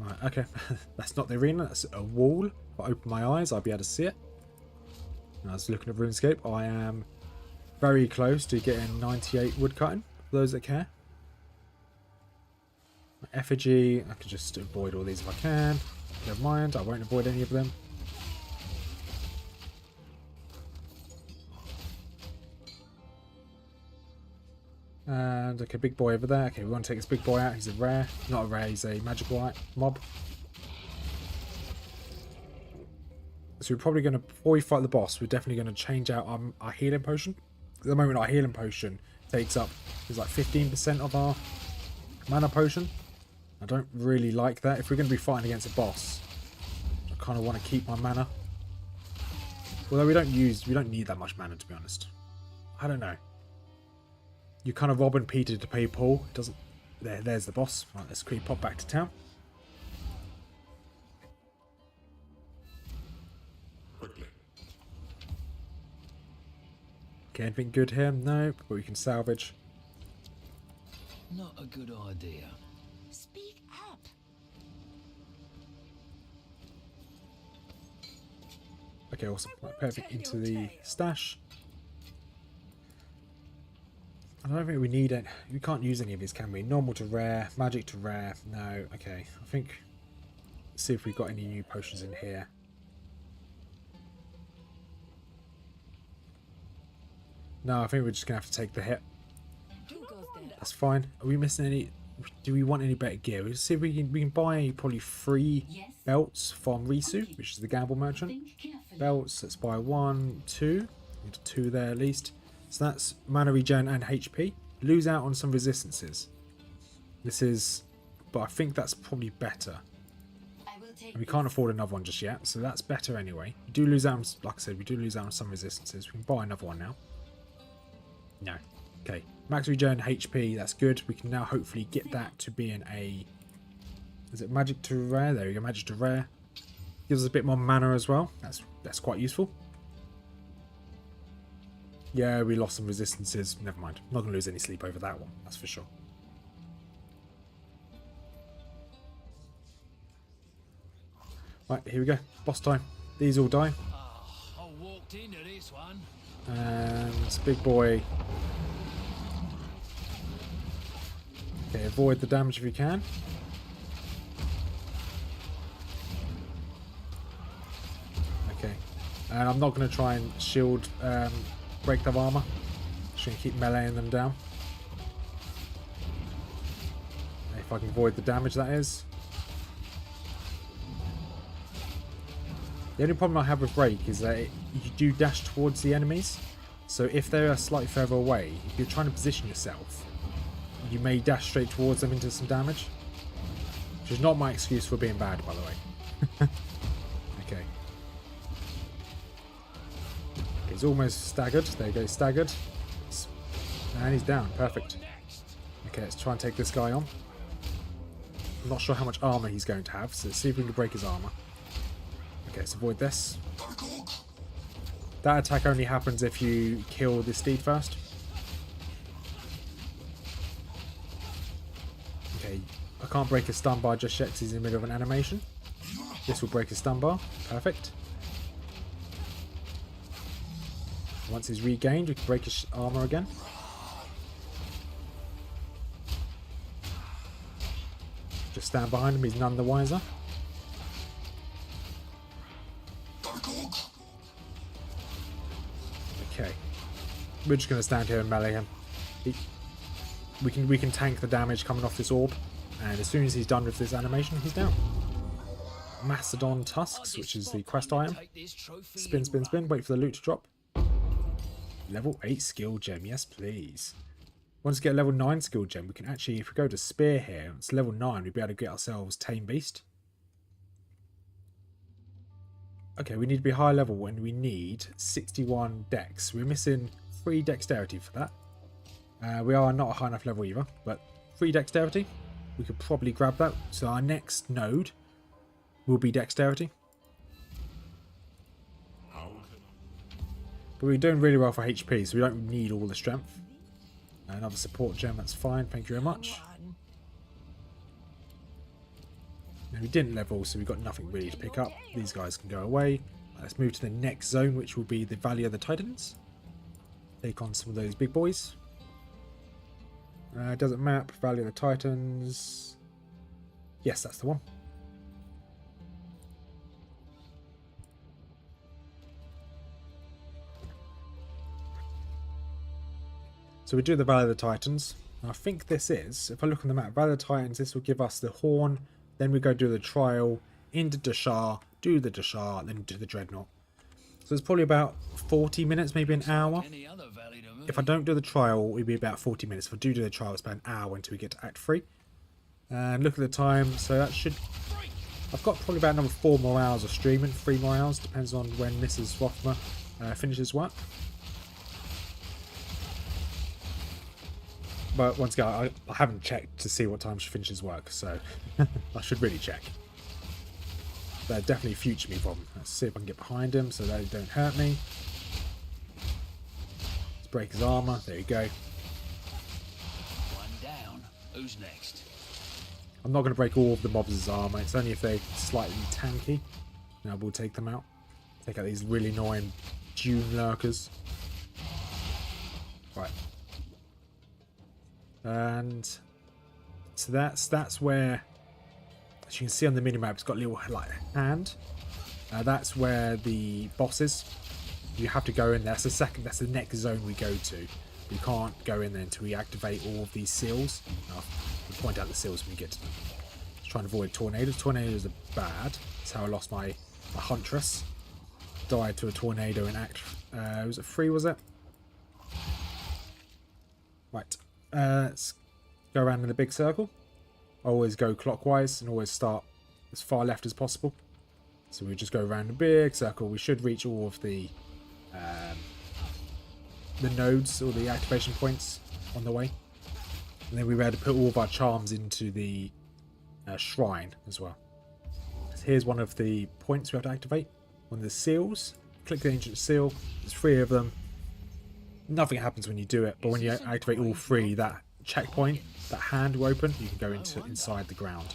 [SPEAKER 1] Right, okay, that's not the arena, that's a wall. If I open my eyes, I'll be able to see it. And I was looking at RuneScape. I am very close to getting 98 woodcutting, for those that care. My effigy, I can just avoid all these if I can. Never mind, I won't avoid any of them. And okay, big boy over there. Okay, we want to take this big boy out. He's a rare. Not a rare, he's a magical mob. So we're probably going to, before we fight the boss, we're definitely going to change out our healing potion. At the moment, our healing potion takes up, is like 15% of our mana potion. I don't really like that. If we're going to be fighting against a boss, I kind of want to keep my mana. Although we don't need that much mana, to be honest. I don't know. You're kind of robbing Peter to pay Paul. It doesn't. There's the boss. Right, let's quickly pop back to town.
[SPEAKER 4] Quickly.
[SPEAKER 1] Okay, anything good here? No, but we can salvage.
[SPEAKER 5] Not a good idea.
[SPEAKER 3] Speak up.
[SPEAKER 1] Okay, awesome. Right, perfect. Into the stash. I don't think we need it. We can't use any of these, can we? Normal to rare, magic to rare. No, okay. I think. Let's see if we've got any new potions in here. No, I think we're just gonna have to take the hit. That's fine. Are we missing any? Do we want any better gear? Let's see if we can buy probably 3 belts from Risu, which is the gamble merchant. Belts. Let's buy 1, 2. Need 2 there at least. So that's mana regen and HP. Lose out on some resistances. This is, but I think that's probably better. And we can't afford another one just yet, so that's better anyway. We do lose out on, like I said, we do lose out on some resistances. We can buy another one now. No. Okay. Max regen, HP, that's good. We can now hopefully get that to being a... Is it magic to rare? There we go, magic to rare. Gives us a bit more mana as well. That's quite useful. Yeah, we lost some resistances. Never mind. I'm not going to lose any sleep over that one. That's for sure. Right, here we go. Boss time. These all die.
[SPEAKER 5] I walked into this one.
[SPEAKER 1] And big boy. Okay, avoid the damage if you can. Okay. And I'm not going to try and shield... break their armor. Just gonna keep meleeing them down. If I can avoid the damage, that is. The only problem I have with Rake is that you do dash towards the enemies. So if they are slightly further away, if you're trying to position yourself, you may dash straight towards them into some damage. Which is not my excuse for being bad, by the way. Okay. He's almost staggered. There you go, staggered. And he's down. Perfect. Okay, let's try and take this guy on. I'm not sure how much armor he's going to have, so let's see if we can break his armor. Okay, let's avoid this. That attack only happens if you kill the steed first. Okay, I can't break his stun bar just yet because he's in the middle of an animation. This will break his stun bar. Perfect. Once he's regained, we can break his armor again. Just stand behind him, he's none the wiser. Okay. We're just going to stand here and melee him. We can tank the damage coming off this orb. And as soon as he's done with this animation, he's down. Macedon Tusks, which is the quest item. Spin, spin, spin. Wait for the loot to drop. Level 8 skill gem, yes please. Once we get a level 9 skill gem, we can actually, if we go to Spear here, it's level 9, we'll be able to get ourselves Tame Beast. Okay, we need to be high level when we need 61 dex. We're missing 3 dexterity for that. We are not a high enough level either, but 3 dexterity, we could probably grab that. So our next node will be dexterity. But we're doing really well for HP, so we don't need all the strength. Another support gem, that's fine. Thank you very much. Now we didn't level, so we've got nothing really to pick up. These guys can go away. Let's move to the next zone, which will be the Valley of the Titans. Take on some of those big boys. Desert map, Valley of the Titans. Yes, that's the one. So we do the Valley of the Titans. I think this is, if I look on the map, Valley of the Titans, this will give us the Horn. Then we go do the Trial, into Dashar, do the Dashar, then do the Dreadnaught. So it's probably about 40 minutes, maybe an hour. If I don't do the Trial, it'll be about 40 minutes. If I do the Trial, it's about an hour until we get to Act 3. And look at the time, so that should... I've got probably about another 4 more hours of streaming, 3 more hours, depends on when Mrs Rothmer finishes work. But once again, I haven't checked to see what time she finishes work, so I should really check. They're definitely future me problem. Let's see if I can get behind him so they don't hurt me. Let's break his armor. There you go.
[SPEAKER 5] One down. Who's next?
[SPEAKER 1] I'm not going to break all of the mobs' armor. It's only if they're slightly tanky. Now we'll take them out. Take out these really annoying Dune lurkers. Right. And so that's where, as you can see on the minimap, it's got a little like hand. That's where the boss is. You have to go in there. That's the next zone we go to. We can't go in there until we activate all of these seals. We'll point out the seals when we get to them. Just trying to avoid tornadoes. Tornadoes are bad. That's how I lost my huntress. Died to a tornado in Act. Was it 3? Was it? Right. Let's go around in a big circle. Always go clockwise and always start as far left as possible. So we just go around a big circle. We should reach all of the nodes or the activation points on the way. And then we were able to put all of our charms into the shrine as well. So here's one of the points we have to activate. One of the seals. Click the ancient seal. There's 3 of them. Nothing happens when you do it, but when you activate all 3, that checkpoint, that hand will open. You can go inside the ground.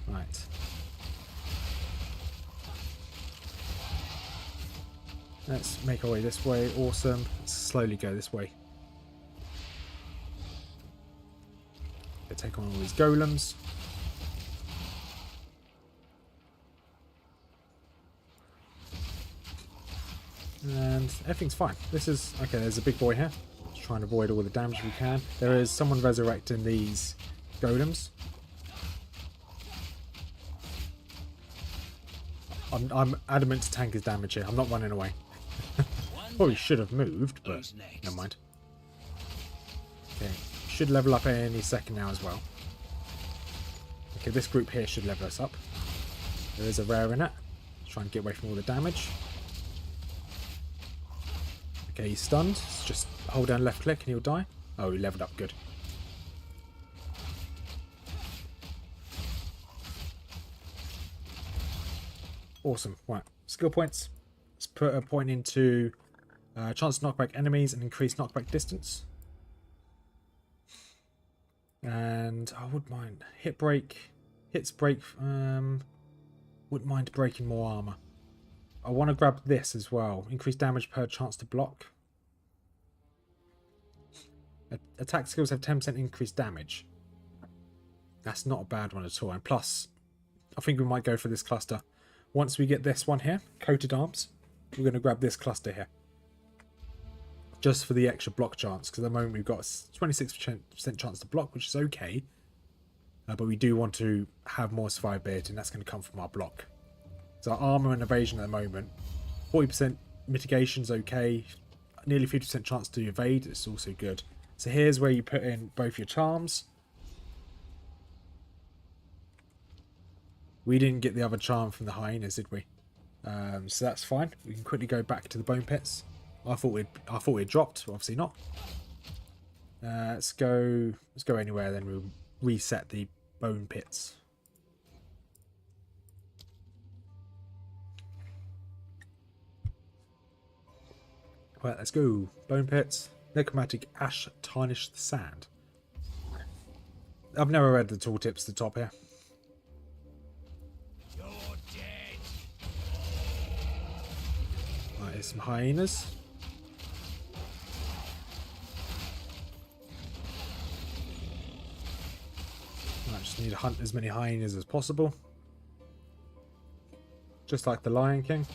[SPEAKER 1] Right. Let's make our way this way. Awesome. Let's slowly go this way. Take on all these golems. And everything's fine. This is... Okay, there's a big boy here. Just trying to avoid all the damage we can. There is someone resurrecting these golems. I'm adamant to tank his damage here. I'm not running away. Probably should have moved, but never mind. Okay, should level up any second now as well. Okay, this group here should level us up. There is a rare in it. Try and get away from all the damage. Okay, he's stunned. Just hold down left click and he'll die. Oh, he leveled up. Good. Awesome. Right. Skill points. Let's put a point into chance to knock back enemies and increase knockback distance. And I wouldn't mind. Hit break. Hits break. Wouldn't mind breaking more armor. I want to grab this as well. Increase damage per chance to block. Attack skills have 10% increased damage. That's not a bad one at all. And plus, I think we might go for this cluster. Once we get this one here, coated arms, we're going to grab this cluster here. Just for the extra block chance. Because at the moment we've got a 26% chance to block, which is okay. But we do want to have more survivability, and that's going to come from our block. So our armor and evasion at the moment, 40% mitigation's okay, nearly 50% chance to evade, it's also good. So here's where you put in both your charms. We didn't get the other charm from the hyenas, did we? So that's fine. We can quickly go back to the bone pits. I thought we'd dropped, obviously not. Let's go anywhere, then we'll reset the bone pits. Right, let's go. Bone pits. Necromantic ash tarnish the sand. I've never read the tooltips at the top here.
[SPEAKER 2] You're dead.
[SPEAKER 1] Right, here's some hyenas. I just need to hunt as many hyenas as possible. Just like the Lion King.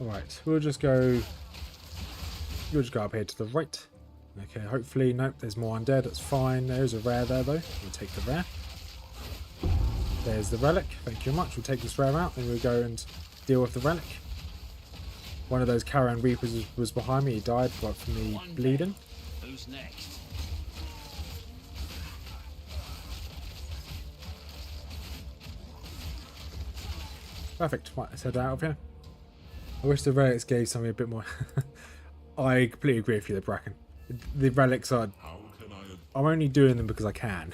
[SPEAKER 1] Alright, we'll just go up here to the right. Okay, hopefully, nope, there's more undead, that's fine. There's a rare there though, we'll take the rare. There's the relic, thank you very much. We'll take this rare out, then we'll go and deal with the relic. One of those Karen Reapers was behind me, he died from the bleeding.
[SPEAKER 5] Who's next?
[SPEAKER 1] Perfect. Right, let's head out of here. I wish the relics gave something a bit more. I completely agree with you, the Bracken. The relics are...
[SPEAKER 4] How can I...
[SPEAKER 1] I'm only doing them because I can.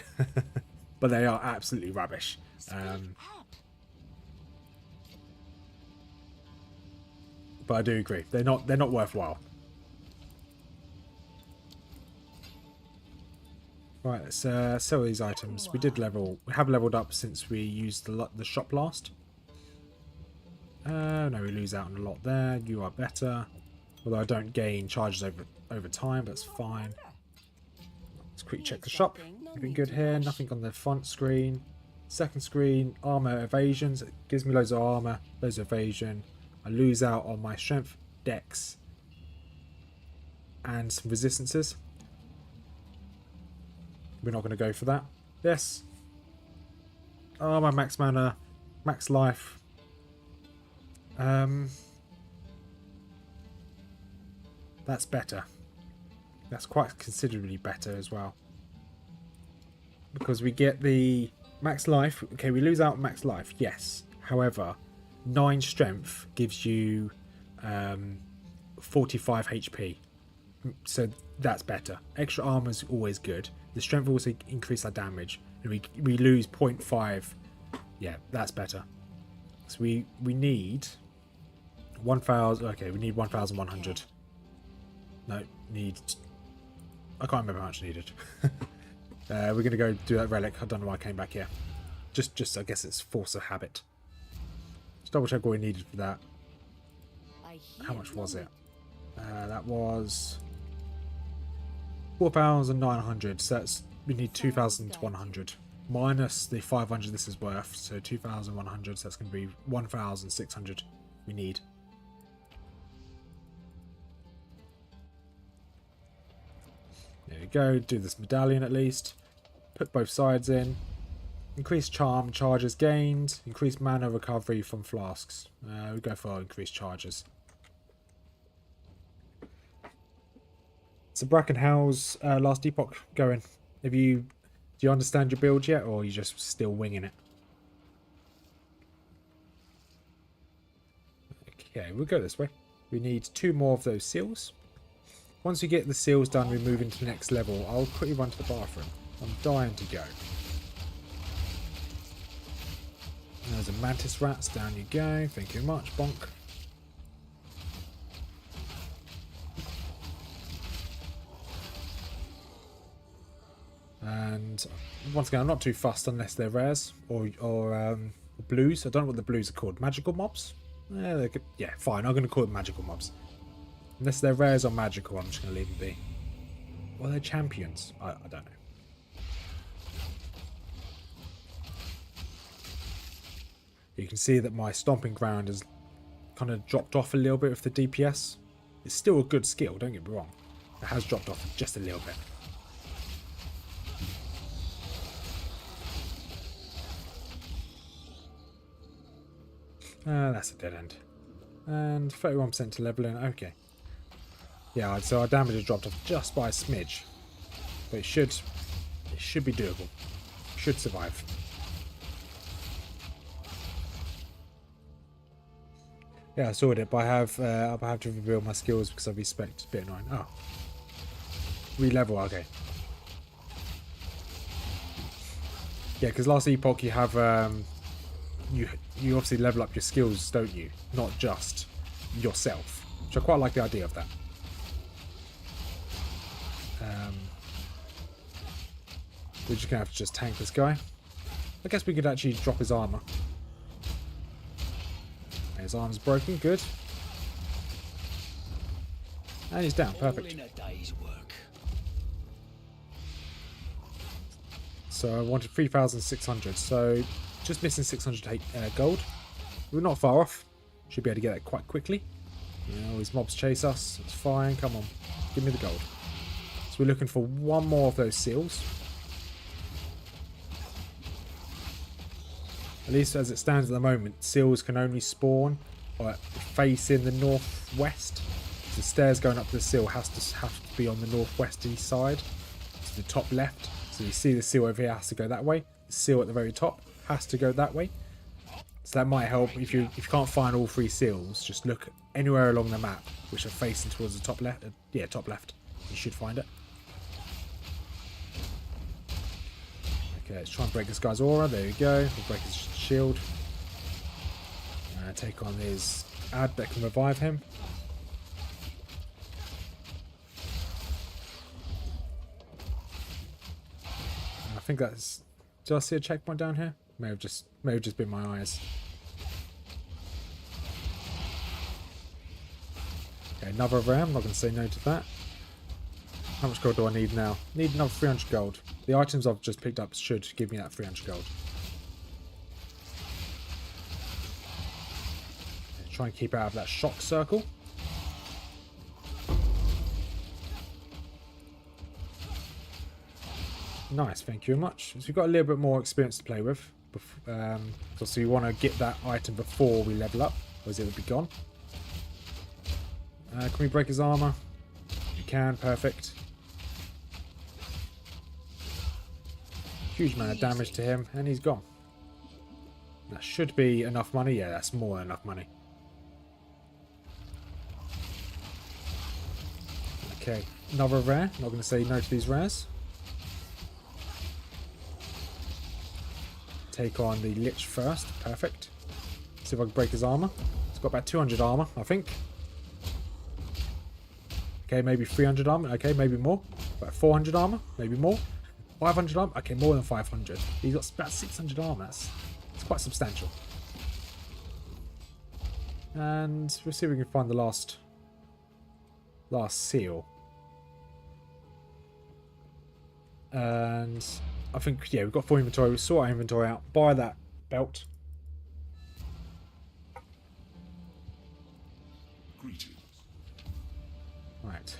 [SPEAKER 1] But they are absolutely rubbish. But I do agree. They're not worthwhile. Right, let's sell these items. We have leveled up since we used the shop last. No, we lose out on a lot there. You are better. Although I don't gain charges over time, but that's fine. Let's quick check the shop. Anything good here? Nothing on the front screen. Second screen, armor evasions. It gives me loads of armor, loads of evasion. I lose out on my strength, dex, and some resistances. We're not going to go for that. Yes. Oh, my max mana, max life. That's better. That's quite considerably better as well. Because we get the max life. Okay, we lose out max life, yes. However, 9 strength gives you 45 HP. So that's better. Extra armor is always good. The strength will also increase our damage. And we lose 0.5. Yeah, that's better. So we need 1,000. Okay, we need 1,100. No, I can't remember how much needed. We're going to go do that relic. I don't know why I came back here. Just I guess it's force of habit. Let's double check what we needed for that. How much was it? That was 4,900. So we need 2,100 minus the 500 this is worth. So 2,100. So that's going to be 1,600 we need. There we go. Do this medallion at least. Put both sides in. Increase charm charges gained. Increase mana recovery from flasks. We go for increased charges. So Bracken, how's Last Epoch going? Do you understand your build yet, or are you just still winging it? Okay, we'll go this way. We need 2 more of those seals. Once we get the seals done, we move into the next level. I'll quickly run to the bathroom. I'm dying to go. There's a mantis rats. Down you go. Thank you very much. Bonk. And once again, I'm not too fussed unless they're rares or blues. I don't know what the blues are called. Magical mobs? Yeah, fine. I'm going to call them magical mobs. Unless they're rares or magical, I'm just going to leave them be. Well, they're champions. I don't know. You can see that my stomping ground has kind of dropped off a little bit with the DPS. It's still a good skill, don't get me wrong. It has dropped off just a little bit. That's a dead end. And 31% to leveling. Okay. Yeah, so our damage has dropped off just by a smidge. But it should be doable. Should survive. Yeah, I sorted it, but I'll have to reveal my skills because I've respected. It's a bit annoying. Oh. Re-level, okay. Yeah, because last epoch you have you obviously level up your skills, don't you? Not just yourself. Which I quite like the idea of that. We're just gonna have to just tank this guy. I guess we could actually drop his armor. His arm's broken, good. And he's down, perfect. So I wanted 3,600, so just missing 600 gold. We're not far off. Should be able to get that quite quickly. All these mobs chase us, it's fine, come on. Give me the gold. So we're looking for 1 more of those seals. At least as it stands at the moment, seals can only spawn facing the northwest. So the stairs going up to the seal have to be on the northwesterly side, to the top left. So you see the seal over here has to go that way. The seal at the very top has to go that way. So that might help if you can't find all 3 seals. Just look anywhere along the map which are facing towards the top left. Yeah, top left. You should find it. Okay, let's try and break this guy's aura. There we go. We'll break his shield. Take on his ad that can revive him. And I think that's... Did I see a checkpoint down here? May have just been my eyes. Okay, another ram. I'm not going to say no to that. How much gold do I need now? Need another 300 gold. The items I've just picked up should give me that 300 gold. Try and keep out of that shock circle. Nice, thank you very much. So we've got a little bit more experience to play with. So you want to get that item before we level up, or it will be gone. Can we break his armor? We can, perfect. Huge amount of damage to him, and he's gone. That should be enough money. Yeah, that's more than enough money. Okay, another rare. Not going to say no to these rares. Take on the Lich first. Perfect. See if I can break his armor. It's got about 200 armor, I think. Okay, maybe 300 armor. Okay, maybe more. About 400 armor. Maybe more. 500 armor. Okay, more than 500. He's got about 600 armor. It's quite substantial. And we'll see if we can find the last seal. And I think, yeah, we've got full inventory. We sort our inventory out. Buy that belt.
[SPEAKER 4] Greetings.
[SPEAKER 1] Right.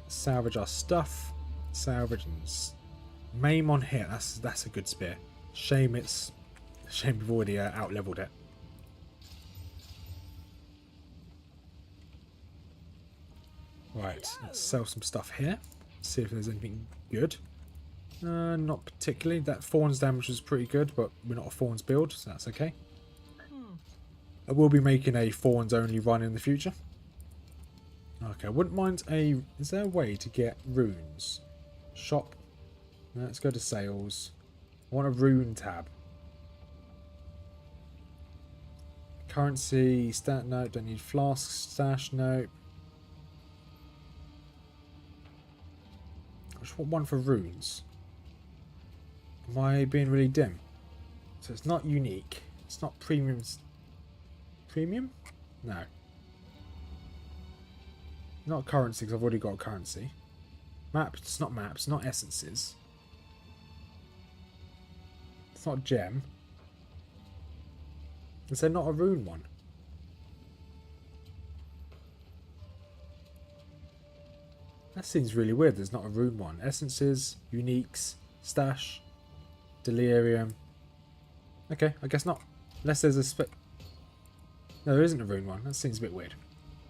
[SPEAKER 1] Salvage our stuff. Salvage and maim on here. That's a good spear. Shame we've already out-leveled it. Right, let's sell some stuff here. See if there's anything good. Not particularly. That Thorns damage was pretty good, but we're not a Thorns build, so that's okay. I will be making a Thorns only run in the future. Okay, I wouldn't mind a... Is there a way to get runes? Shop. Let's go to sales. I want a rune tab. Currency, stat note, don't need flask, stash note. I just want one for runes. Am I being really dim? So it's not unique. It's not premium. Premium? No. Not currency, because I've already got a currency. Maps, it's not maps, not essences. It's not gem. Is there not a rune one? That seems really weird. There's not a rune one. Essences, uniques, stash, delirium. Okay, I guess not. Unless there's a No, there isn't a rune one. That seems a bit weird.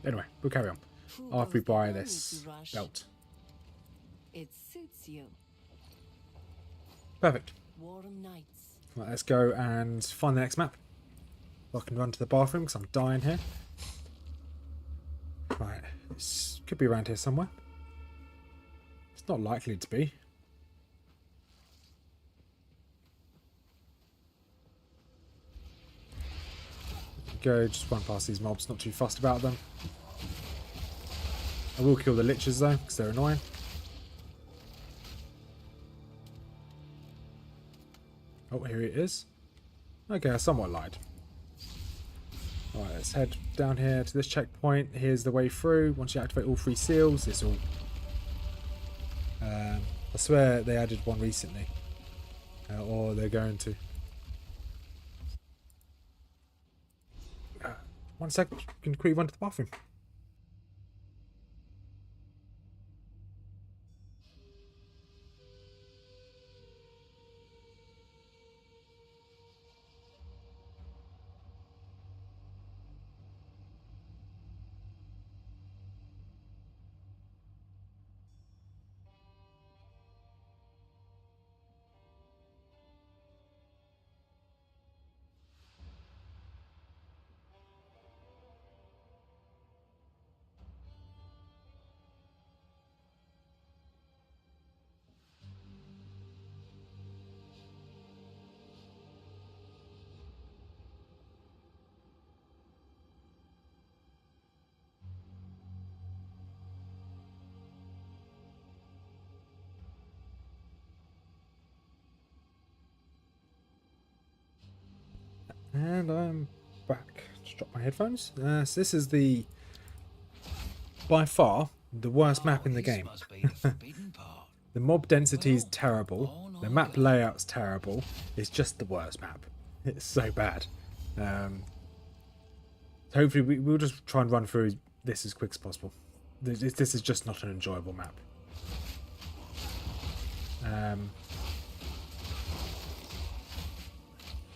[SPEAKER 1] Anyway, we'll carry on. After we buy this belt.
[SPEAKER 6] It suits you.
[SPEAKER 1] Perfect.
[SPEAKER 6] Warm nights.
[SPEAKER 1] Right, let's go and find the next map. I can run to the bathroom because I'm dying here. Right, this could be around here somewhere. It's not likely to be. Go, just run past these mobs, not too fussed about them. I will kill the liches though, because they're annoying. Oh, here it is. Okay, I somewhat lied. Alright, let's head down here to this checkpoint. Here's the way through. Once you activate all 3 seals, this will... I swear they added one recently. Or they're going to. 1 second, you can quickly run to the bathroom. And I'm back. Just drop my headphones. So this is the, by far, the worst map in the game.
[SPEAKER 5] Must be the forbidden part.
[SPEAKER 1] The mob density is terrible. The map layout's terrible. It's just the worst map. It's so bad. Hopefully we'll just try and run through this as quick as possible. This is just not an enjoyable map.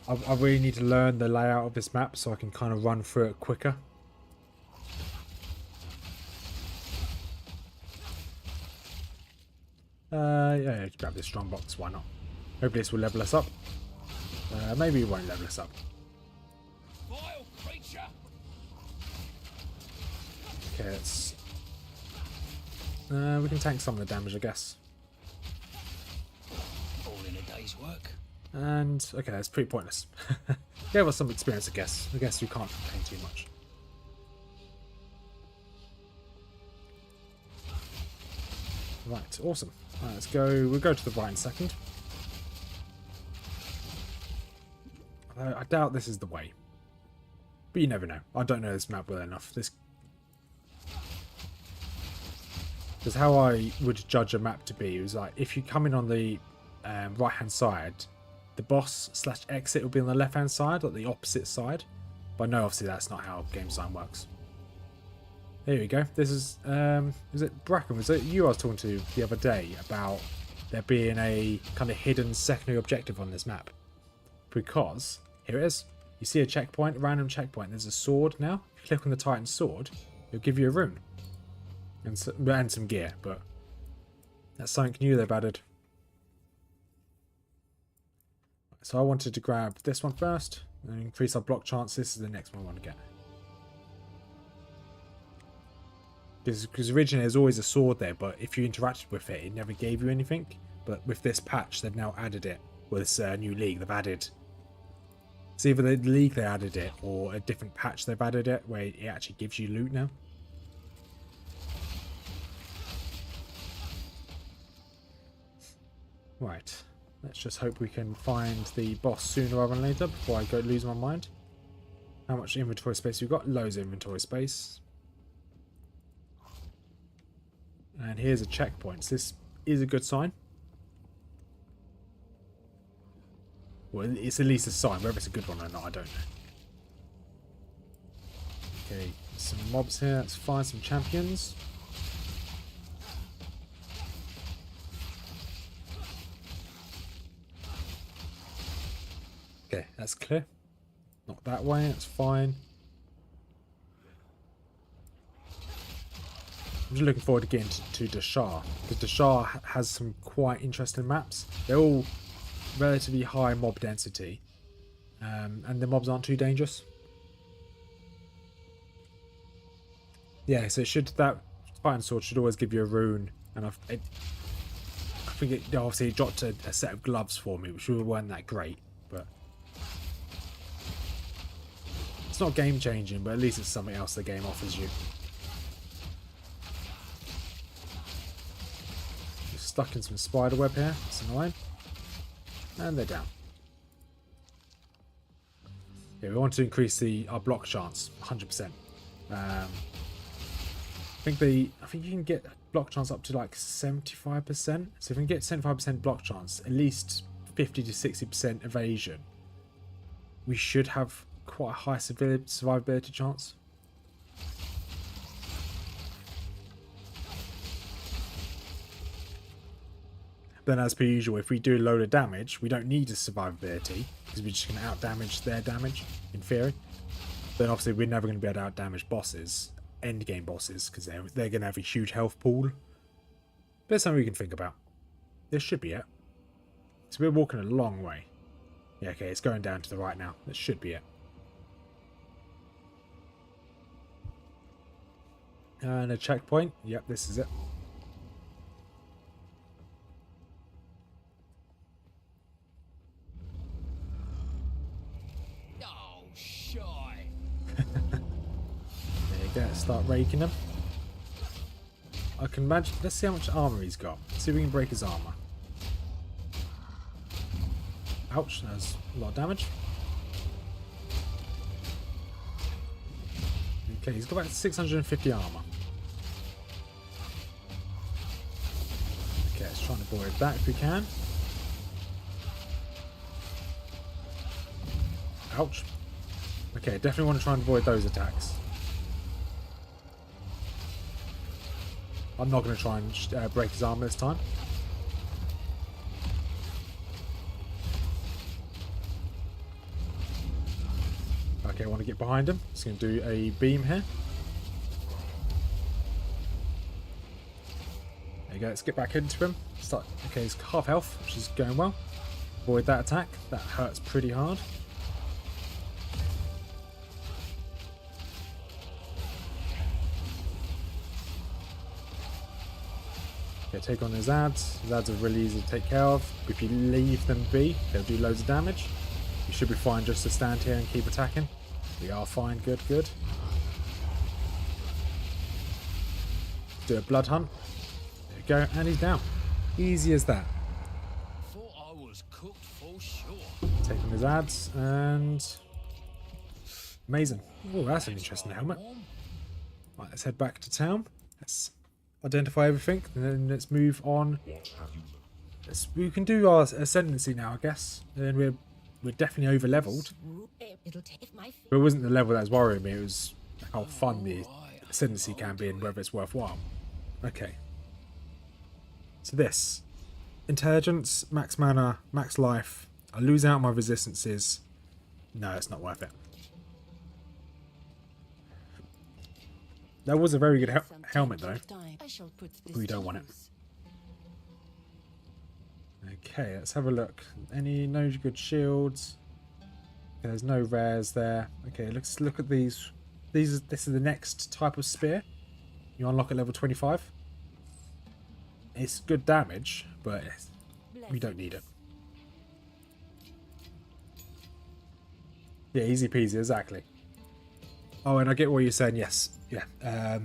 [SPEAKER 1] I really need to learn the layout of this map so I can kind of run through it quicker. Yeah, grab this strong box, why not? Hopefully this will level us up. Maybe it won't level us up.
[SPEAKER 5] Vile creature!
[SPEAKER 1] Okay, let's... we can tank some of the damage, I guess.
[SPEAKER 5] All in a day's work.
[SPEAKER 1] And, okay, that's pretty pointless. Gave us some experience, I guess. I guess we can't complain too much. Right, awesome. Right, let's go. We'll go to the right in a second. I doubt this is the way. But you never know. I don't know this map well enough. This is how I would judge a map to be. It was like, if you come in on the right hand side, the boss / exit will be on the left hand side, or the opposite side. But no, obviously that's not how game design works. There we go. This is it Bracken? Was it you I was talking to the other day about there being a kind of hidden secondary objective on this map? Because here it is. You see a checkpoint, a random checkpoint. There's a sword now. If you click on the Titan sword, it'll give you a rune and some gear. But that's something new they've added. So I wanted to grab this one first and increase our block chance. This is the next one I want to get. Because originally there's always a sword there, but if you interacted with it, it never gave you anything. But with this patch, they've now added it. With this new league, they've added... It's either the league they added it, or a different patch they've added it, where it actually gives you loot now. Right. Let's just hope we can find the boss sooner rather than later, before I lose my mind. How much inventory space we've got? Loads of inventory space. And here's a checkpoint. So this is a good sign. Well, it's at least a sign. Whether it's a good one or not, I don't know. Okay, some mobs here. Let's find some champions. Okay, that's clear. Not that way. That's fine. I'm just looking forward to getting to Dashar, because Dashar has some quite interesting maps. They're all relatively high mob density, and the mobs aren't too dangerous. Yeah, so that Titan sword should always give you a rune, and I think it obviously dropped a set of gloves for me, which weren't that great, but it's not game changing, but at least it's something else the game offers you. Stuck in some spider web here. It's annoying. And they're down. Yeah, we want to increase our block chance 100%. I think you can get block chance up to like 75%. So if we can get 75% block chance, at least 50 to 60% evasion, we should have quite a high survivability chance. Then as per usual, if we do a load of damage, we don't need a survivability, because we're just going to out-damage their damage, in theory. Then obviously we're never going to be able to out-damage bosses, endgame bosses, because they're going to have a huge health pool. But it's something we can think about. This should be it. So we're walking a long way. Yeah, okay, it's going down to the right now. This should be it. And a checkpoint. Yep, this is it. Start raking him. I can imagine. Let's see how much armor he's got. See if we can break his armor. Ouch, that's a lot of damage. Okay, he's got about 650 armor. Okay, let's try and avoid that if we can. Ouch. Okay, definitely want to try and avoid those attacks. I'm not going to try and break his armor this time. Okay, I want to get behind him. Just going to do a beam here. There you go, let's get back into him. Start. Okay, he's half health, which is going well. Avoid that attack. That hurts pretty hard. Okay, take on his ads. His ads are really easy to take care of. If you leave them be, they'll do loads of damage. You should be fine just to stand here and keep attacking. We are fine. Good, good. Do a blood hunt. There you go, and he's down. Easy as that.
[SPEAKER 5] Thought I was cooked for sure.
[SPEAKER 1] Take on his ads, and... amazing. Oh, that's an interesting helmet. Right, let's head back to town. Let's identify everything, and then let's move on. We can do our Ascendancy now, I guess. And we're definitely over leveled.
[SPEAKER 6] It'll take my
[SPEAKER 1] But it wasn't the level that was worrying me, it was how fun the Ascendancy can be and whether it's worthwhile. Okay. So this. Intelligence, max mana, max life. I lose out on my resistances. No, it's not worth it. That was a very good helmet though. We don't want it. Okay, let's have a look. No good shields. Okay, there's no rares there. Okay, let's look at these. This is the next type of spear. You unlock at level 25. It's good damage, but we don't need it. Yeah, easy peasy, exactly. Oh, and I get what you're saying. Yes, yeah.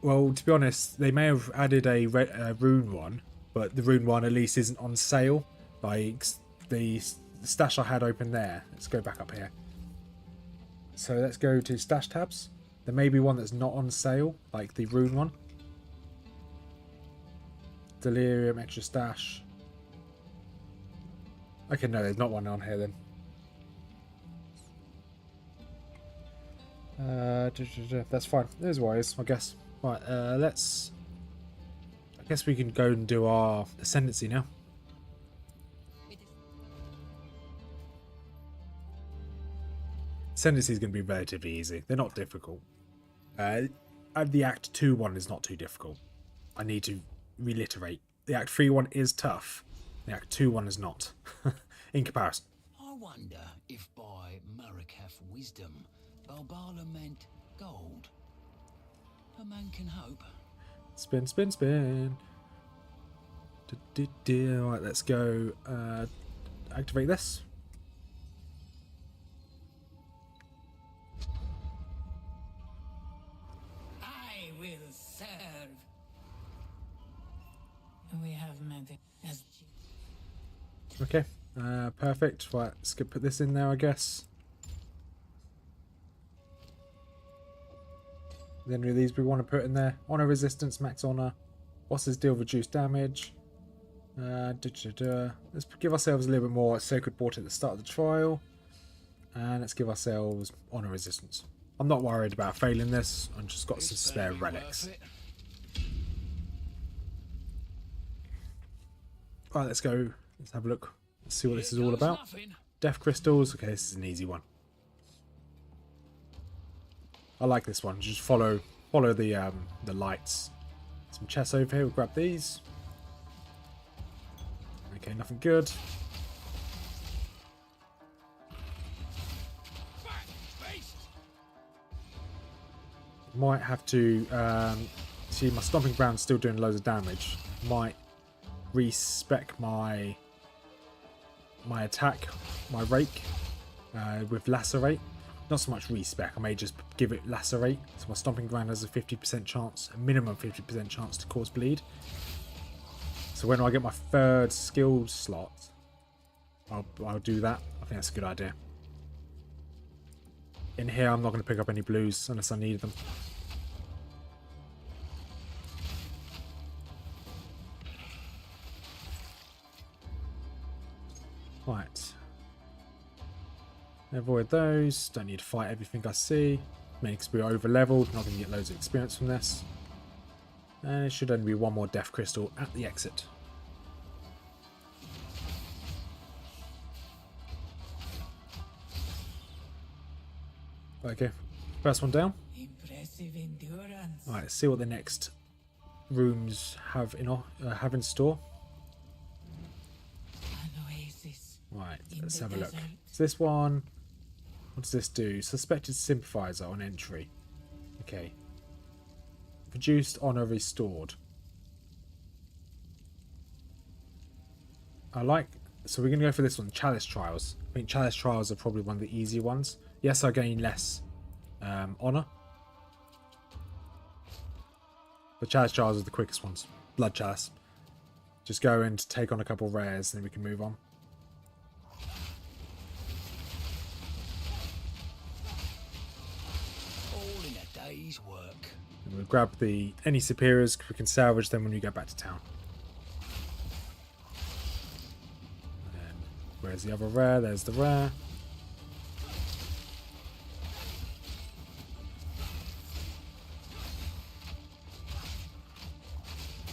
[SPEAKER 1] Well, to be honest, they may have added a rune one, but the rune one at least isn't on sale. Like the stash I had open there. Let's go back up here. So let's go to stash tabs. There may be one that's not on sale, like the rune one. Delirium, extra stash. Okay, no, there's not one on here then. That's fine. There's wise, I guess. Right, let's... I guess we can go and do our Ascendancy now. Ascendancy is going to be relatively easy. They're not difficult. The Act 2 one is not too difficult. I need to reiterate. The Act 3 one is tough. The Act 2 one is not. In comparison.
[SPEAKER 5] I wonder if by Marikaf wisdom, Balbala meant gold. A man can hope.
[SPEAKER 1] Spin, spin, spin. Right, let's go activate this.
[SPEAKER 2] I will serve. We have met as
[SPEAKER 1] Okay, perfect. Right, let's go put this in there, I guess. Then with these we want to put in there. Honor resistance, max honor. Bosses deal reduced damage. Let's give ourselves a little bit more sacred water at the start of the trial. And let's give ourselves honor resistance. I'm not worried about failing this. I've just got some spare relics. Right, let's go. Let's have a look. Let's see what this is all about. Death crystals. Okay, this is an easy one. I like this one. Just follow the lights. Some chests over here. We'll grab these. Okay, nothing good. Might have to see my stomping ground's still doing loads of damage. Might respec my attack, my rake with lacerate. Not so much respec, I may just give it lacerate. So my stomping ground has a 50% chance, a minimum 50% chance to cause bleed. So when I get my third skill slot, I'll do that. I think that's a good idea. in here I'm not going to pick up any blues unless I need them. Right. Avoid those. Don't need to fight everything I see. Mainly because we're over leveled. Not going to get loads of experience from this. And it should only be one more death crystal at the exit. Okay, first one down.
[SPEAKER 2] Impressive endurance.
[SPEAKER 1] Alright, let's see what the next rooms have in store.
[SPEAKER 2] An oasis.
[SPEAKER 1] Right,
[SPEAKER 2] In
[SPEAKER 1] let's
[SPEAKER 2] the
[SPEAKER 1] have a look.
[SPEAKER 2] desert.
[SPEAKER 1] So this one, what does this do? Suspected sympathizer on entry. Okay. Reduced honor restored. So we're going to go for this one, Chalice Trials. I think Chalice Trials are probably one of the easier ones. Yes, I gain less honor. The Chalice Trials are the quickest ones. Blood Chalice. Just go and take on a couple rares, and then we can move on.
[SPEAKER 5] All in a day's work.
[SPEAKER 1] And we'll grab any superiors. We can salvage them when we go back to town. And where's the other rare? There's the rare.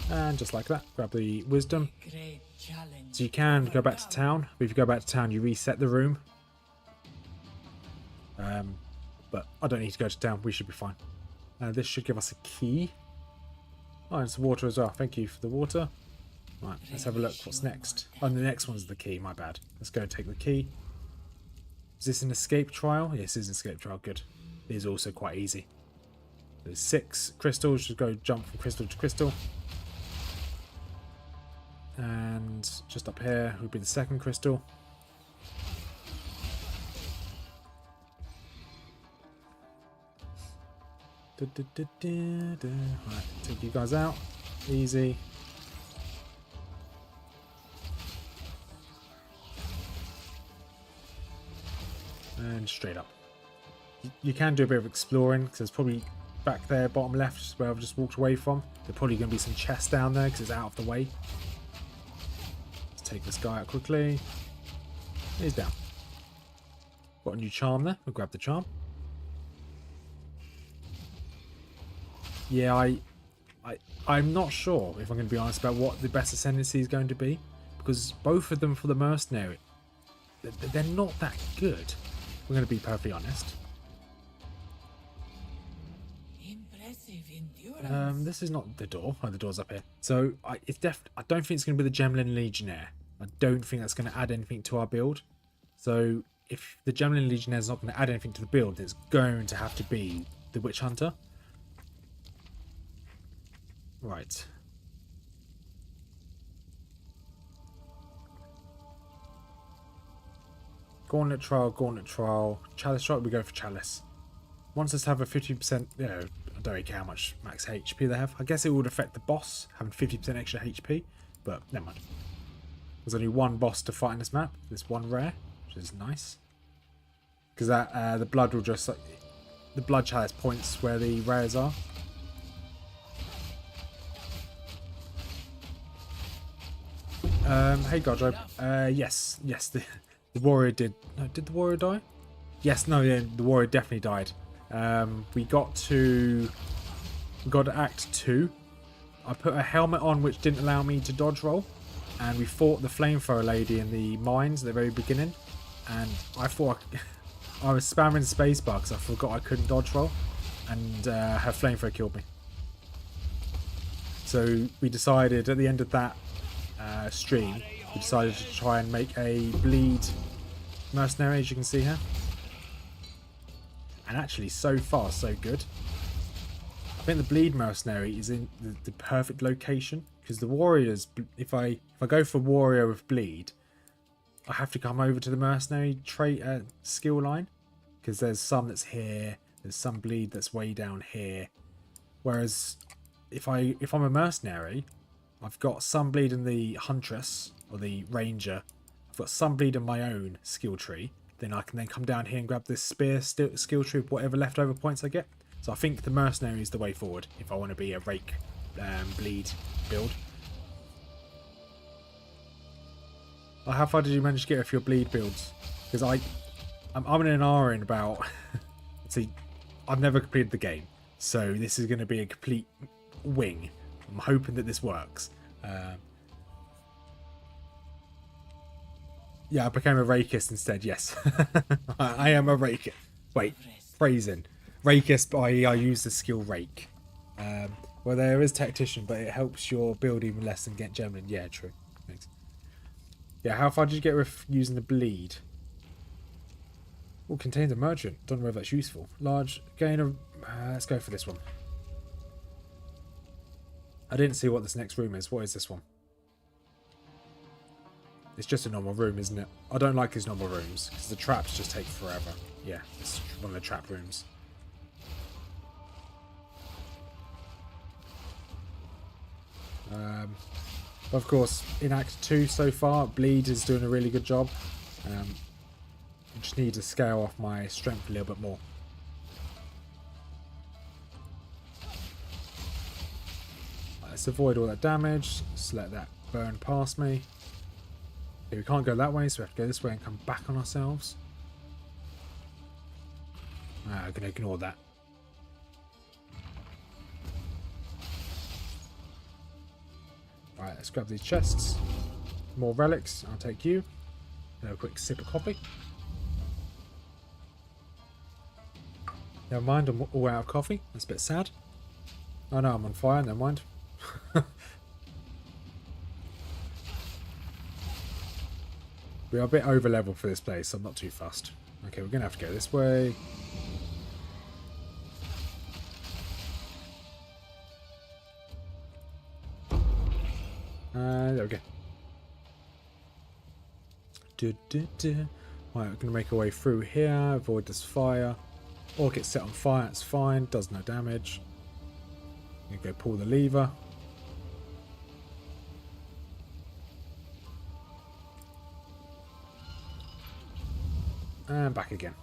[SPEAKER 1] And just like that, grab the wisdom.
[SPEAKER 2] Great challenge.
[SPEAKER 1] So you can go back to town, but if you go back to town, you reset the room. But I don't need to go to town. We should be fine. This should give us a key. Oh, it's water as well. Thank you for the water. Right, let's have a look. What's next? Oh, the next one's the key. My bad. Let's go and take the key. Is this an escape trial? Yes, it is an escape trial. Good. It is also quite easy. There's 6 crystals. Just go jump from crystal to crystal. And just up here would be the second crystal. Right, take you guys out. Easy. And straight up. You can do a bit of exploring because there's probably back there, bottom left, where I've just walked away from. There's probably going to be some chests down there because it's out of the way. Take this guy out quickly. He's down. Got a new charm there. We'll grab the charm. Yeah, I'm not sure, if I'm going to be honest, about what the best Ascendancy is going to be. Because both of them for the Mercenary, they're not that good. We're going to be perfectly honest.
[SPEAKER 2] Impressive endurance.
[SPEAKER 1] This is not the door. Oh, the door's up here. So I don't think it's going to be the Gemlin Legionnaire. I don't think that's going to add anything to our build. So if the Gemlin Legionnaire is not going to add anything to the build, it's going to have to be the Witch Hunter. Right. Gauntlet Trial, Chalice Trial, we go for Chalice. Monsters have a 50%, I don't really care how much max HP they have. I guess it would affect the boss, having 50% extra HP, but never mind. There's only one boss to fight in this map, this one rare, which is nice. Because that the blood will just, the blood chalice points where the rares are. Hey Godro, yes, the warrior did, no, did the warrior die? Yes, no, yeah, the warrior definitely died. We got to Act 2. I put a helmet on which didn't allow me to dodge roll, and we fought the flamethrower lady in the mines at the very beginning, and I thought I was spamming spacebar because I forgot I couldn't dodge roll, and her flamethrower killed me. So we decided at the end of that stream, we decided to try and make a bleed mercenary, as you can see here. And actually, so far, so good. I think the bleed mercenary is in the perfect location, because the warriors, if I go for warrior with bleed, I have to come over to the mercenary trait skill line, because there's some that's here, there's some bleed that's way down here. Whereas if I'm a mercenary, I've got some bleed in the huntress or the ranger. I've got some bleed in my own skill tree, then I can then come down here and grab this spear, skill tree, whatever leftover points I get. So I think the mercenary is the way forward if I want to be a Rake bleed build. How far did you manage to get with your bleed builds? Because I'm in an hour in about... See, I've never completed the game, so this is going to be a complete wing. I'm hoping that this works. Yeah, I became a Rakeist instead, yes. I am a Rakeist. Wait, phrasing. Rakeist, I use the skill Rake. Well, there is Tactician, but it helps your build even less than get Gemini. Yeah, true. Thanks. Yeah, how far did you get with using the bleed? Oh, contains a merchant. Don't know if that's useful. Large gain of... let's go for this one. I didn't see what this next room is. What is this one? It's just a normal room, isn't it? I don't like these normal rooms, because the traps just take forever. Yeah, it's one of the trap rooms. But of course, in Act 2 so far, Bleed is doing a really good job. I just need to scale off my strength a little bit more. Let's avoid all that damage. Just let that burn past me. Okay, we can't go that way, so we have to go this way and come back on ourselves. I'm going to ignore that. Right, let's grab these chests. More relics. I'll take you. Have a quick sip of coffee. Never mind, I'm all out of coffee. That's a bit sad. Oh no, I'm on fire. Never mind. We are a bit over level for this place, so I'm not too fussed. Okay, we're going to have to go this way. There we go. Right, we're going to make our way through here, avoid this fire. Or get set on fire, it's fine, does no damage. You go pull the lever. And back again.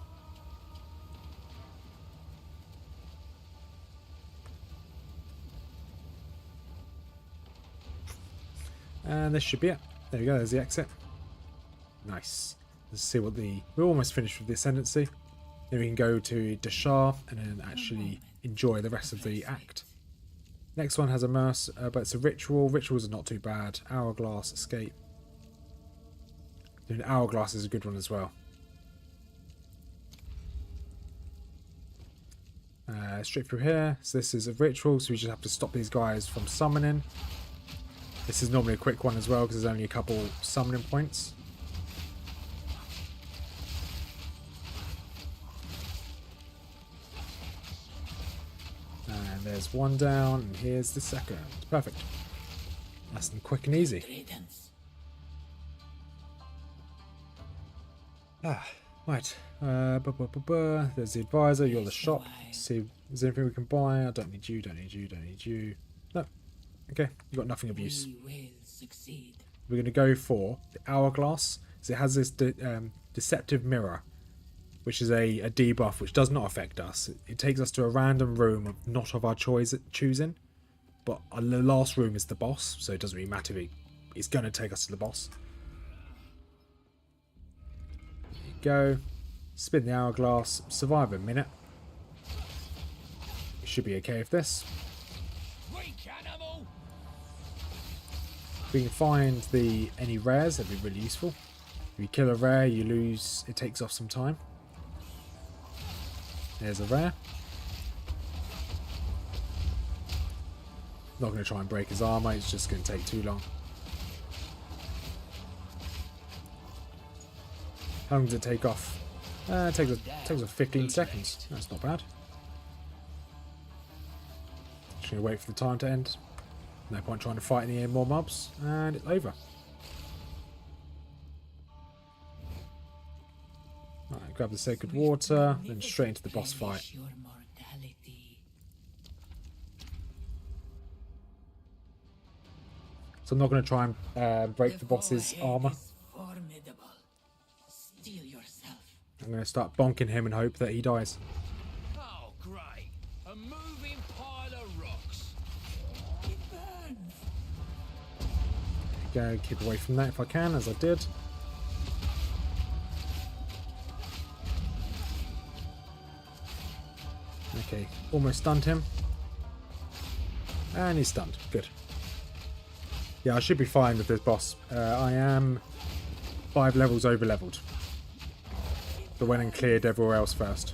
[SPEAKER 1] And this should be it. There we go, there's the exit. Nice. Let's see what the... We're almost finished with the Ascendancy. Then we can go to Deshar and then actually enjoy the rest of the act. Next one has a Merc, but it's a ritual. Rituals are not too bad. Hourglass, escape. Doing Hourglass is a good one as well. Straight through here. So this is a ritual, so we just have to stop these guys from summoning. This is normally a quick one as well because there's only a couple summoning points. And there's one down, and here's the second. Perfect. Nice and quick and easy. Right. There's the advisor, you're the shop. See if there's anything we can buy. I don't need you, don't need you, don't need you. No. Okay, you've got nothing of use. We're going to go for the Hourglass. So it has this deceptive mirror, which is a debuff which does not affect us. It takes us to a random room of not of our choosing. But the last room is the boss, so it doesn't really matter if it's going to take us to the boss. There you go. Spin the Hourglass. Survive a minute. We should be okay with this. If we can find any rares, that'd be really useful. If you kill a rare, you lose. It takes off some time. There's a rare. Not going to try and break his armor. It's just going to take too long. How long does it take off? It takes off 15 seconds. That's not bad. Just going to wait for the time to end. No point trying to fight any more mobs. And it's over. Alright, grab the sacred water, then straight into the boss fight. So I'm not going to try and break the boss's armor. I'm going to start bonking him and hope that he dies.
[SPEAKER 5] Oh, great. A moving pile of rocks.
[SPEAKER 2] It burns.
[SPEAKER 1] Go, keep away from that if I can, as I did. Okay, almost stunned him. And he's stunned. Good. Yeah, I should be fine with this boss. I am 5 levels over leveled. But went and cleared everywhere else first.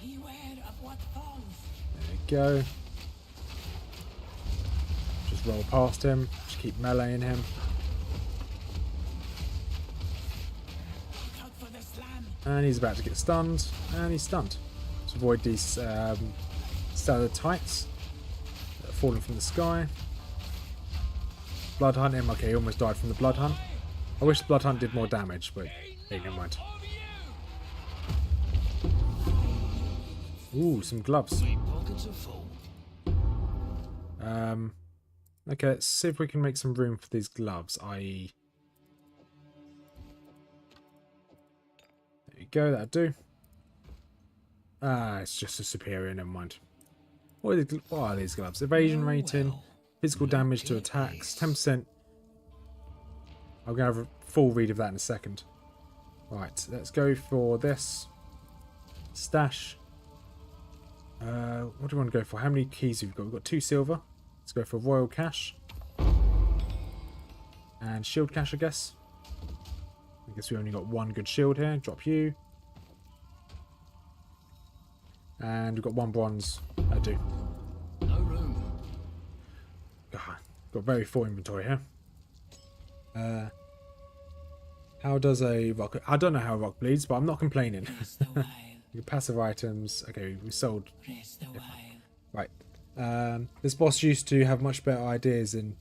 [SPEAKER 2] Beware of what falls.
[SPEAKER 1] There we go. Just roll past him. Just keep meleeing him.
[SPEAKER 2] Look out for the slam.
[SPEAKER 1] And he's about to get stunned. And he's stunned. To avoid these stalactites that are falling from the sky. Blood hunt him. Okay, he almost died from the blood hunt. I wish the blood hunt did more damage, but hey, never mind. Ooh, some gloves.
[SPEAKER 5] My pockets are full.
[SPEAKER 1] Okay, let's see if we can make some room for these gloves, i.e. There you go, that'll do. Ah, it's just a superior, never mind. What are these gloves? Evasion rating, physical damage to attacks, 10%. I'm going to have a full read of that in a second. Right, let's go for this. Stash. What do we want to go for? How many keys have we got? We've got 2 silver. Let's go for Royal Cash. And Shield Cash, I guess. I guess we only got 1 good shield here. Drop you. And we've got 1 bronze. I do.
[SPEAKER 5] No room.
[SPEAKER 1] God, got very full inventory here. How does a rock... I don't know how a rock bleeds, but I'm not complaining.
[SPEAKER 2] Rest a while.
[SPEAKER 1] Your passive items. Okay, we sold.
[SPEAKER 2] Rest a while.
[SPEAKER 1] Right. This boss used to have much better ideas in...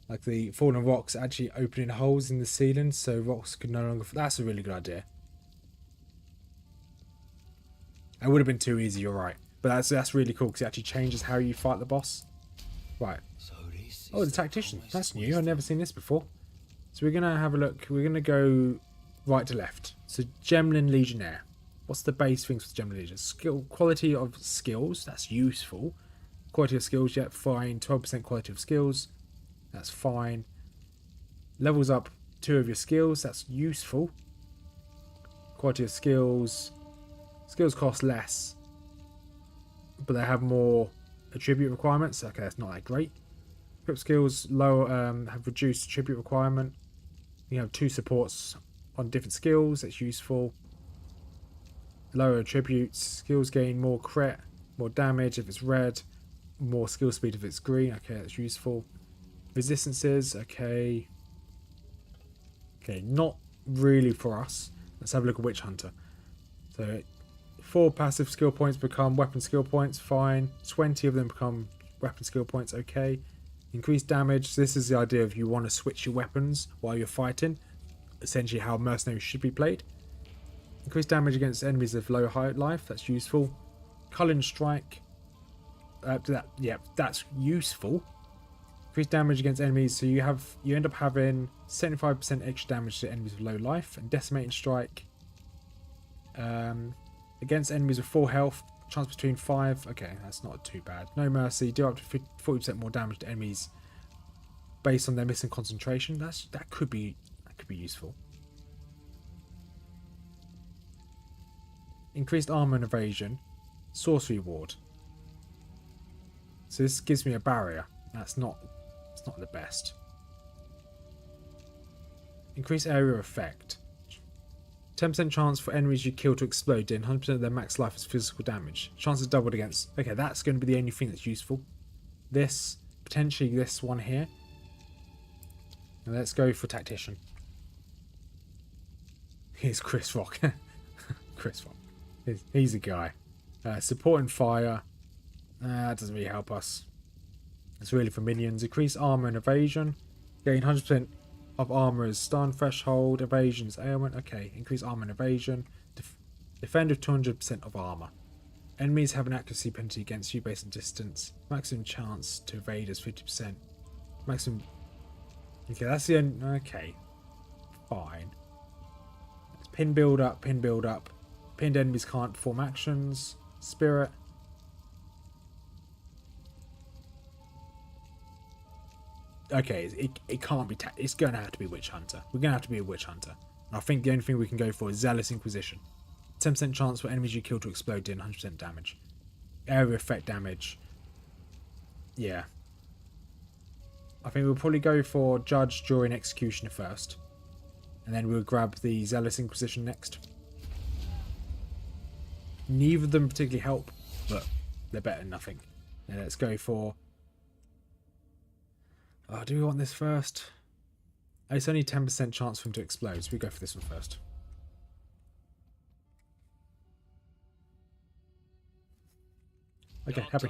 [SPEAKER 1] like the fallen rocks actually opening holes in the ceiling so rocks could no longer... That's a really good idea. It would have been too easy, you're right. But that's really cool because it actually changes how you fight the boss. Right.
[SPEAKER 5] So this
[SPEAKER 1] Oh, the tactician. That's new. I've never seen this before. So we're going to have a look. We're going to go right to left. So Gemlin Legionnaire. What's the base things for Gemlin Legionnaire? Skill, quality of skills. That's useful. Quality of skills, yet fine. 12% quality of skills. That's fine. Levels up 2 of your skills. That's useful. Quality of skills. Skills cost less, but they have more attribute requirements. Okay, that's not that great. Equip skills lower have reduced attribute requirement. You have 2 supports on different skills. That's useful. Lower attributes. Skills gain more crit, more damage if it's red, more skill speed if it's green. Okay, that's useful. Resistances. Okay. Okay, not really for us. Let's have a look at Witch Hunter. So 4 passive skill points become weapon skill points, fine. 20 of them become weapon skill points, okay. Increased damage, so this is the idea of you want to switch your weapons while you're fighting. Essentially how mercenaries should be played. Increased damage against enemies of low height life, that's useful. Cullen Strike, that's useful. Increased damage against enemies, so you end up having 75% extra damage to enemies of low life. And Decimating Strike, against enemies with 4 health, chance between 5. Okay, that's not too bad. No Mercy, do up to 40% more damage to enemies based on their missing concentration. That could be useful. Increased armor and evasion, sorcery ward. So this gives me a barrier. It's not the best. Increased area effect. 10% chance for enemies you kill to explode, doing 100% of their max life as physical damage. Chances doubled against... Okay, that's going to be the only thing that's useful. This, potentially this one here. And let's go for Tactician. Here's Chris Rock. Chris Rock. He's a guy. Support and fire. That doesn't really help us. It's really for minions. Increase armor and evasion. Gain 100% of armor is stun, threshold, evasion is ailment. Okay, increase armor and evasion. Defend with 200% of armor. Enemies have an accuracy penalty against you based on distance. Maximum chance to evade is 50%. Maximum... Okay, that's the end. Okay. Fine. It's pin build up, pin build up. Pinned enemies can't perform actions. Spirit. Okay, it can't be... It's going to have to be Witch Hunter. We're going to have to be a Witch Hunter. And I think the only thing we can go for is Zealous Inquisition. 10% chance for enemies you kill to explode in 100% damage. Area effect damage. Yeah. I think we'll probably go for Judge, Jury, and Executioner first. And then we'll grab the Zealous Inquisition next. Neither of them particularly help, but they're better than nothing. Now let's go for... Oh, do we want this first? Oh, it's only 10% chance for him to explode, so we go for this one first. Okay, happy.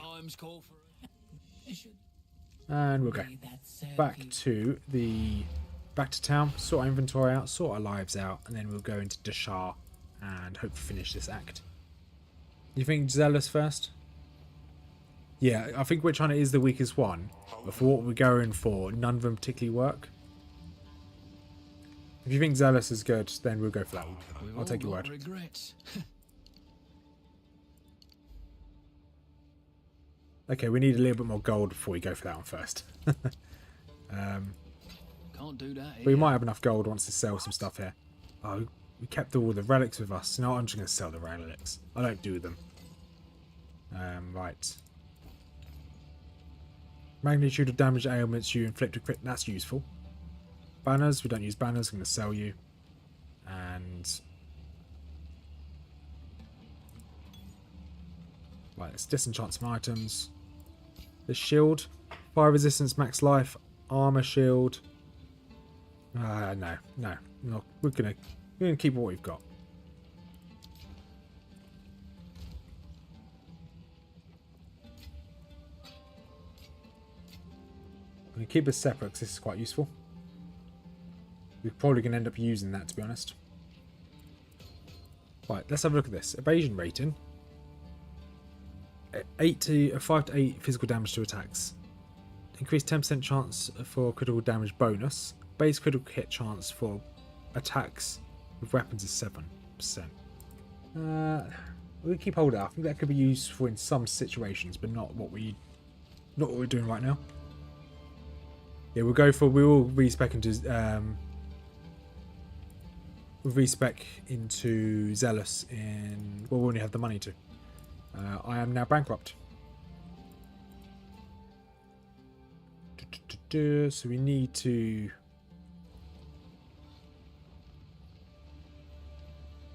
[SPEAKER 1] And we'll go back to town, sort our inventory out, sort our lives out, and then we'll go into Dashar and hope to finish this act. You think Zealous first? Yeah, I think Witch Hunter is the weakest one, but for what we're going for, none of them particularly work. If you think Zealous is good, then we'll go for that one. I'll take your word.
[SPEAKER 5] Regrets.
[SPEAKER 1] Okay, we need a little bit more gold before we go for that one first.
[SPEAKER 5] Can't do that.
[SPEAKER 1] But we might have enough gold once to sell some stuff here. Oh, we kept all the relics with us. No, I'm just going to sell the relics. I don't do them. Right. Magnitude of damage ailments you inflict with crit. That's useful. Banners. We don't use banners. I'm going to sell you. And... Right, let's disenchant some items. The shield. Fire resistance, max life. Armor shield. No. We're gonna keep what we've got. I'm gonna keep this separate because this is quite useful. We're probably gonna end up using that, to be honest. Right, let's have a look at this. Evasion rating. 5 to 8 physical damage to attacks. Increased 10% chance for critical damage bonus. Base critical hit chance for attacks with weapons is 7%. We'll keep hold of that. I think that could be useful in some situations, but not what we're doing right now. Yeah, we will respec into Zealous in... Well, we only have the money to. I am now bankrupt. So we need to...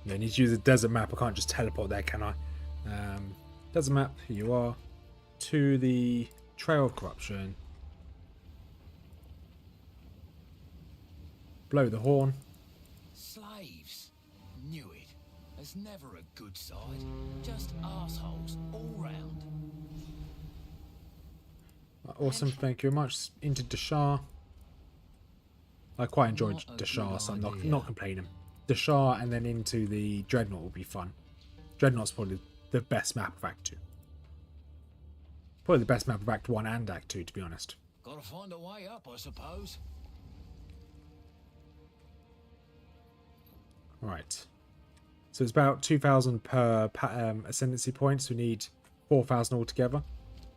[SPEAKER 1] Yeah, I need to use a desert map. I can't just teleport there, can I? Desert map, here you are. To the Trail of Corruption. Blow the horn.
[SPEAKER 5] Slaves. Knew it. There's never a good side. Just assholes all round.
[SPEAKER 1] Awesome, thank you very much. Into Dashar. I quite enjoyed
[SPEAKER 5] Not a
[SPEAKER 1] Dashar,
[SPEAKER 5] good
[SPEAKER 1] so I'm
[SPEAKER 5] idea.
[SPEAKER 1] not complaining. Dashar and then into the Dreadnaught will be fun. Dreadnaught's probably the best map of Act 2. Probably the best map of Act 1 and Act 2, to be honest.
[SPEAKER 5] Gotta find a way up, I suppose.
[SPEAKER 1] Right. So it's about 2,000 per Ascendancy points. We need 4,000 altogether.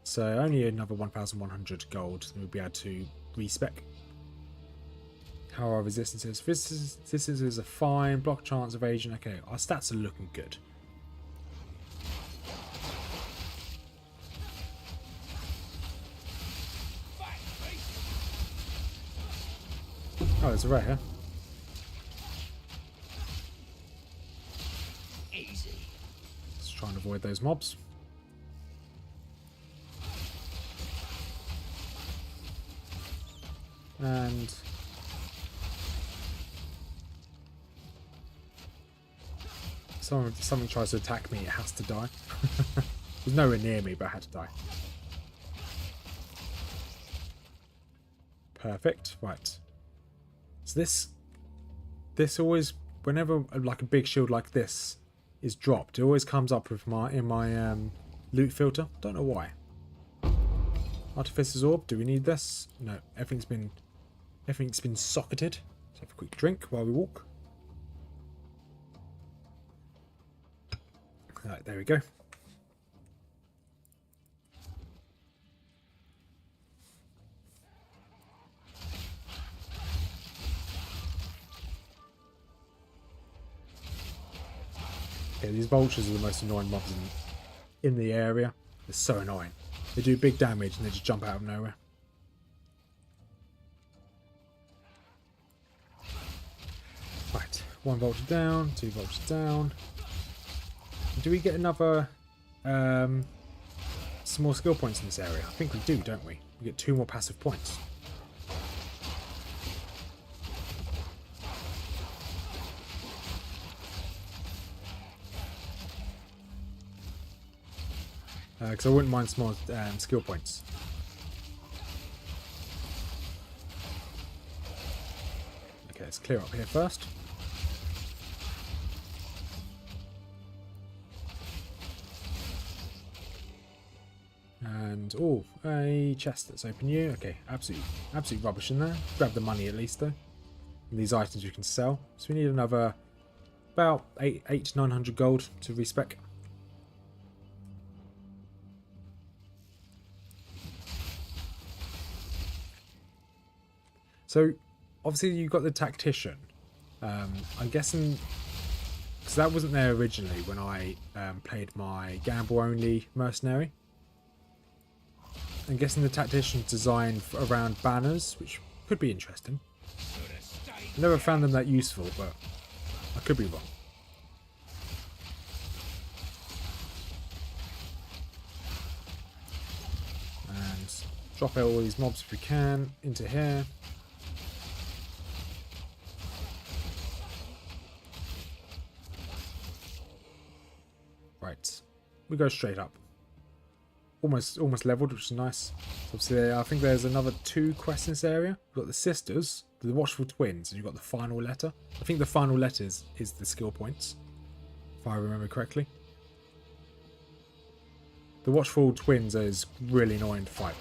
[SPEAKER 1] So only another 1,100 gold. Then we'll be able to respec. How are our resistances? Resistances are fine. Block chance, evasion. Okay, our stats are looking good. Oh, there's a rat here.
[SPEAKER 5] Easy.
[SPEAKER 1] Let's try and avoid those mobs. And something tries to attack me, it has to die. It was nowhere near me, but I had to die. Perfect. Right. So this always, whenever like a big shield like this is dropped. It always comes up with in my loot filter. Don't know why. Artificer's Orb. Do we need this? No. Everything's been socketed. Let's have a quick drink while we walk. Right, there we go. Okay, these vultures are the most annoying mobs in the area. They're so annoying. They do big damage and they just jump out of nowhere. Right, 1 vulture down, 2 vultures down. Do we get another some more skill points in this area? I think we do, don't we? We get 2 more passive points. Because I wouldn't mind some more skill points. Okay, let's clear up here first. And, oh, a chest that's open here. Okay, absolute rubbish in there. Grab the money at least, though. And these items we can sell. So we need another about 800 to 900 gold to respec. So, obviously you've got the Tactician. I'm guessing, because that wasn't there originally when I played my gamble-only mercenary. I'm guessing the Tactician's designed around banners, which could be interesting. I never found them that useful, but I could be wrong. And drop out all these mobs if we can into here. Right, we go straight up. Almost leveled, which is nice. So obviously, I think there's another 2 quests in this area. We've got the sisters, the watchful twins, and you've got the final letter. I think the final letter is the skill points, if I remember correctly. The watchful twins is really annoying to fight.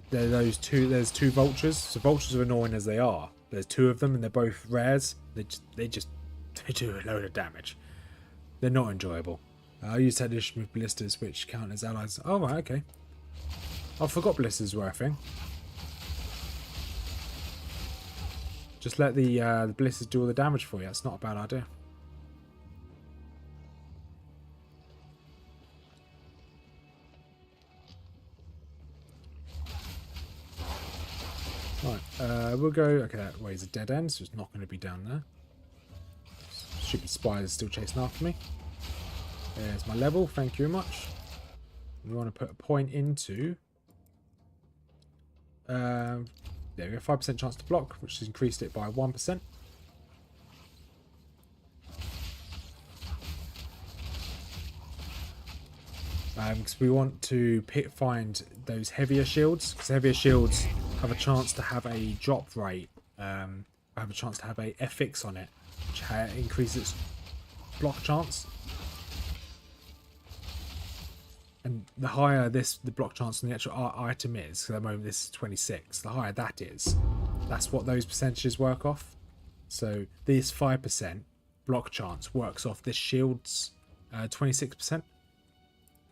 [SPEAKER 1] There's 2 vultures. So vultures are annoying as they are. There's 2 of them, and they're both rares. They do a load of damage. They're not enjoyable. I use Tactician with Blisters, which count as allies. Oh, right, okay. I forgot Blisters were a thing. Just let the Blisters do all the damage for you. That's not a bad idea. Right, we'll go... Okay, that way's a dead end, so it's not going to be down there. Stupid spiders still chasing after me. There's my level, thank you very much. We want to put a point into... there we go, 5% chance to block, which has increased it by 1%. Because we want to find those heavier shields, because heavier shields have a chance to have a drop rate, have a chance to have a FX on it, which increases its block chance. And the higher the block chance on the actual item is, so at the moment this is 26, the higher that is, that's what those percentages work off. So this 5% block chance works off this shield's 26%.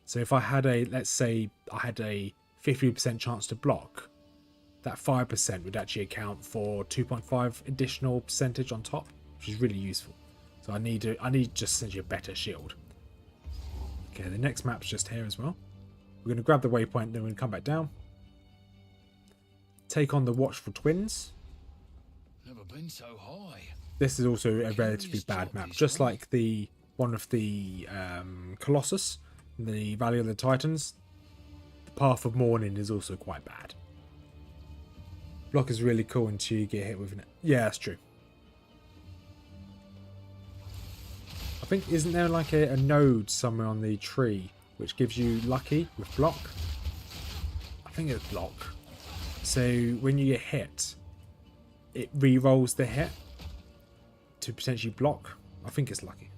[SPEAKER 1] So if I had let's say I had a 50% chance to block, that 5% would actually account for 2.5 additional percentage on top, which is really useful. So I need just essentially a better shield. Okay, the next map's just here as well. We're going to grab the waypoint, then we're going to come back down. Take on the Watchful Twins.
[SPEAKER 5] Never been so high.
[SPEAKER 1] This is also a relatively bad map, just like the one of the Colossus, the Valley of the Titans. The Path of Morning is also quite bad. Block is really cool until you get hit with it. Yeah, that's true. I think, isn't there like a node somewhere on the tree which gives you lucky with block? I think it's block. So when you get hit, it re-rolls the hit to potentially block. I think it's lucky.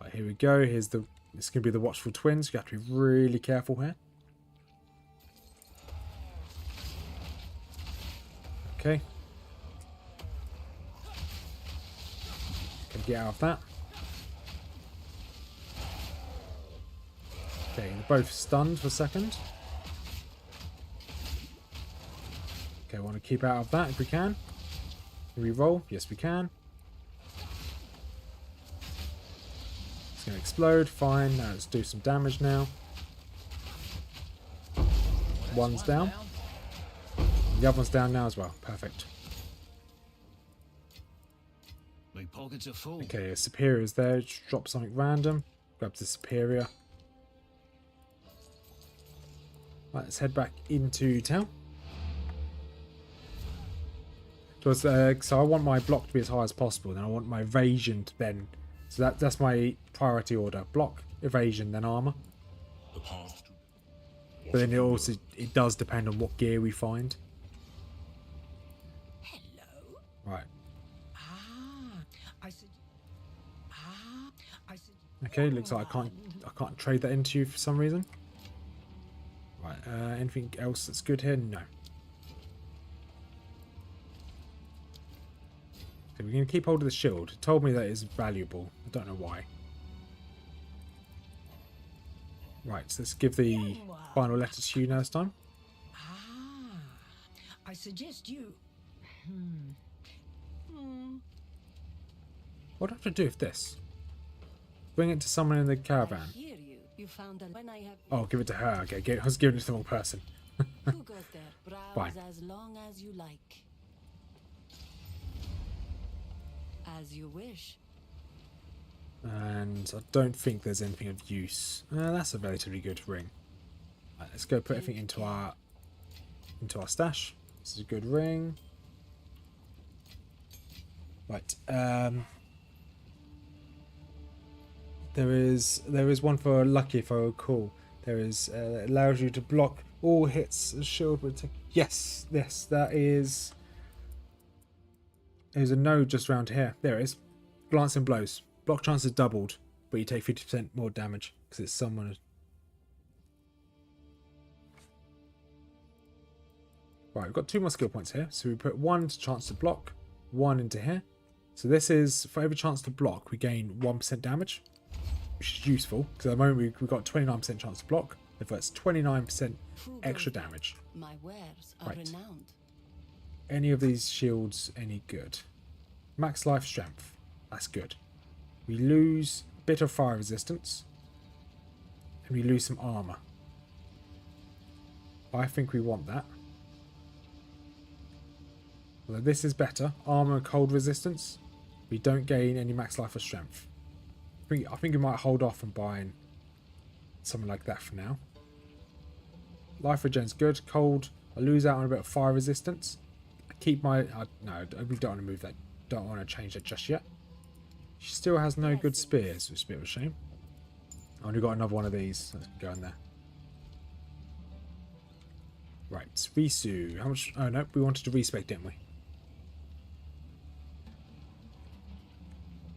[SPEAKER 1] Right, here we go. Here's the. It's going to be the Watchful Twins. You have to be really careful here. Okay. Can get out of that. Okay, they're both stunned for a second. Okay, I want to keep out of that if we can. Can we roll? Yes, we can. It's going to explode. Fine. Now let's do some damage now. One's down. The other one's down now as well. Perfect.
[SPEAKER 5] My pockets are full.
[SPEAKER 1] Okay, a superior's there. Just drop something random. Grab the superior. Right, let's head back into town. So I want my block to be as high as possible. Then I want my evasion to then. So that's my priority order: block, evasion, then armor.
[SPEAKER 4] The path to
[SPEAKER 1] But then it does depend on what gear we find.
[SPEAKER 2] Hello.
[SPEAKER 1] Right.
[SPEAKER 2] I said. I said.
[SPEAKER 1] Okay. Looks like I can't trade that into you for some reason. Right. Anything else that's good here? No. So we're going to keep hold of the shield. It told me that it's valuable. I don't know why. Right, so let's give the final letter to you next time.
[SPEAKER 2] I suggest you.
[SPEAKER 1] What do I have to do with this? Bring it to someone in the
[SPEAKER 6] I
[SPEAKER 1] caravan.
[SPEAKER 6] hear you. You found a when I have.
[SPEAKER 1] Oh, give it to her. Okay, I was giving it to the wrong person.
[SPEAKER 6] Who goes there? Browse
[SPEAKER 1] Fine.
[SPEAKER 6] as long as you like. As you wish.
[SPEAKER 1] And I don't think there's anything of use. That's a relatively good ring. Right, let's go put everything into our stash. This is a good ring. Right. There is one for lucky if I recall. There is it allows you to block all hits. Shield would take. Yes, that is. There's a node just around here. There it is. Glancing blows. Block chance is doubled, but you take 50% more damage because it's someone. Right, we've got 2 more skill points here. So we put 1 chance to block, 1 into here. So this is for every chance to block, we gain 1% damage, which is useful because at the moment we've got 29% chance to block. If that's 29% extra damage.
[SPEAKER 6] My wares are
[SPEAKER 1] Right.
[SPEAKER 6] renowned.
[SPEAKER 1] Any of these shields any good? Max life strength. That's good. We lose a bit of fire resistance. And we lose some armor. I think we want that. Although this is better. Armor and cold resistance. We don't gain any max life or strength. I think we might hold off on buying something like that for now. Life regen's good. Cold. I lose out on a bit of fire resistance. I keep my... no, I really don't want to move that. Don't want to change that just yet. She still has no good spears, which is a bit of a shame. I only got another one of these. Let's go in there. Right, Risu. How much... Oh, no, we wanted to respec, didn't we?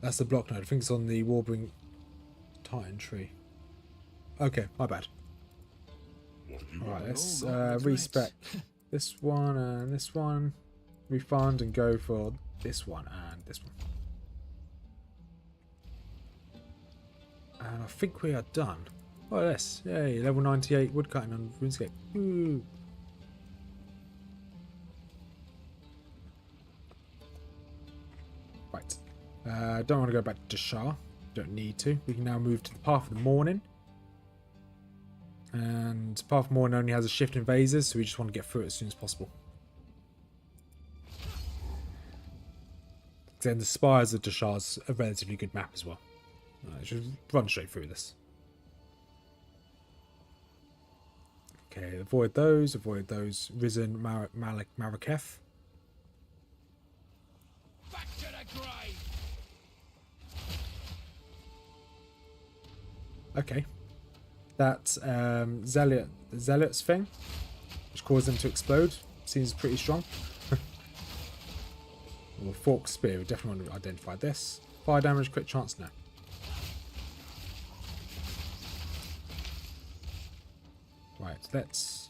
[SPEAKER 1] That's the block node. I think it's on the Warbling Titan tree. Okay, my bad. Alright, let's respec this one and this one. Refund and go for this one and this one. And I think we are done. Oh, yes. Yay, level 98 woodcutting on RuneScape. Woo. Right. Don't want to go back to Shah. Don't need to. We can now move to the Path of the Morning. And Path of the Morning only has a shift in vases, so we just want to get through it as soon as possible. Then the Spires of Dashar's a relatively good map as well. I should run straight through this. Okay, avoid those. Risen Maraketh.
[SPEAKER 5] Back to the grave.
[SPEAKER 1] Okay. That Zealot's thing, which caused them to explode. seems pretty strong. Well, forked spear, we definitely want to identify this. Fire damage, crit chance, no. Right, let's...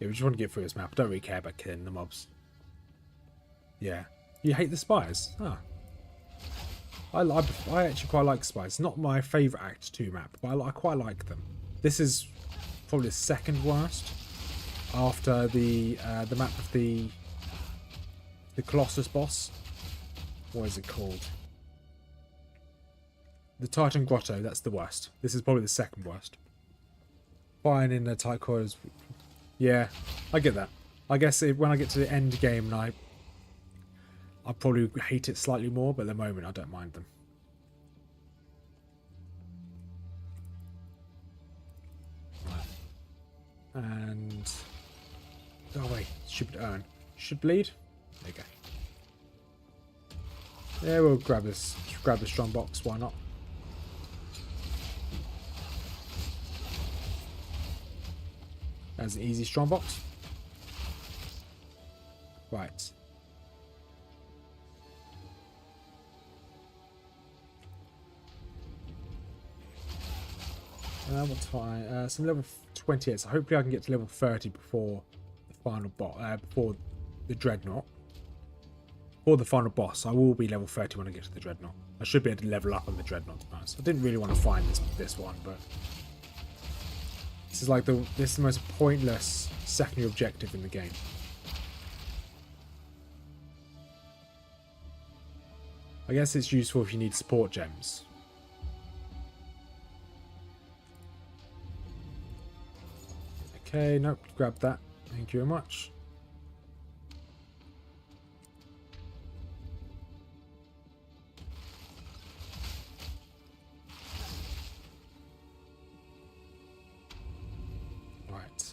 [SPEAKER 1] Yeah, we just want to get through this map. I don't really care about killing the mobs. Yeah. You hate the spies? Ah. I actually quite like spies. It's not my favourite Act 2 map, but I quite like them. This is probably the second worst after the map of the Colossus boss. What is it called? The Titan Grotto, that's the worst. This is probably the second worst. Firing in the tight corners. Yeah, I get that. I guess when I get to the end game, and I probably hate it slightly more, but at the moment I don't mind them. And... oh wait, stupid urn. Should bleed? There you go. Yeah, we'll grab this. Grab the strong box, why not? That's an easy strong box. Right. What time? Some level 28. So hopefully I can get to level 30 before the final boss. Before the Dreadnaught. Before the final boss, I will be level 30 when I get to the Dreadnaught. I should be able to level up on the Dreadnaught, to be honest. I didn't really want to find this one, but this is like this is the most pointless secondary objective in the game. I guess it's useful if you need support gems. Okay, nope, grab that. Thank you very much. Right.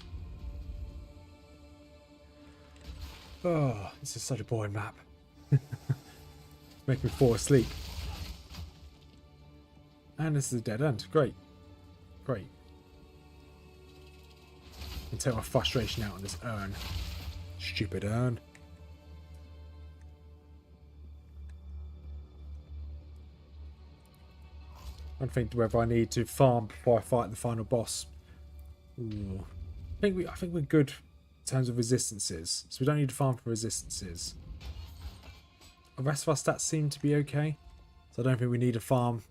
[SPEAKER 1] Oh, this is such a boring map. Make me fall asleep. And this is a dead end. Great. Great. And take my frustration out on this urn. Stupid urn. I think whether I need to farm before I fight the final boss. Ooh. I think we're good in terms of resistances, so we don't need to farm for resistances. The rest of our stats seem to be okay, so I don't think we need a farm.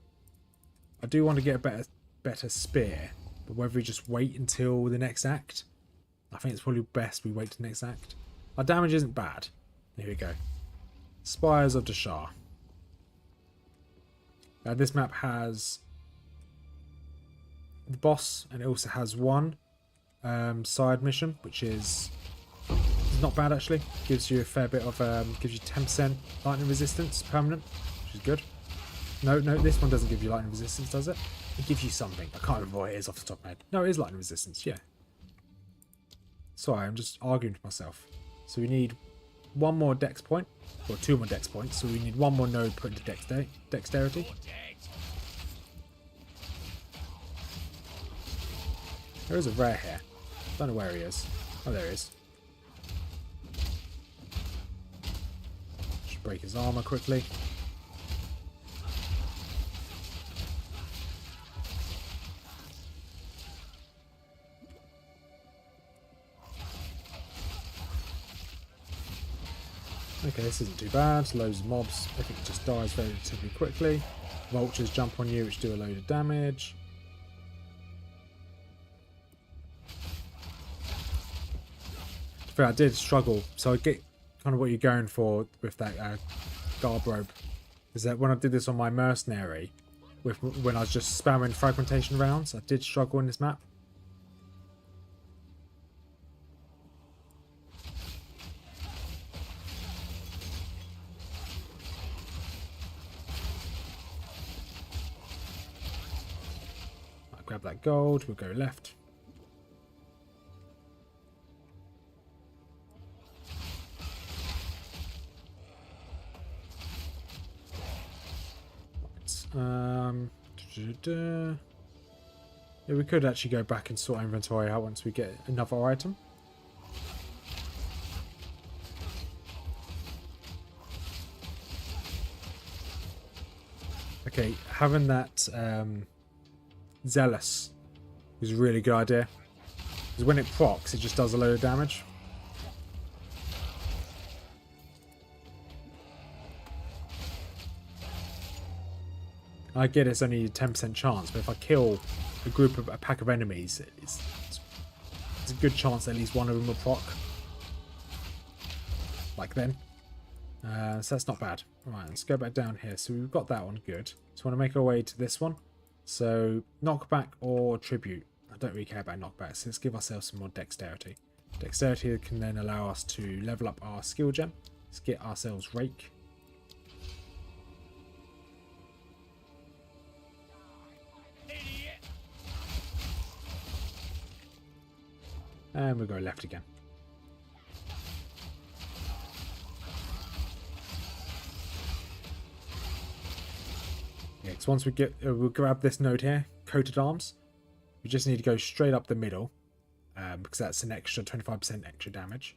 [SPEAKER 1] I do want to get a better spear, but whether we just wait until the next act, I think it's probably best we wait to the next act. Our damage isn't bad. Here we go. Spires of Dashar. This map has the boss, and it also has one side mission, which is not bad actually. Gives you a fair bit of, gives you 10% lightning resistance permanent, which is good. No, this one doesn't give you lightning resistance, does it? It gives you something. I can't remember what it is off the top of my head. No, it is lightning resistance, yeah. Sorry, I'm just arguing with myself. So we need one more dex point, or two more dex points, so we need one more node put into dexterity. There is a rare here. Don't know where he is. Oh, there he is. Just break his armor quickly. Okay, this isn't too bad. Loads of mobs. I think it just dies relatively quickly. Vultures jump on you, which do a load of damage. I did struggle, so I get kind of what you're going for with that garb robe. Is that when I did this on my mercenary, when I was just spamming fragmentation rounds, I did struggle in this map. I'll grab that gold, we'll go left. Yeah, we could actually go back and sort our inventory out once we get another item. Okay, having that Zealous is a really good idea. Because when it procs, it just does a load of damage. I get it's only a 10% chance, but if I kill a pack of enemies, it's a good chance at least one of them will proc. Like then. So that's not bad. Right, let's go back down here. So we've got that one, good. So we want to make our way to this one. So knockback or tribute. I don't really care about knockback, so let's give ourselves some more dexterity. Dexterity can then allow us to level up our skill gem. Let's get ourselves Rake. And we'll go left again. Yeah, because once we get, we'll grab this node here, coated arms. We just need to go straight up the middle, because that's an extra 25% extra damage.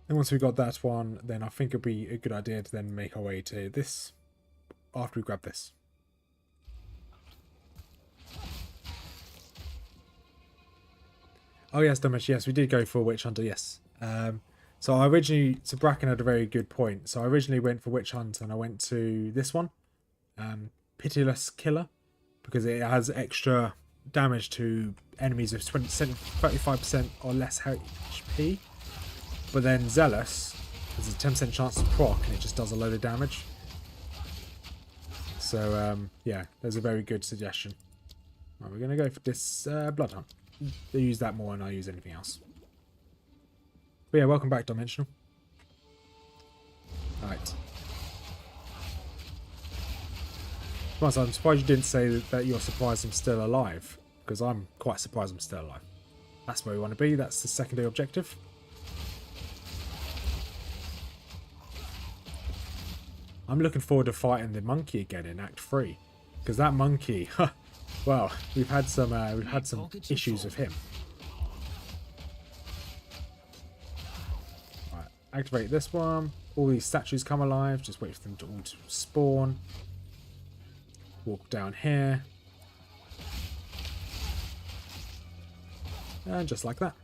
[SPEAKER 1] And once we've got that one, then I think it'll be a good idea to then make our way to this after we grab this. Oh yes, damage. Yes, we did go for Witch Hunter. Yes. So I originally, so Bracken had a very good point. So I originally went for Witch Hunter, and I went to this one, Pitiless Killer, because it has extra damage to enemies of 35% or less HP. But then Zealous has a 10% chance to proc, and it just does a load of damage. So yeah, there's a very good suggestion. Right, we're gonna go for this Blood Hunt. They use that more than I use anything else. But yeah, welcome back, Dimensional. Right. Well, so I'm surprised you didn't say that you're surprised I'm still alive, because I'm quite surprised I'm still alive. That's where we want to be. That's the secondary objective. I'm looking forward to fighting the monkey again in Act 3, because that monkey, well, we've had some issues with him. Right, activate this one. All these statues come alive. Just wait for them to all to spawn. Walk down here. And just like that.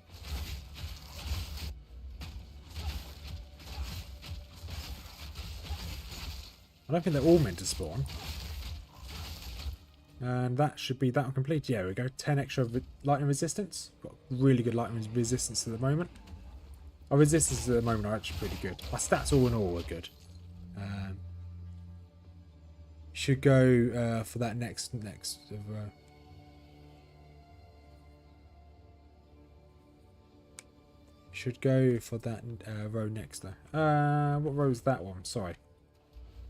[SPEAKER 1] I don't think they're all meant to spawn. And that should be that one complete. Yeah, we go. 10 extra lightning resistance. Got really good lightning resistance at the moment. Our resistances at the moment are actually pretty good. Our stats all in all are good. Should go for that next should go for that row next though. What row is that one? Sorry,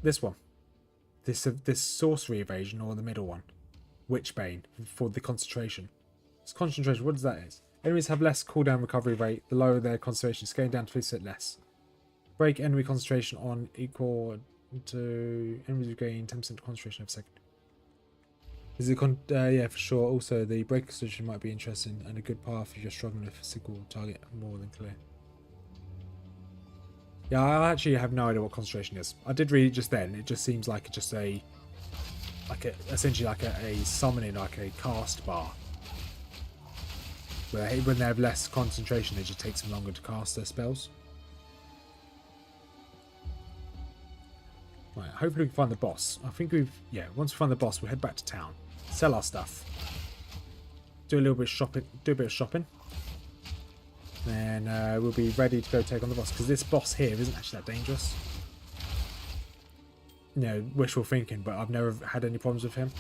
[SPEAKER 1] this one. This sorcery evasion, or the middle one, Witchbane, for the concentration. It's concentration. What does that is? Enemies have less cooldown recovery rate. The lower their concentration, scaling down to 50% less. Break enemy concentration on equal to enemies who gain 10% concentration every second. Is it yeah, for sure. Also, the break concentration might be interesting and a good path if you're struggling with a single target more than clear. Yeah, I actually have no idea what concentration is. I did read it just then. It just seems like just essentially like a summoning, like a cast bar. Where when they have less concentration, it just takes them longer to cast their spells. Right, hopefully we can find the boss. I think once we find the boss, we'll head back to town. Sell our stuff. Do a little bit of shopping. Then we'll be ready to go take on the boss. Because this boss here isn't actually that dangerous. You know, wishful thinking, but I've never had any problems with him.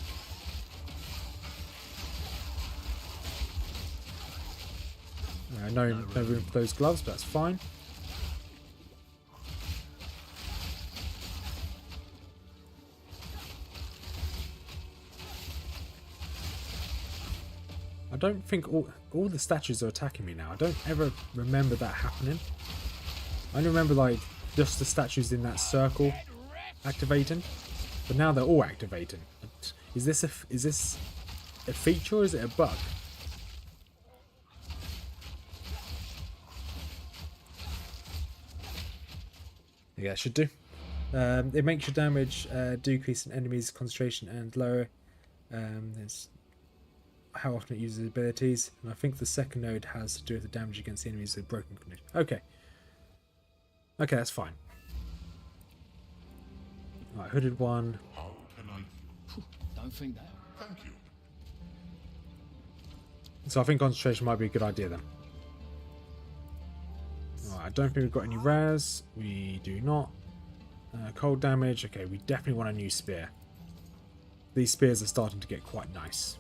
[SPEAKER 1] No room for those gloves, but that's fine. I don't think all the statues are attacking me now. I don't ever remember that happening. I only remember like just the statues in that circle activating, but now they're all activating. Is this a feature or is it a bug? Yeah, it should do. It makes your damage decrease in enemies' concentration and lower. There's how often it uses abilities, and I think the second node has to do with the damage against the enemies with broken condition. Okay. Okay, that's fine. Alright, hooded one.
[SPEAKER 4] How can I?
[SPEAKER 5] Don't think that.
[SPEAKER 4] Thank you.
[SPEAKER 1] So I think concentration might be a good idea then. Alright, I don't think we've got any rares. We do not. Cold damage. Okay, we definitely want a new spear. These spears are starting to get quite nice.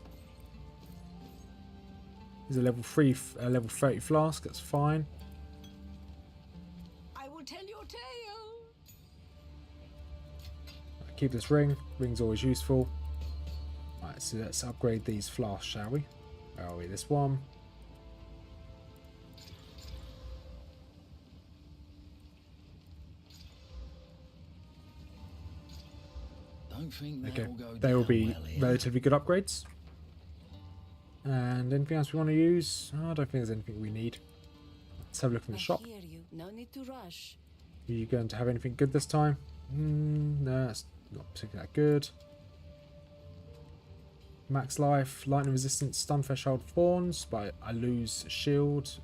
[SPEAKER 1] There's a level 3, level 30 flask. That's fine.
[SPEAKER 2] I will tell your tale.
[SPEAKER 1] Keep this ring. Ring's always useful. Alright, so let's upgrade these flasks, shall we? Where are we? This one.
[SPEAKER 5] Don't think
[SPEAKER 1] Okay,
[SPEAKER 5] that'll go
[SPEAKER 1] they will
[SPEAKER 5] down
[SPEAKER 1] be
[SPEAKER 5] well here.
[SPEAKER 1] relatively good upgrades. And anything else we want to use? Oh, I don't think there's anything we need. Let's have a look in the
[SPEAKER 6] I
[SPEAKER 1] shop.
[SPEAKER 6] hear you. No need to rush.
[SPEAKER 1] Are you going to have anything good this time? No, that's not particularly that good. Max life, lightning resistance, stun threshold, thorns, but I lose shield.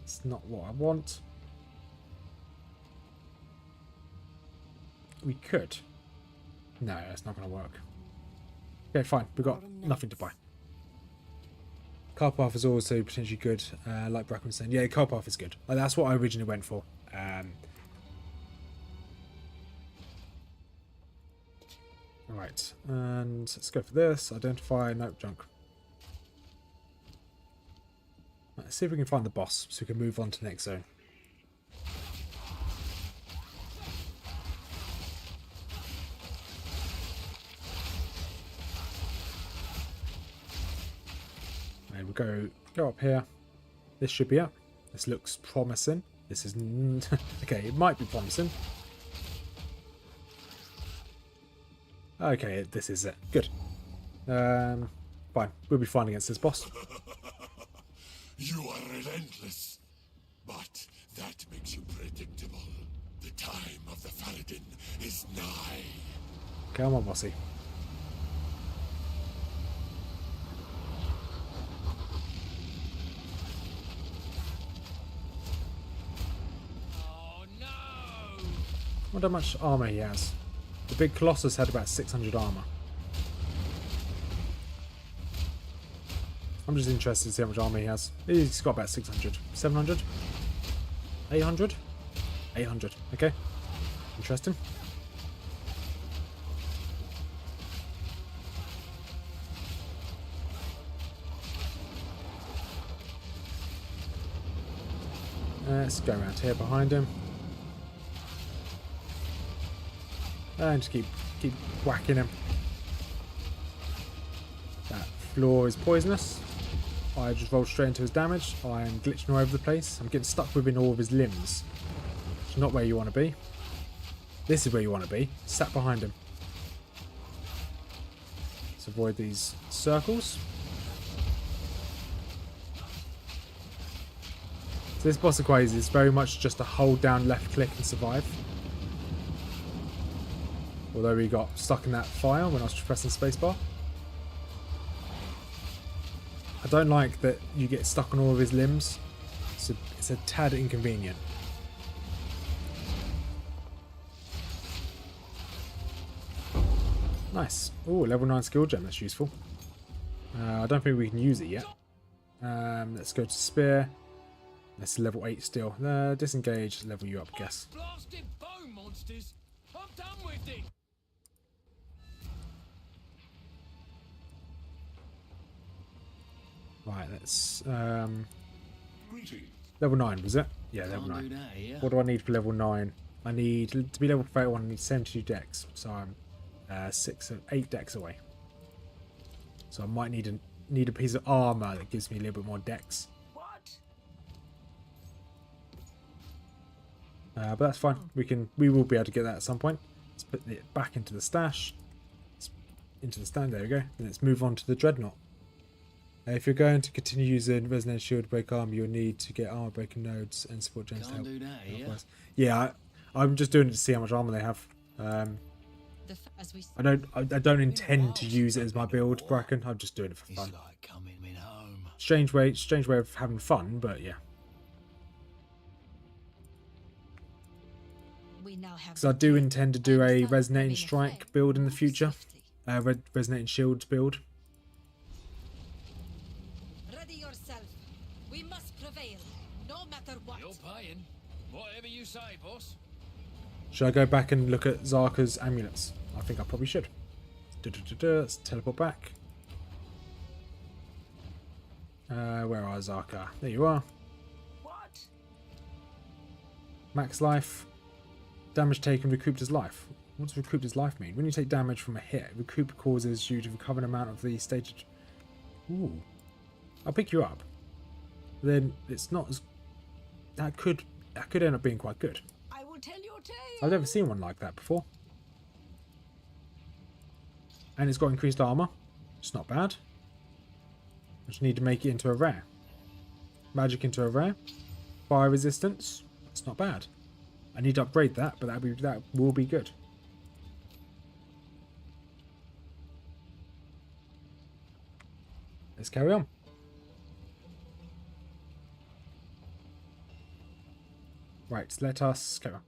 [SPEAKER 1] It's not what I want. We could. No, that's not going to work. Okay, fine. We've got nothing to buy. Car path is also potentially good, like Bracken was saying. Yeah, car path is good. Like, that's what I originally went for. Alright, and let's go for this. Identify, nope, junk. Let's see if we can find the boss so we can move on to the next zone. There we go up here. This should be up. This looks promising. This is okay, it might be promising. Okay, this is it. Good. Fine. We'll be fine against this boss.
[SPEAKER 4] You are relentless, but that makes you predictable. The time of the Faladin is nigh.
[SPEAKER 1] Come on, bossy.
[SPEAKER 5] Oh no!
[SPEAKER 1] I wonder how much armor he has. The big Colossus had about 600 armor. I'm just interested to see how much armor he has. He's got about 600. 700? 800? 800. Okay. Interesting. Let's go around here behind him. And just keep whacking him. That floor is poisonous. I just rolled straight into his damage. I am glitching all over the place. I'm getting stuck within all of his limbs. Which is not where you want to be. This is where you want to be. Sat behind him. Let's avoid these circles. So this boss equation is very much just a hold down left click and survive. Although we got stuck in that fire when I was pressing spacebar. I don't like that you get stuck on all of his limbs. It's a tad inconvenient. Nice. Oh, level 9 skill gem. That's useful. I don't think we can use it yet. Let's go to spear. That's level 8 still. Disengage. Level you up, I guess.
[SPEAKER 5] Blasted bone monsters! I'm done with it!
[SPEAKER 1] Right, let's...
[SPEAKER 4] Greetings.
[SPEAKER 1] level 9, was it? Yeah, level
[SPEAKER 5] Can't
[SPEAKER 1] 9.
[SPEAKER 5] do that here.
[SPEAKER 1] What do I need for level 9? I need, to be level 31, I need 72 decks. So I'm 8 decks away. So I might need a piece of armor that gives me a little bit more decks.
[SPEAKER 2] What?
[SPEAKER 1] But that's fine. We will be able to get that at some point. Let's put it back into the stash. Into the stand, there we go. And let's move on to the Dreadnaught. If you're going to continue using Resonance Shield Break Armor, you'll need to get armor breaking nodes and support gens to
[SPEAKER 5] Can't
[SPEAKER 1] help.
[SPEAKER 5] do that here.
[SPEAKER 1] Otherwise. Yeah, I'm just doing it to see how much armor they have. I don't intend to use it as my build, Bracken. I'm just doing it for fun.
[SPEAKER 5] It's like coming home.
[SPEAKER 1] Strange way of having fun, but yeah. Because I do intend to do a Resonating Strike build in the future. Resonating Shields build.
[SPEAKER 3] Ready yourself. We must prevail, no matter what.
[SPEAKER 5] You're paying. Whatever you say, boss.
[SPEAKER 1] Should I go back and look at Zarka's amulets? I think I probably should. Let's teleport back. Where are Zarka? There you are.
[SPEAKER 2] What?
[SPEAKER 1] Max life. Damage taken recouped as life. What does recouped as life mean? When you take damage from a hit, recoup causes you to recover an amount of the stated... Ooh. I'll pick you up. Then it's not as... That could end up being quite good.
[SPEAKER 2] I will tell your tale.
[SPEAKER 1] I've never seen one like that before. And it's got increased armor. It's not bad. I just need to make it into a rare. Magic into a rare. Fire resistance. It's not bad. I need to upgrade that, but that will be good. Let's carry on. Right, let us carry on.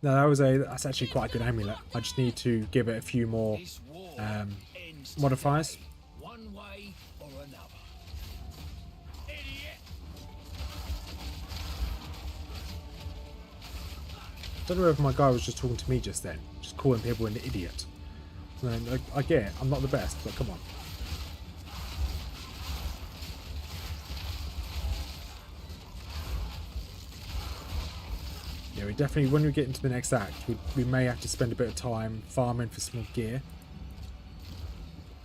[SPEAKER 1] No, that's actually quite a good amulet. I just need to give it a few more modifiers.
[SPEAKER 5] One way or another. Idiot.
[SPEAKER 1] Don't know if my guy was just talking to me just then, just calling people an idiot. I get it, I'm not the best, but come on. Yeah, we definitely, when we get into the next act, we may have to spend a bit of time farming for some gear.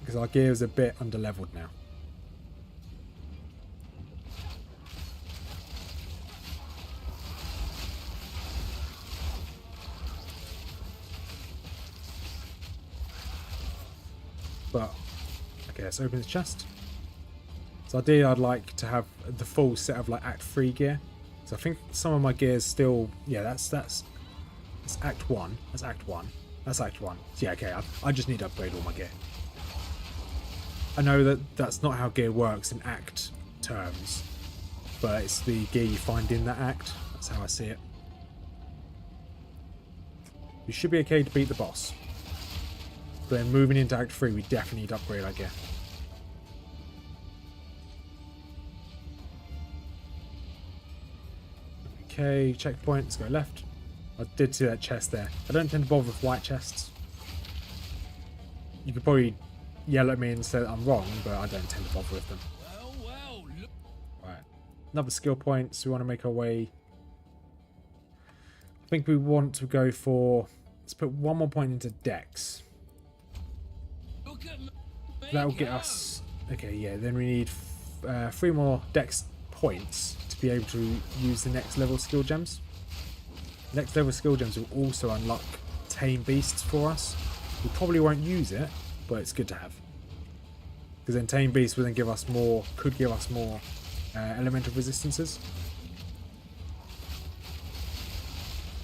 [SPEAKER 1] Because our gear is a bit under-leveled now. But, okay, let's open this chest. So ideally I'd like to have the full set of like Act 3 gear. So I think some of my gear's still, yeah, that's Act 1. That's Act 1. That's Act 1. So yeah, okay, I just need to upgrade all my gear. I know that that's not how gear works in Act terms, but it's the gear you find in that Act. That's how I see it. We should be okay to beat the boss. But then moving into Act 3, we definitely need to upgrade our gear. Okay, checkpoint, let's go left. I did see that chest there. I don't tend to bother with white chests. You could probably yell at me and say that I'm wrong, but I don't tend to bother with them.
[SPEAKER 5] Well, look.
[SPEAKER 1] Right, another skill point, so we want to make our way... I think we want to go for... Let's put one more point into Dex.
[SPEAKER 5] Look at me.
[SPEAKER 1] That'll get us... Okay, yeah, then we need 3 more Dex points to be able to use the next level skill gems. Next level skill gems will also unlock Tame Beasts for us. We probably won't use it, but it's good to have. Because then Tame Beasts will then give us more, could give us more elemental resistances.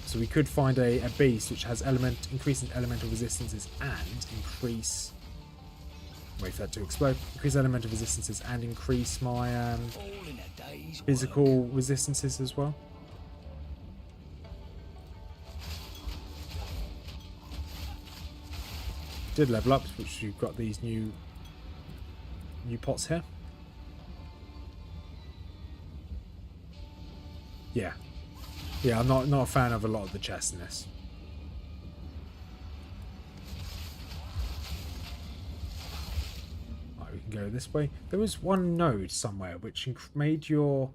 [SPEAKER 1] So we could find a beast which has increasing elemental resistances and increase... Wait for that to explode. Increase elemental resistances and increase my
[SPEAKER 5] All in a day's
[SPEAKER 1] physical resistances as well. Did level up, which you've got these new pots here. Yeah, I'm not a fan of a lot of the chests in this. Right, we can go this way. There was one node somewhere which made your...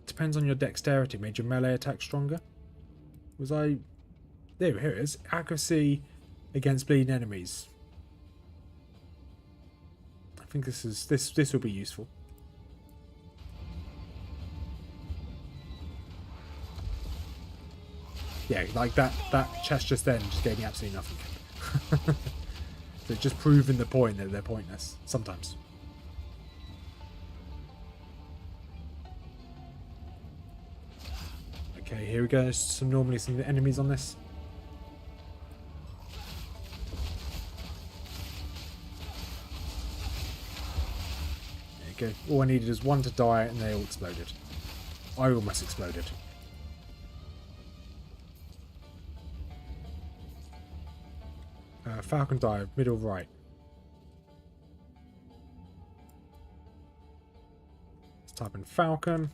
[SPEAKER 1] Depends on your dexterity, made your melee attack stronger. Was I... There, here it is. Accuracy against bleeding enemies. I think this will be useful. Yeah, like that chest just then just gave me absolutely nothing. So just proving the point that they're pointless sometimes. Okay, here we go. There's some enemies on this. There you go. All I needed is one to die and they all exploded. I almost exploded. Falcon dive, middle right. Let's type in Falcon.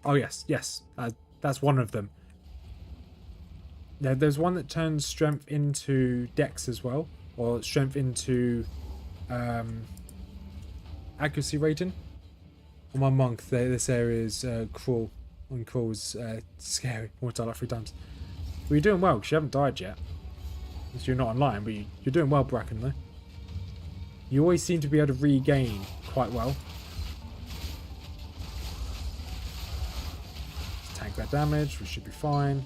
[SPEAKER 1] Oh yes, yes, that's one of them. Yeah, there's one that turns strength into dex as well, or strength into accuracy rating. On my monk, this area is cruel, and cruel is scary. I want to die like 3 times. Well, you're doing well because you haven't died yet. So you're not online, but you're doing well, Bracken, though. You always seem to be able to regain quite well. Let's tank that damage, we should be fine.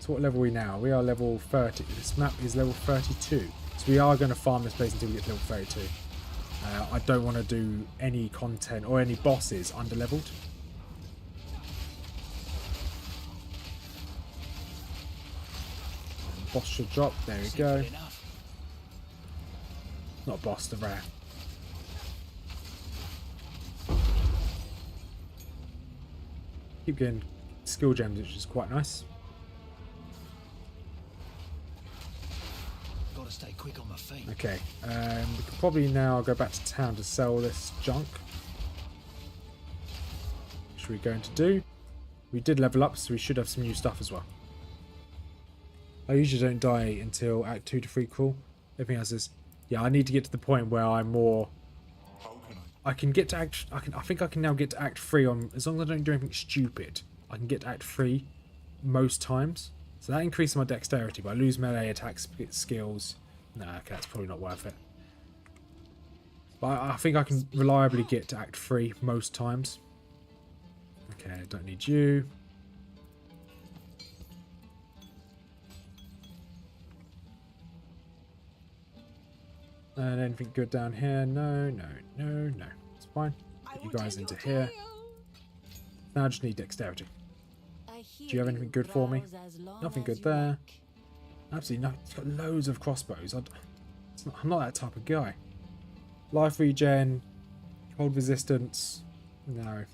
[SPEAKER 1] So what level are we now? We are level 30. This map is level 32. So we are going to farm this place until we get to level 32. I don't want to do any content or any bosses under-leveled. Boss should drop. There we go. Not boss, the rare. Keep getting skill gems, which is quite nice.
[SPEAKER 5] Gotta stay quick on my feet.
[SPEAKER 1] Okay, we could probably now go back to town to sell this junk. Which we're going to do. We did level up, so we should have some new stuff as well. I usually don't die until Act 2 to 3 crawl. Everything else is... Yeah, I need to get to the point where I'm more... I can get to Act... I think I can now get to Act 3 on... As long as I don't do anything stupid, I can get to Act 3 most times. So that increases my dexterity, but I lose melee attack skills. Nah, okay, that's probably not worth it. But I think I can reliably get to Act 3 most times. Okay, I don't need you. And anything good down here? No, no, no, no. It's fine. Put you guys into here. Now I just need dexterity. Do you have anything good for me? Nothing good there. Absolutely no. It's got loads of crossbows. I'm not that type of guy. Life regen, hold resistance. No.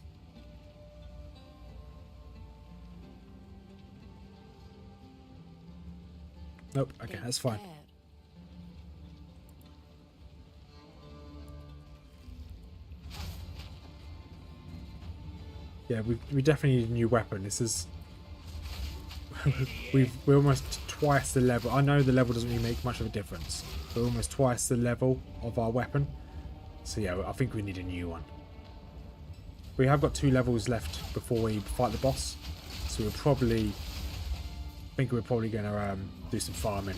[SPEAKER 1] Nope. Okay, that's fine. Yeah, we definitely need a new weapon. This is... we're almost twice the level. I know the level doesn't really make much of a difference. We're almost twice the level of our weapon. So yeah, I think we need a new one. We have got 2 levels left before we fight the boss. So we'll probably... I think we're probably going to do some farming.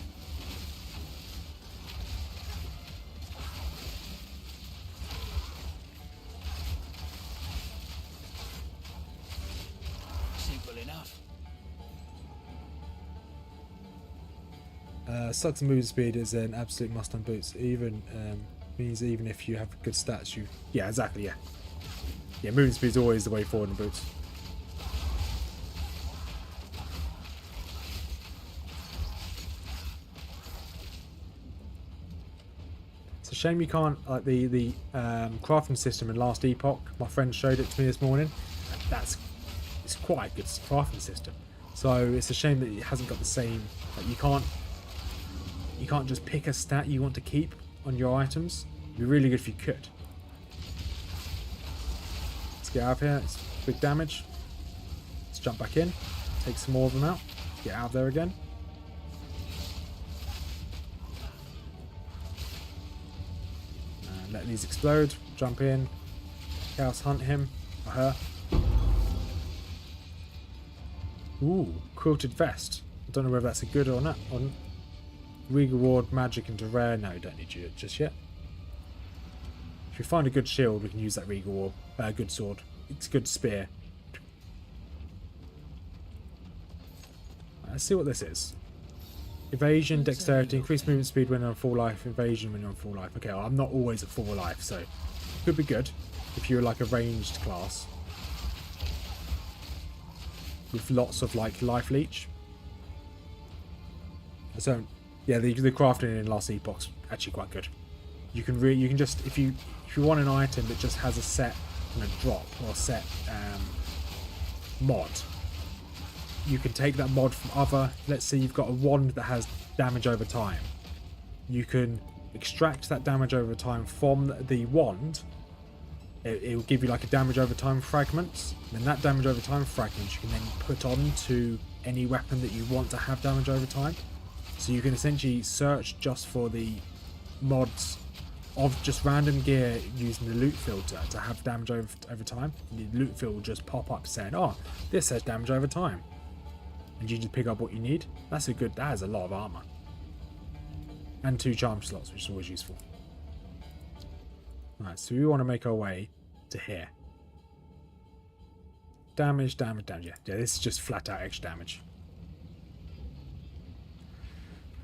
[SPEAKER 1] Sucks and move speed is an absolute must on boots. Even means even if you have good stats, you... Yeah, exactly, yeah. Yeah, movement speed is always the way forward in boots. It's a shame you can't... Like, the crafting system in Last Epoch, my friend showed it to me this morning. It's quite a good crafting system. So it's a shame that it hasn't got the same... Like, you can't just pick a stat you want to keep on your items. It'd be really good if you could. Let's get out of here. It's big damage. Let's jump back in. Take some more of them out. Get out of there again. And let these explode. Jump in. Chaos hunt him. Or her. Ooh, quilted vest. I don't know whether that's a good or not. Regal Ward, magic into rare. No, we don't need you just yet. If we find a good shield, we can use that Regal Ward. Good sword. It's a good spear. Let's see what this is. Evasion, dexterity, increased movement speed when you're on full life, evasion when you're on full life. Okay, well, I'm not always at full life, so could be good if you're like a ranged class with lots of like life leech. So yeah, the crafting in Last Epoch's actually quite good. You can just if you want an item that just has a set drop or set mod, you can take that mod from other. Let's say you've got a wand that has damage over time. You can extract that damage over time from the wand. It will give you like a damage over time fragments. And then that damage over time fragments you can then put onto any weapon that you want to have damage over time. So you can essentially search just for the mods of just random gear using the loot filter to have damage over time. And the loot filter will just pop up saying, oh, this says damage over time. And you just pick up what you need. That has a lot of armor. And 2 charm slots, which is always useful. Alright, so we want to make our way to here. Damage. Yeah, this is just flat out extra damage.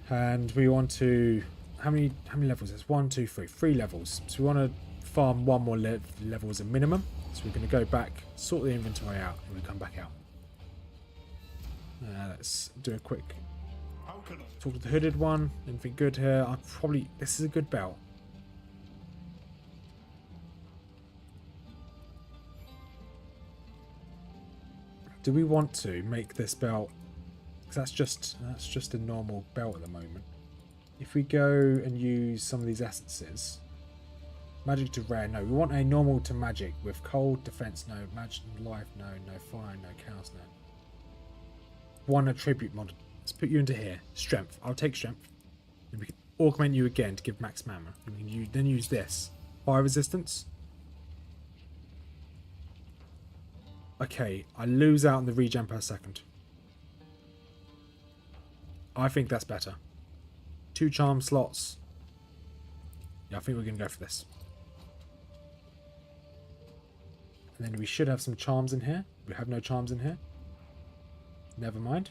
[SPEAKER 1] And we want to... How many levels is this? 1, 2, 3. 3 levels. So we want to farm 1 more level as a minimum. So we're going to go back, sort the inventory out, and we come back out. Let's do a quick talk to the hooded one. Anything good here? This is a good belt. Do we want to make this belt? Because that's just a normal belt at the moment. If we go and use some of these essences, magic to rare, no. We want a normal to magic with cold, defense, no. Magic, life, no. No fire, no. Chaos, no. 1 attribute mod. Let's put you into here. Strength. I'll take strength. And we can augment you again to give max mana. And we can then use this. Fire resistance. Okay, I lose out on the regen per second. I think that's better. 2 charm slots. Yeah, I think we're going to go for this. And then we should have some charms in here. We have no charms in here. Never mind.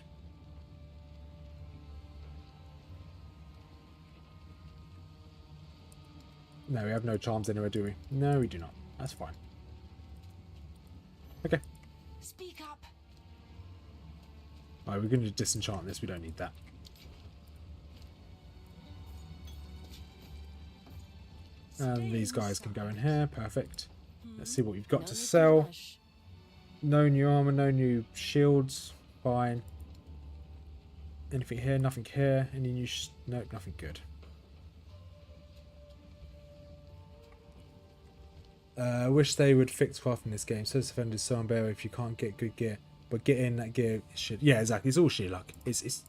[SPEAKER 1] No, we have no charms anywhere, do we? No, we do not. That's fine. Okay.
[SPEAKER 2] Speak up.
[SPEAKER 1] Alright, we're going to disenchant this. We don't need that. And these guys can go in here. Perfect. Let's see what we've got to sell. No new armor, no new shields. Fine. Anything here? Nothing here. Any new... Nope, nothing good. I wish they would fix craft in this game. SSF is so unbearable if you can't get good gear. But getting that gear is shit. Yeah, exactly. It's all sheer luck. It's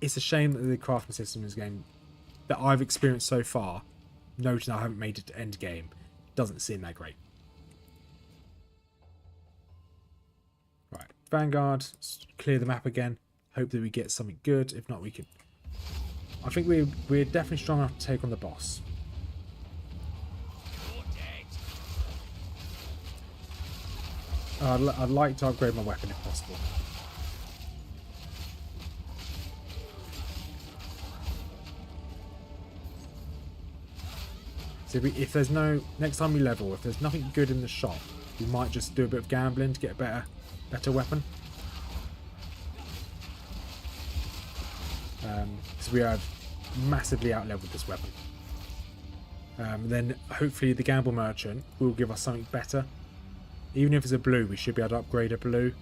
[SPEAKER 1] a shame that the crafting system in this game that I've experienced so far, noting I haven't made it to end game, doesn't seem that great. Right. Vanguard. Clear the map again. Hope that we get something good. If not, we can... I think we're definitely strong enough to take on the boss. I'd like to upgrade my weapon if possible. So if there's no... Next time we level, if there's nothing good in the shop, we might just do a bit of gambling to get a better weapon. Because we have massively out-leveled this weapon. Then hopefully the gamble merchant will give us something better. Even if it's a blue, we should be able to upgrade a blue.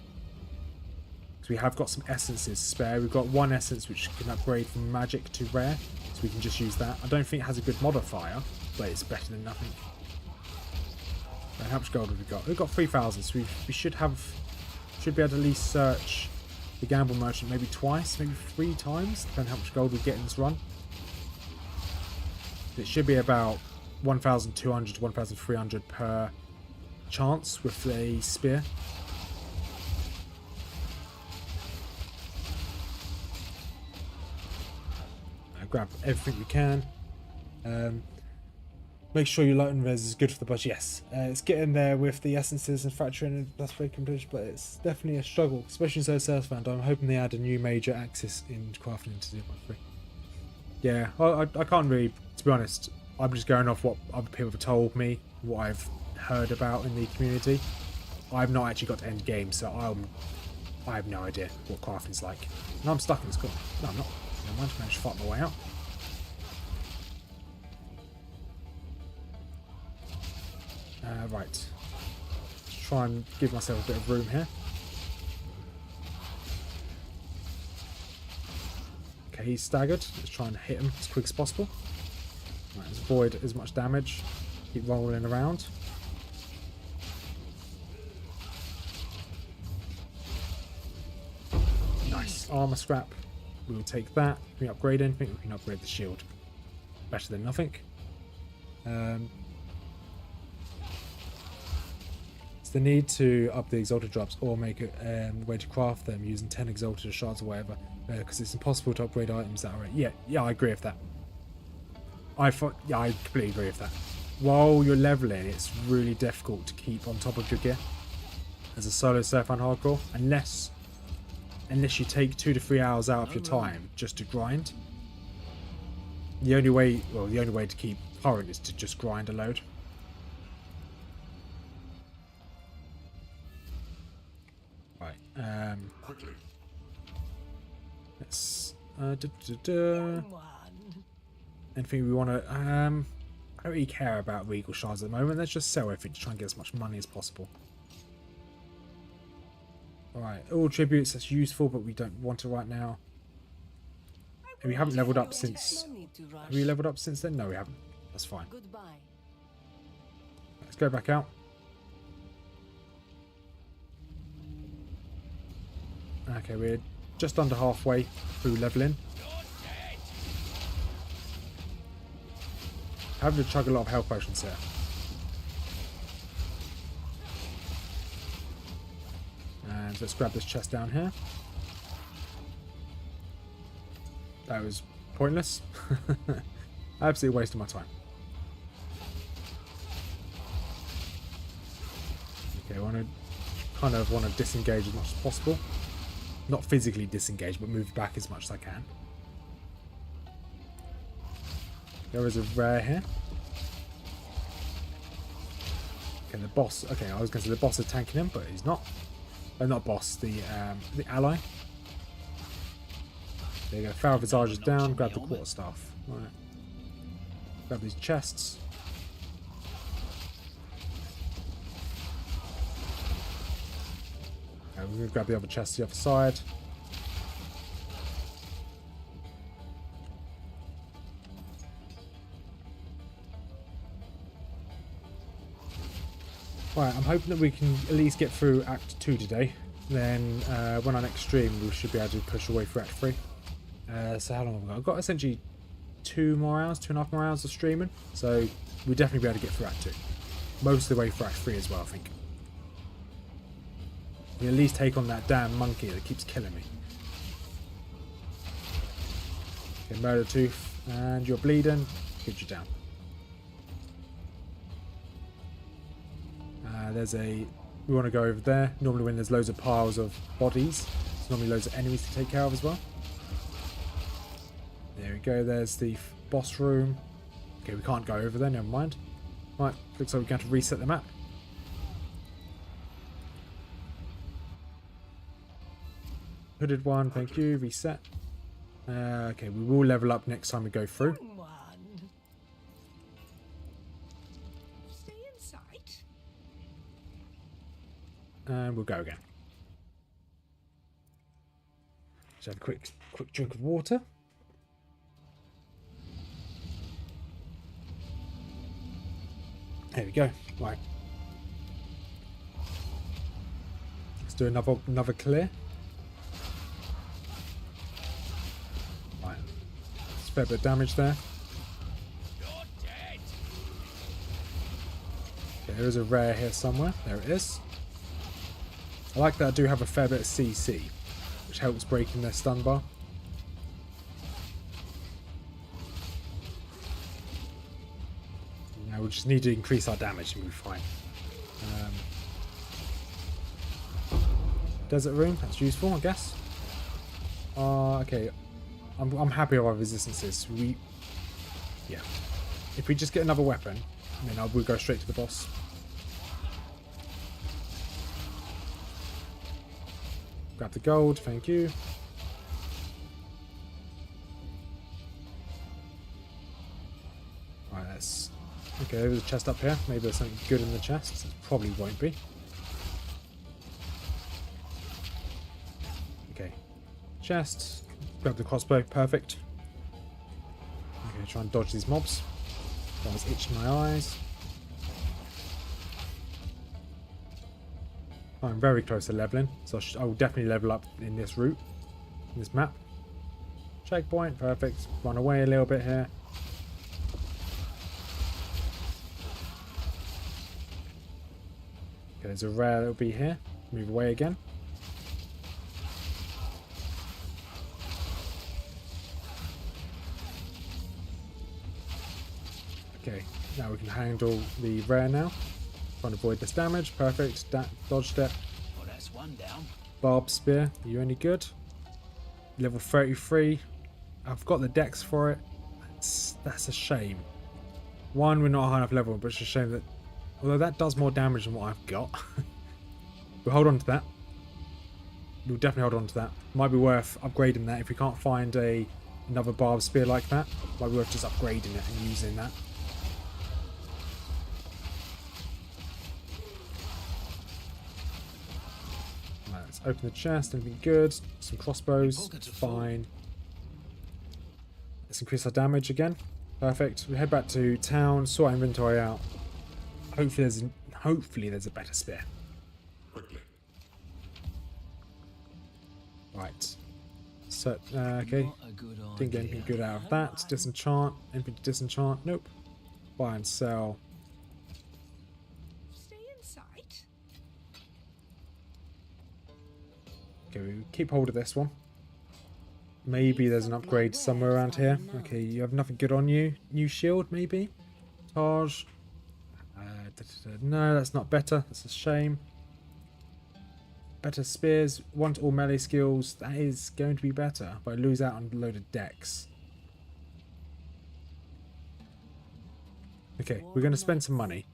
[SPEAKER 1] Because we have got some essences spare. We've got 1 essence which can upgrade from magic to rare. So we can just use that. I don't think it has a good modifier, but it's better than nothing. And how much gold have we got? We've got 3,000, so we should be able to at least search the gamble merchant maybe twice, maybe 3 times, depending on how much gold we get in this run. It should be about 1,200 to 1,300 per chance with a spear. Grab everything we can. Make sure your light and res is good for the budget. Yes, it's getting there with the essences and fracturing and that's very complete, but it's definitely a struggle, especially in SSF. I'm hoping they add a new major axis in crafting into 0.3. Yeah, I can't really, to be honest, I'm just going off what other people have told me, what I've heard about in the community. I've not actually got to end game, so I have no idea what crafting's like. And I'm stuck in this corner. No, I'm not. Never mind, I managed to fight my way out. Right. Let's try and give myself a bit of room here. Okay, he's staggered. Let's try and hit him as quick as possible. Right, let's avoid as much damage. Keep rolling around. Nice. Armor scrap. We will take that. Can we upgrade anything? We can upgrade the shield. Better than nothing. It's the need to up the exalted drops or make a way to craft them using 10 exalted shards or whatever, because it's impossible to upgrade items that are... Yeah, I agree with that. I completely agree with that. While you're leveling, it's really difficult to keep on top of your gear as a solo surf and hardcore, unless you take 2 to 3 hours out of your time just to grind. The only way to keep current is to just grind a load. Right.
[SPEAKER 4] Quickly.
[SPEAKER 1] Let's.
[SPEAKER 2] One.
[SPEAKER 1] Anything we want to. I don't really care about regal shards at the moment. Let's just sell everything to try and get as much money as possible. Alright, all tributes, that's useful, but we don't want it right now. And we haven't leveled up since...
[SPEAKER 6] No need to rush.
[SPEAKER 1] Have we leveled up since then? No, we haven't. That's fine.
[SPEAKER 6] Goodbye.
[SPEAKER 1] Let's go back out. Okay, we're just under halfway through leveling. Having to chug a lot of health potions here. And let's grab this chest down here. That was pointless. Absolutely wasting my time. Okay, I kind of want to disengage as much as possible. Not physically disengage, but move back as much as I can. There is a rare here. Okay, the boss. Okay, I was going to say the boss is tanking him, but he's not. Oh, not boss. The ally. There you go. Pharaoh Visage is down. Grab the quarterstaff. Right. Grab these chests. Okay, we're going to grab the other chest the other side. Right, I'm hoping that we can at least get through Act 2 today. Then when our next stream, we should be able to push away for Act 3. So how long have I got? I've got essentially 2.5 more hours of streaming. So we'll definitely be able to get through Act 2. Most of the way for Act 3 as well, I think. We at least take on that damn monkey that keeps killing me. Okay, Murder Tooth, and you're bleeding. Get you down. We want to go over there. Normally when there's loads of piles of bodies, there's normally loads of enemies to take care of as well. There we go, there's the boss room. Okay, we can't go over there, never mind. Right, looks like we're going to reset the map. Hooded one, thank you, reset. Okay, we will level up next time we go through.
[SPEAKER 2] One. Stay in sight.
[SPEAKER 1] And we'll go again. Just have a quick drink of water. There we go. Right. Let's do another clear. Right. There's a fair bit of damage there. Okay, there is a rare here somewhere. There it is. I like that I do have a fair bit of CC, which helps breaking their stun bar. Now we just need to increase our damage and we'll be fine. Desert room, that's useful, I guess. Okay, I'm happy with our resistances. Yeah. If we just get another weapon, then I will go straight to the boss. Grab the gold, thank you. Right, let's... Okay, there's a chest up here. Maybe there's something good in the chest. It probably won't be. Okay. Chest. Grab the crossbow. Perfect. Okay, try and dodge these mobs. That was itching my eyes. I'm very close to leveling, so I will definitely level up in this route, in this map. Checkpoint, perfect. Run away a little bit here. Okay, there's a rare that'll be here. Move away again. Okay, now we can handle the rare now. Trying to avoid this damage. Perfect. Dodge step.
[SPEAKER 5] Well, that's one down.
[SPEAKER 1] Barb spear. Are you any good? Level 33. I've got the dex for it. That's a shame. One, we're not a high enough level, but it's a shame that... Although that does more damage than what I've got. We'll hold on to that. We'll definitely hold on to that. Might be worth upgrading that if we can't find another barb spear like that. Might be worth just upgrading it and using that. Let's open the chest, anything good. Some crossbows, fine. Let's increase our damage again. Perfect. We head back to town, sort our inventory out. Hopefully there's a better spear.
[SPEAKER 4] Quickly.
[SPEAKER 1] Right. So, okay.
[SPEAKER 5] Not a good
[SPEAKER 1] Didn't get
[SPEAKER 5] idea.
[SPEAKER 1] anything good out of that. Disenchant. Anything to disenchant? Nope. Buy and sell.
[SPEAKER 2] Stay in sight.
[SPEAKER 1] Okay, we keep hold of this one. Maybe there's an upgrade somewhere around here. Okay, you have nothing good on you. New shield, maybe? Taj. No, that's not better. That's a shame. Better spears. Want all melee skills. That is going to be better. But I lose out on a load of decks. Okay, we're going to spend some money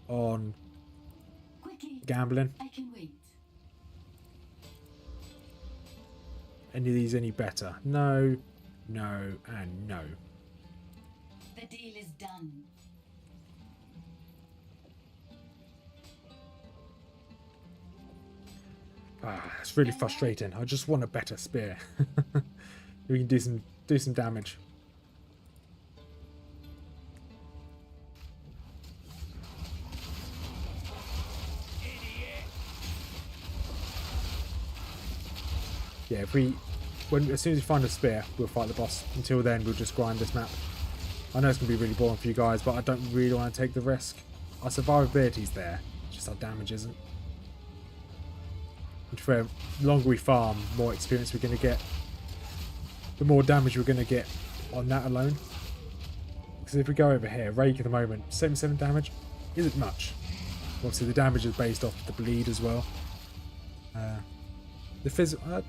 [SPEAKER 1] on gambling.
[SPEAKER 6] I can wait.
[SPEAKER 1] Any of these any better? No, no, and no.
[SPEAKER 6] The deal is done.
[SPEAKER 1] It's really frustrating. I just want a better spear. We can do some damage. Yeah, as soon as we find a spear, we'll fight the boss. Until then, we'll just grind this map. I know it's going to be really boring for you guys, but I don't really want to take the risk. Our survivability's there, just our damage isn't. And for the longer we farm, the more experience we're going to get. The more damage we're going to get on that alone. Because if we go over here, Rake at the moment, 77 damage isn't much. Obviously the damage is based off the bleed as well. The physical...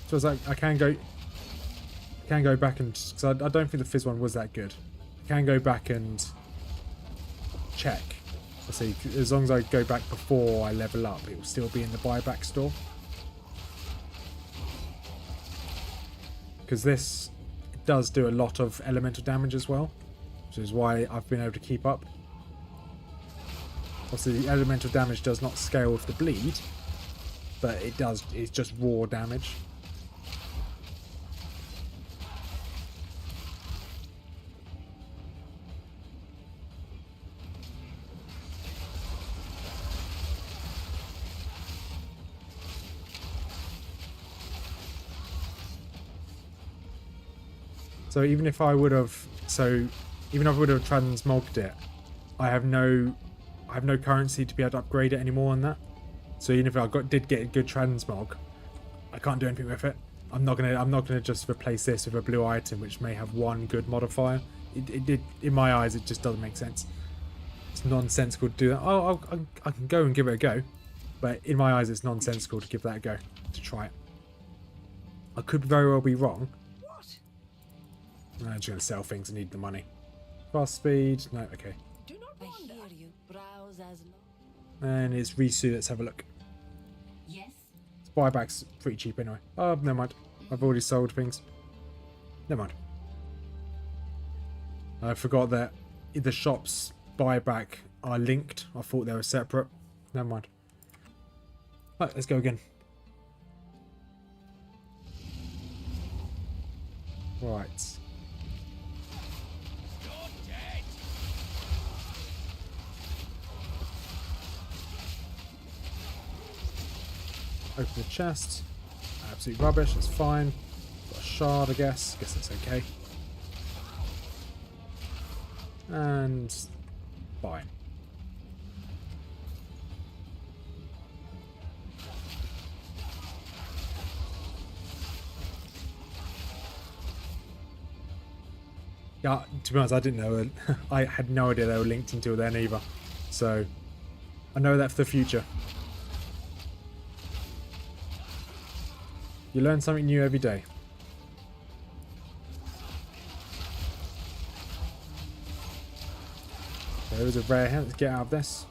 [SPEAKER 1] so I can go back and... because I don't think the Fizz one was that good. I can go back and check. Let's see, as long as I go back before I level up, it will still be in the buyback store. Because this does do a lot of elemental damage as well, which is why I've been able to keep up. Obviously the elemental damage does not scale with the bleed, but it's just raw damage. So even if I would have transmogged it, I have no currency to be able to upgrade it anymore on that. So even if I did get a good transmog, I can't do anything with it. I'm not gonna just replace this with a blue item which may have one good modifier. It in my eyes it just doesn't make sense. It's nonsensical to do that. Oh, I can go and give it a go, but in my eyes it's nonsensical to give that a go, to try it. I could very well be wrong.
[SPEAKER 2] What?
[SPEAKER 1] I'm just going to sell things. I need the money. Fast speed. No, okay.
[SPEAKER 2] Do not
[SPEAKER 6] I
[SPEAKER 2] wander.
[SPEAKER 6] hear you. Browse as long.
[SPEAKER 1] And it's Risu. Let's have a look.
[SPEAKER 6] Yes.
[SPEAKER 1] Buyback's pretty cheap anyway. Oh, never mind. I've already sold things. Never mind. I forgot that the shops buyback are linked. I thought they were separate. Never mind. Right, let's go again. Right. Open the chest. Absolute rubbish, that's fine. Got a shard, I guess. Guess that's okay. And fine. Yeah, to be honest, I didn't know. I had no idea they were linked until then either. So, I know that for the future. You learn something new every day. There is a rare hand. Let's get out of this.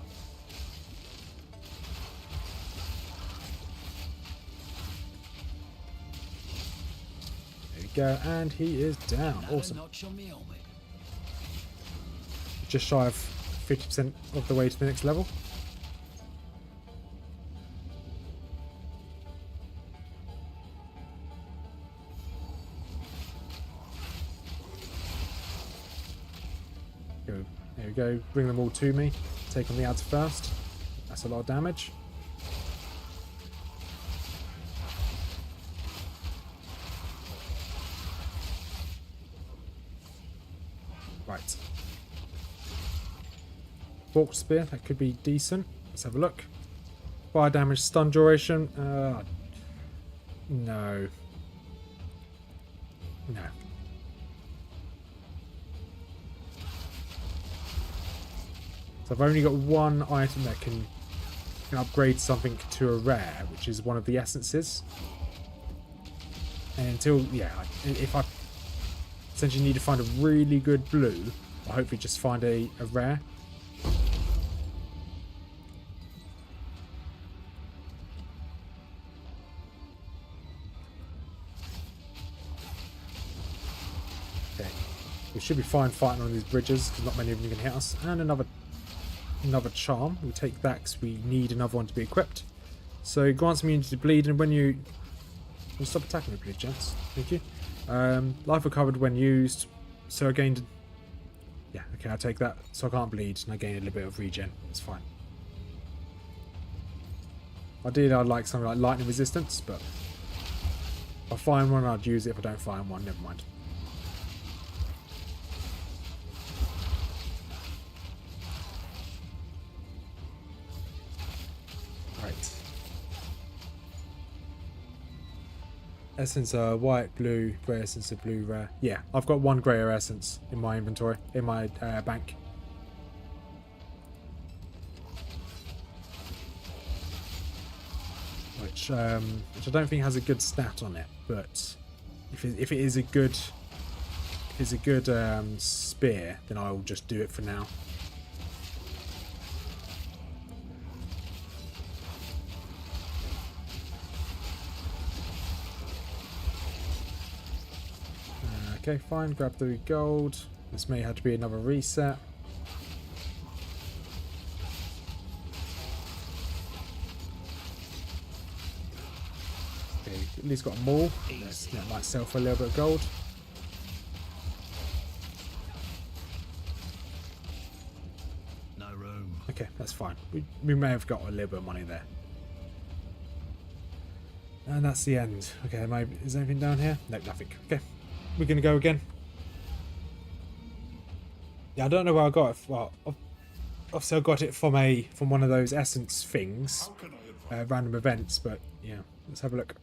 [SPEAKER 1] There we go, and he is down. Awesome.
[SPEAKER 5] Notch on my helmet.
[SPEAKER 1] Just shy of 50% of the way to the next level. Go. There we go. Bring them all to me. Take on the ads first. That's a lot of damage. Right. Forked spear, that could be decent. Let's have a look. Fire damage, stun duration. No. No. So I've only got one item that can upgrade something to a rare, which is one of the essences. And until, yeah, if I essentially need to find a really good blue, I'll hopefully just find a rare. Okay, we should be fine fighting on these bridges because not many of them can hit us. And another charm. We'll take that because we need another one to be equipped. So grants immunity to bleed, and when you stop attacking me, please, gents. Thank you. Life recovered when used. So I gained. Yeah, okay, I'll take that. So I can't bleed, and I gain a little bit of regen. It's fine. Ideally, I'd like something like lightning resistance, but if I find one, I'd use it. If I don't find one, never mind. Right. Essence white, blue, grey essence of blue rare. Yeah, I've got one greyer essence in my inventory, in my bank. Which I don't think has a good stat on it, but if it is a good spear, then I'll just do it for now. Okay, fine. Grab the gold. This may have to be another reset. Okay, at least got a maul. That might sell for a little bit of gold.
[SPEAKER 5] No room.
[SPEAKER 1] Okay, that's fine. We may have got a little bit of money there. And that's the end. Okay, is there anything down here? No, nothing. Okay. We're going to go again. Yeah, I don't know where I got it. Well, obviously I got it from one of those essence things, random events. But yeah, let's have a look.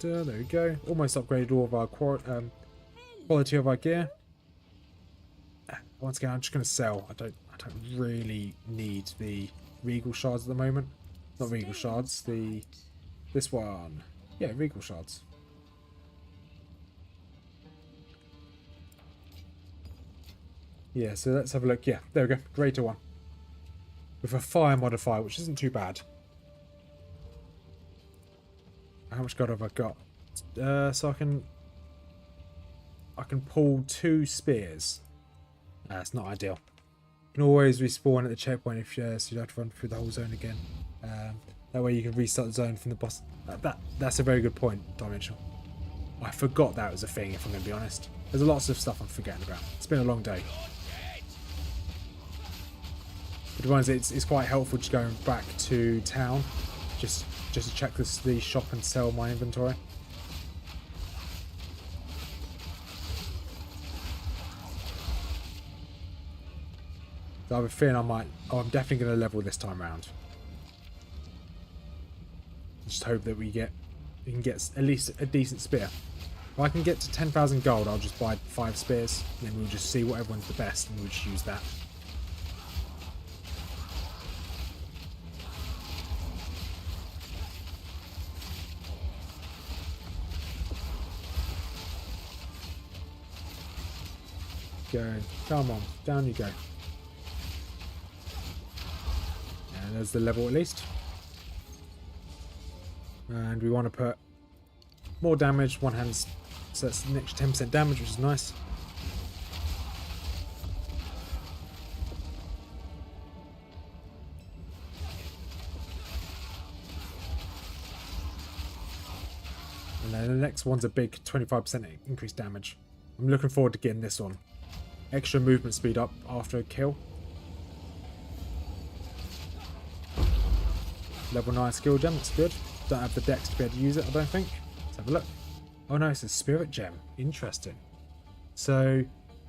[SPEAKER 1] There we go. Almost upgraded all of our quality of our gear. Once again, I'm just going to sell. I I don't really need the Regal Shards at the moment. Not Regal Shards, this one. Yeah, Regal Shards. Yeah, so let's have a look. Yeah, there we go. Greater one. With a fire modifier, which isn't too bad. How much gold have I got? So I can pull 2 spears. That's not ideal. You can always respawn at the checkpoint if so you have to run through the whole zone again. That way you can restart the zone from the boss. That's a very good point, Dimensional. I forgot that was a thing, if I'm going to be honest. There's lots of stuff I'm forgetting about. It's been a long day. But to be honest, it's quite helpful just going back to town, just to check the shop and sell my inventory. So I have a feeling I'm definitely going to level this time around. Just hope that we can get at least a decent spear. If I can get to 10,000 gold, I'll just buy 5 spears, and then we'll just see what everyone's the best, and we'll just use that. Go. Come on, down you go. And there's the level at least. And we want to put more damage, one hand, so that's an extra 10% damage, which is nice. And then the next one's a big 25% increased damage. I'm looking forward to getting this one. Extra movement speed up after a kill. Level 9 skill gem, that's good. Don't have the dex to be able to use it, I don't think. Let's have a look. Oh no, it's a spirit gem. Interesting. So,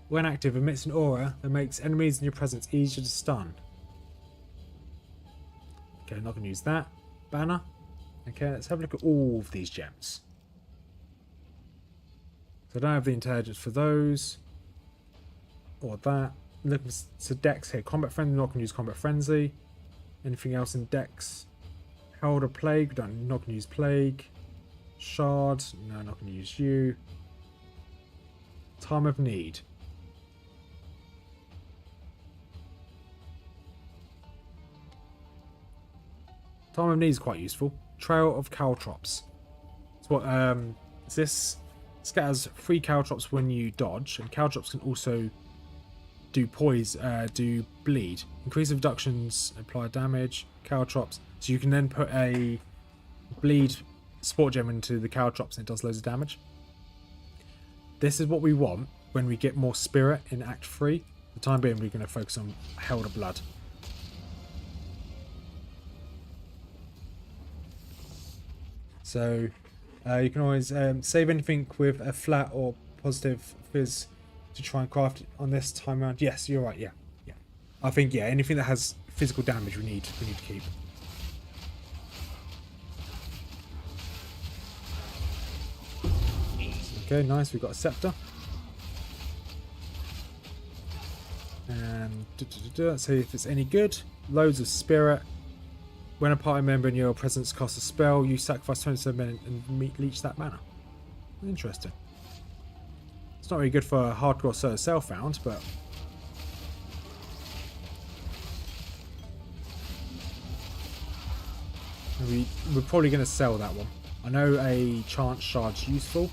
[SPEAKER 1] when active, emits an aura that makes enemies in your presence easier to stun. Okay, not going to use that. Banner. Okay, let's have a look at all of these gems. So I don't have the intelligence for those. Or that. Looking to dex here. Combat friendly, not going to use combat frenzy. Anything else in dex? Herald of Plague, not going to use Plague. Shard, no, not going to use you. Time of Need. Time of Need is quite useful. Trail of Caltrops. So what this scatters 3 Caltrops when you dodge, and Caltrops can also do do bleed. Increase of reductions, apply damage, Caltrops. So you can then put a bleed sport gem into the Caltrops and it does loads of damage. This is what we want when we get more spirit in Act 3. For the time being, we're going to focus on Herald of Blood. So you can always save anything with a flat or positive fizz to try and craft it on this time around. Yes, you're right. Yeah. I think anything that has physical damage we need to keep. Okay, nice. We've got a scepter. And let's see if it's any good. Loads of spirit. When a party member in your presence casts a spell, you sacrifice 27 men and leech that mana. Interesting. It's not really good for a hardcore solo self-found, but we're probably going to sell that one. I know a chance shard's useful.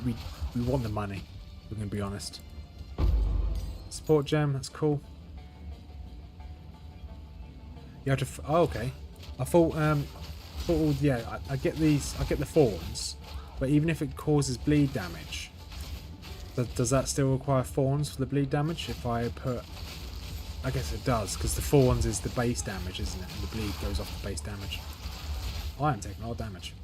[SPEAKER 1] We want the money, we're going to be honest. Support gem, that's cool. You have to. Oh, okay. I thought. I get these. I get the thorns, but even if it causes bleed damage, does that still require thorns for the bleed damage? If I put, I guess it does, because the thorns is the base damage, isn't it? And the bleed goes off the base damage. I am taking all damage.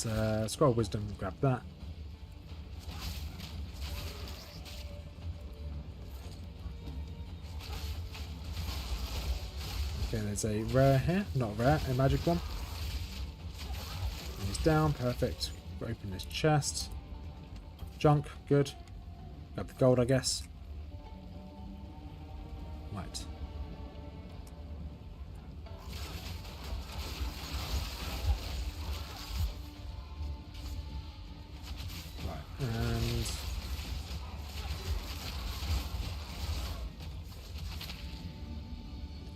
[SPEAKER 1] Let's scroll wisdom and grab that. Okay, there's a rare here, not rare, a magic one. And it's down, perfect. Open this chest. Junk, good. Grab the gold, I guess. Right. And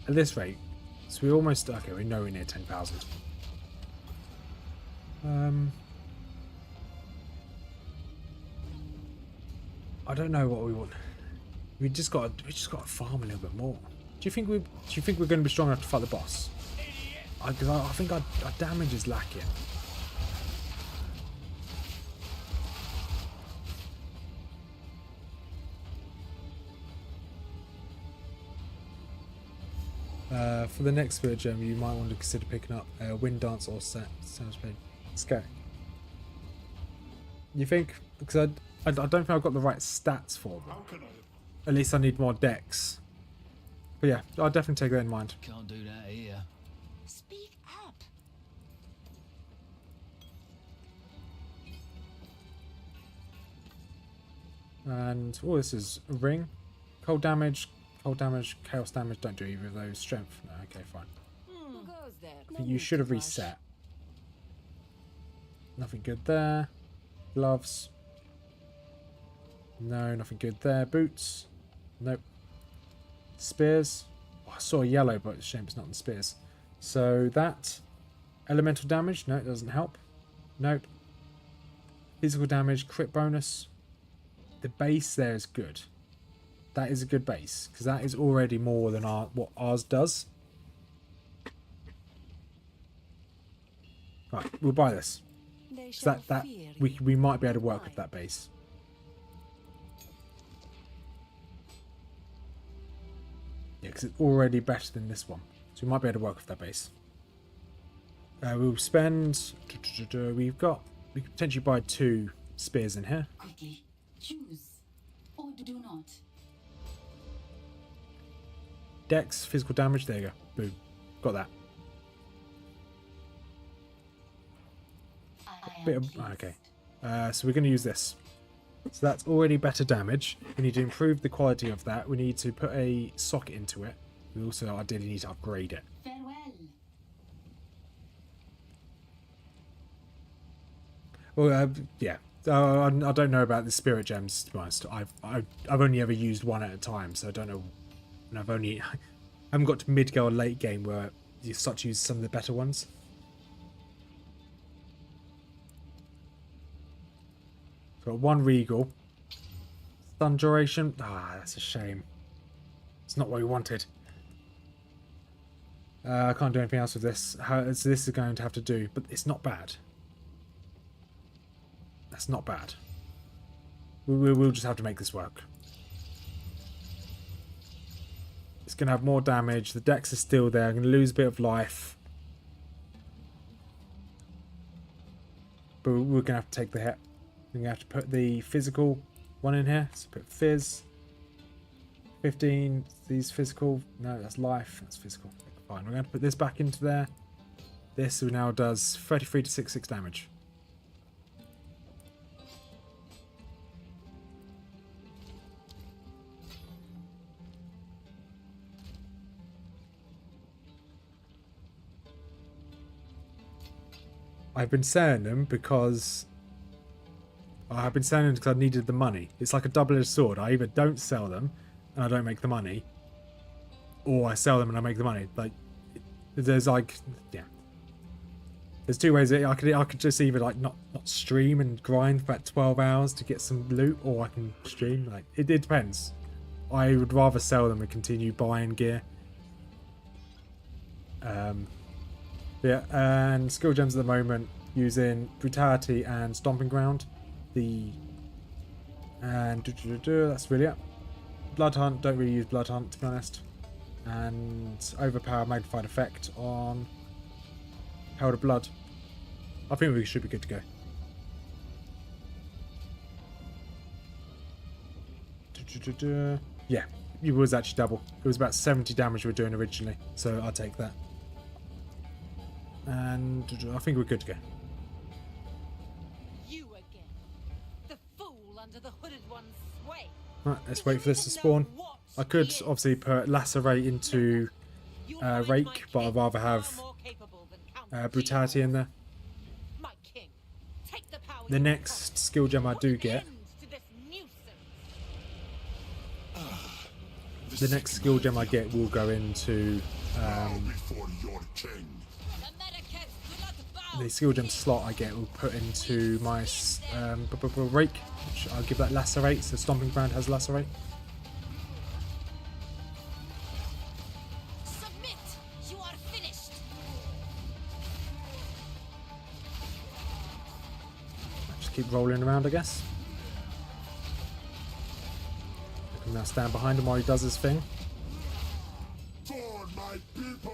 [SPEAKER 1] at this rate, so we're almost okay. We're nowhere near 10,000. I don't know what we want. We just got to farm a little bit more. Do you think we're going to be strong enough to fight the boss? I think our damage is lacking. For the next spirit gem, you might want to consider picking up Wind Dance or Sounds Pain. Skag. You think? Because I don't think I've got the right stats for them. At least I need more dex. But yeah, I'll definitely take that in mind.
[SPEAKER 5] Can't do that here.
[SPEAKER 2] Speak up.
[SPEAKER 1] And oh, this is a ring. Cold damage, chaos damage. Don't do either of those. Strength. No, okay, fine.
[SPEAKER 6] Who goes there?
[SPEAKER 1] I think you should have reset. Nothing good there. Gloves. No, nothing good there. Boots. Nope. Spears. Oh, I saw yellow, but it's a shame it's not in the spears. So that. Elemental damage. No, it doesn't help. Nope. Physical damage. Crit bonus. The base there is good. That is a good base. Because that is already more than what ours does. Right, we'll buy this. So that we might be able to work with that base. Yeah, because it's already better than this one. So we might be able to work with that base. We'll spend... We can potentially buy 2 spears in here.
[SPEAKER 6] Quickly, choose or do not.
[SPEAKER 1] Dex, physical damage, there you go. Boom. Got that. Bit of, okay. So we're going to use this. So that's already better damage. We need to improve the quality of that. We need to put a socket into it. We also ideally need to upgrade it.
[SPEAKER 6] Farewell.
[SPEAKER 1] Well, yeah. I don't know about the spirit gems, to be honest. I've only ever used one at a time, so I don't know. And I haven't got to mid game or late game where you start to use some of the better ones. Got 1 regal. Stun duration. Ah, that's a shame. It's not what we wanted. I can't do anything else with this. So this is going to have to do, but it's not bad. That's not bad. We'll just have to make this work. It's going to have more damage. The dex is still there. I'm going to lose a bit of life. But we're going to have to take the hit. We're going to have to put the physical one in here. So put phys. 15. These physical. No, that's life. That's physical. Fine. We're going to put this back into there. This now does 33 to 66 damage. I've been selling them because I needed the money. It's like a double-edged sword. I either don't sell them and I don't make the money, or I sell them and I make the money. Like, there's like, yeah. There's 2 ways. I could just either like not stream and grind for about 12 hours to get some loot, or I can stream. Like, it depends. I would rather sell them and continue buying gear. Yeah, and skill gems at the moment using brutality and stomping ground. That's really it. Blood hunt, don't really use blood hunt to be honest. And overpower magnified effect on Herald of Blood. I think we should be good to go. Yeah, it was actually double. It was about 70 damage we were doing originally, so I'll take that. And I think we're good to go.
[SPEAKER 3] under the hooded one's sway.
[SPEAKER 1] Right, let's wait for this to spawn. I could obviously put lacerate into Rake, but I'd rather have brutality in there.
[SPEAKER 3] My king, take the power
[SPEAKER 1] The
[SPEAKER 3] you
[SPEAKER 1] next skill gem I do get, the next skill gem I get will go into
[SPEAKER 4] before your king.
[SPEAKER 1] the skill gem slot I get will put into my Rake, which I'll give that lacerate, so Stomping Ground has lacerate.
[SPEAKER 3] Submit! You are finished!
[SPEAKER 1] Just keep rolling around, I guess. I can now stand behind him while he does his thing.
[SPEAKER 4] For my people.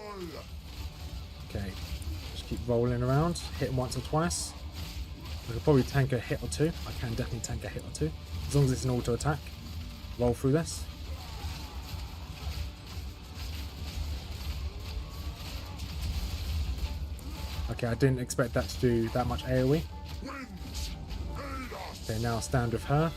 [SPEAKER 1] Okay, just keep rolling around, hit him once or twice. I could probably tank a hit or two. I can definitely tank a hit or two, as long as it's an auto attack. Roll through this. Okay, I didn't expect that to do that much AoE.
[SPEAKER 4] Winds, aid us.
[SPEAKER 1] Okay, now I'll stand with her.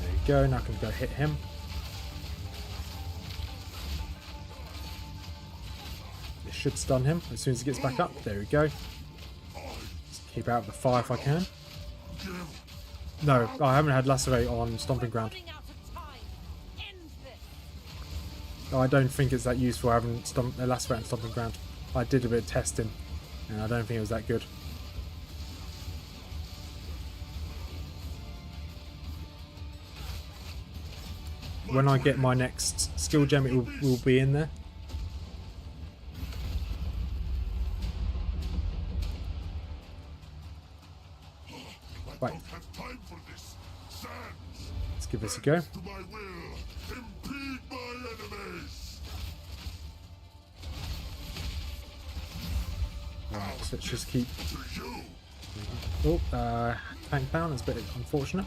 [SPEAKER 1] There you go, now I can go hit him. This should stun him as soon as he gets back up. There we go. Just keep out of the fire if I can. No, I haven't had lacerate on Stomping Ground.
[SPEAKER 3] Running out of time. End this.
[SPEAKER 1] I don't think it's that useful having lacerate on Stomping Ground. I did a bit of testing and I don't think it was that good. When I get my next skill gem, it will be in there. Right,
[SPEAKER 4] Have time for this. Sands,
[SPEAKER 1] let's give this a go.
[SPEAKER 4] to my will. Impede my enemies.
[SPEAKER 1] Right, so let's just keep.
[SPEAKER 4] To you.
[SPEAKER 1] Oh, tank down. That's a bit unfortunate.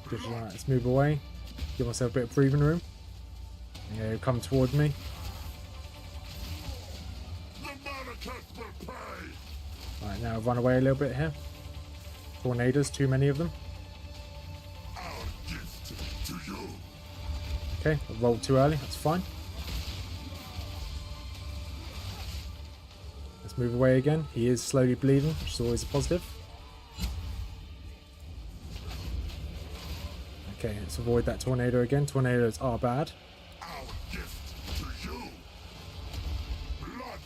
[SPEAKER 1] Just, right, let's move away. Give myself a bit of breathing room. Yeah, come towards me.
[SPEAKER 4] The Marrakech will pay.
[SPEAKER 1] Right, now run away a little bit here. Tornadoes, too many of them.
[SPEAKER 4] Our gift to you.
[SPEAKER 1] Okay, I rolled too early. That's fine. Let's move away again. He is slowly bleeding, which is always a positive. Okay, let's avoid that tornado again. Tornadoes are bad.
[SPEAKER 4] Our gift to you. Blood.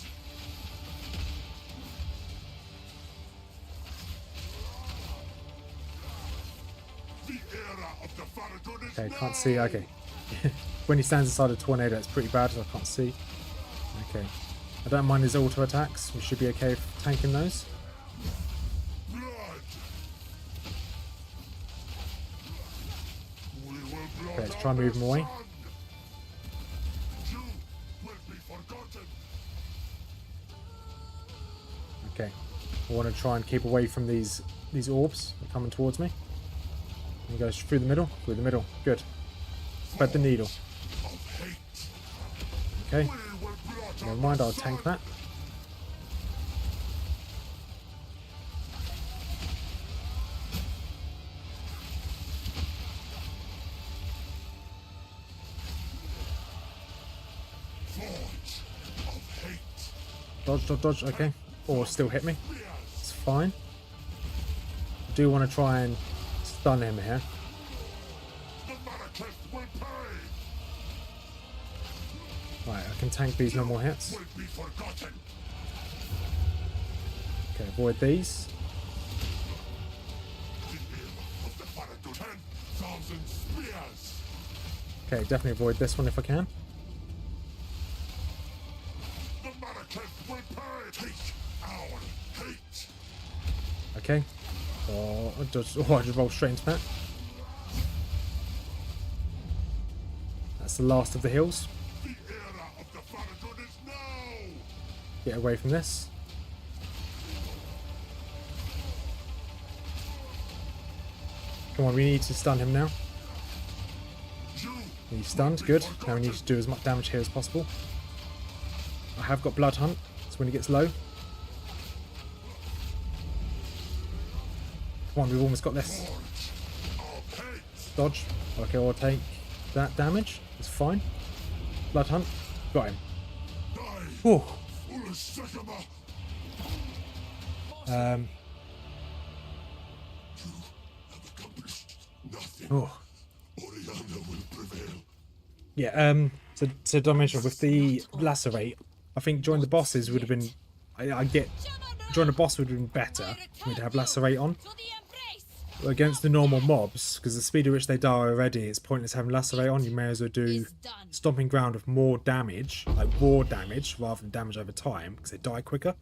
[SPEAKER 4] The era of the Faradun is
[SPEAKER 1] Okay, can't see. Okay. When he stands inside a tornado, it's pretty bad, so I can't see. Okay. I don't mind his auto attacks. We should be okay for tanking those.
[SPEAKER 4] blood. We will blot
[SPEAKER 1] Okay, let's
[SPEAKER 4] out
[SPEAKER 1] try and move
[SPEAKER 4] the
[SPEAKER 1] him away.
[SPEAKER 4] sun. You will be forgotten.
[SPEAKER 1] Okay. I want to try and keep away from these orbs that are coming towards me. And go through the middle. Through the middle. Good. Spread the needle.
[SPEAKER 4] Of hate.
[SPEAKER 1] Okay.
[SPEAKER 4] We will blot
[SPEAKER 1] Never
[SPEAKER 4] out
[SPEAKER 1] mind,
[SPEAKER 4] the
[SPEAKER 1] I'll tank
[SPEAKER 4] sun.
[SPEAKER 1] that.
[SPEAKER 4] Forge of hate.
[SPEAKER 1] Dodge, dodge, dodge. Okay. Or still hit me.
[SPEAKER 4] Spears.
[SPEAKER 1] It's fine. I do want to try and stun him here.
[SPEAKER 4] The Marrakech will pay.
[SPEAKER 1] Right, I can tank these normal hits.
[SPEAKER 4] Will be forgotten.
[SPEAKER 1] Okay, avoid these.
[SPEAKER 4] The era of the Faradun. 10,000 spears.
[SPEAKER 1] Okay, definitely avoid this one if I can.
[SPEAKER 4] The Marrakech will pay. Take our hate.
[SPEAKER 1] Okay. Oh, I just rolled straight into that. That's the last of the hills.
[SPEAKER 4] The era of the Faradun is now.
[SPEAKER 1] Get away from this. Come on, we need to stun him now. He's stunned, good. Now we need to do as much damage here as possible. I have got Blood Hunt, so when he gets low. Come on, we've almost got this. Dodge. Okay, I'll take that damage. It's fine. Blood Hunt. Got him. Oh. Oh. Yeah, so Dimension, with the Lacerate, I think join the bosses would have been... I get... Join the boss would have been better for me to have Lacerate on. Against the normal mobs, because the speed at which they die already, it's pointless having Lacerate on. You may as well do Stomping Ground with more damage, like raw damage, rather than damage over time, because they die quicker.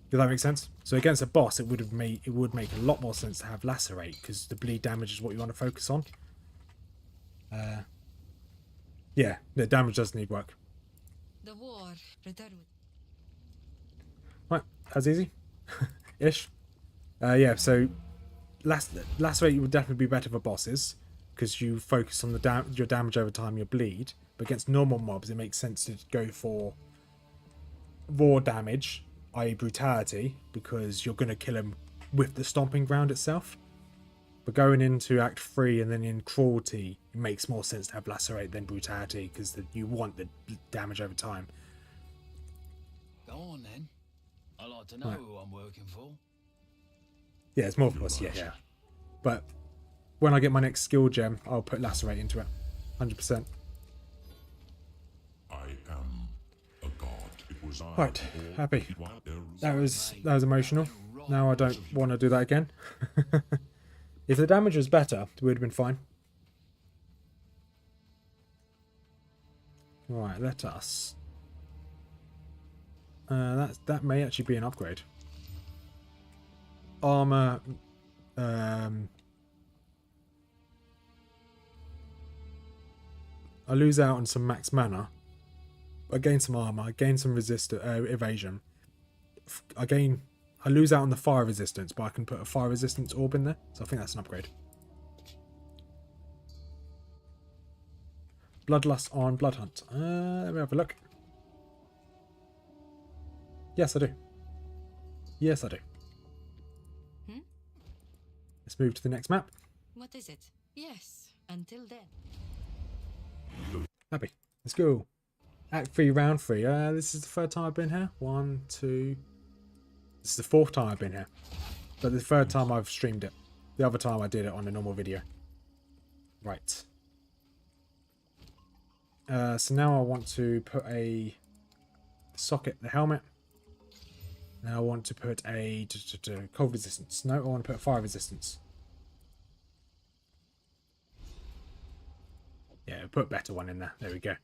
[SPEAKER 1] Does that make sense? So against a boss, it would make a lot more sense to have Lacerate, because the bleed damage is what you want to focus on. Yeah, the damage does need work.
[SPEAKER 3] The war returned.
[SPEAKER 1] Right, that's easy. Ish. Yeah, so Lacerate would definitely be better for bosses, because you focus on your damage over time, your bleed. But against normal mobs, it makes sense to go for raw damage, i.e. brutality, because you're going to kill him with the Stomping Ground itself. But going into Act 3 and then in Cruelty, it makes more sense to have Lacerate than Brutality, because you want the damage over time.
[SPEAKER 5] Go on then. I like to know who I'm working for.
[SPEAKER 1] Yeah, it's more for us, yeah. But when I get my next skill gem, I'll put Lacerate into it. 100%.
[SPEAKER 4] I am a god. It was I.
[SPEAKER 1] Right, happy. That was emotional. Now I don't want to do that again. If the damage was better, it would have been fine. Right, let us... that may actually be an upgrade. Armor... I lose out on some max mana. I gain some armor. I gain some evasion. I lose out on the fire resistance, but I can put a fire resistance orb in there. So I think that's an upgrade. Bloodlust on Blood Hunt. Let me have a look. Yes, I do. Yes, I do. Let's move to the next map.
[SPEAKER 3] What is it? Yes, until then.
[SPEAKER 1] Happy. Let's go. Act 3, round 3. This is the third time I've been here. 1, 2... This is the fourth time I've been here. But the third time I've streamed it. The other time I did it on a normal video. Right. So now I want to put a socket, the helmet. Now I want to put a cold resistance. No, I want to put fire resistance. Yeah, put a better one in there. There we go.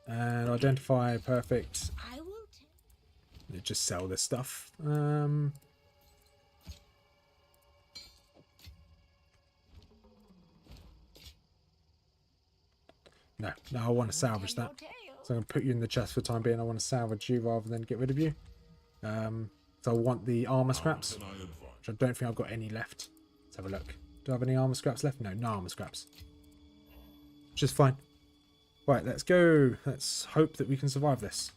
[SPEAKER 1] And identify, perfect.
[SPEAKER 3] I will
[SPEAKER 1] Just sell this stuff. No, I want to salvage that. So I'm going to put you in the chest for the time being. I want to salvage you rather than get rid of you. So I want the armor scraps, which I don't think I've got any left. Let's have a look. Do I have any armor scraps left? No, no armor scraps. Which is fine. Right, let's go. Let's hope that we can survive this.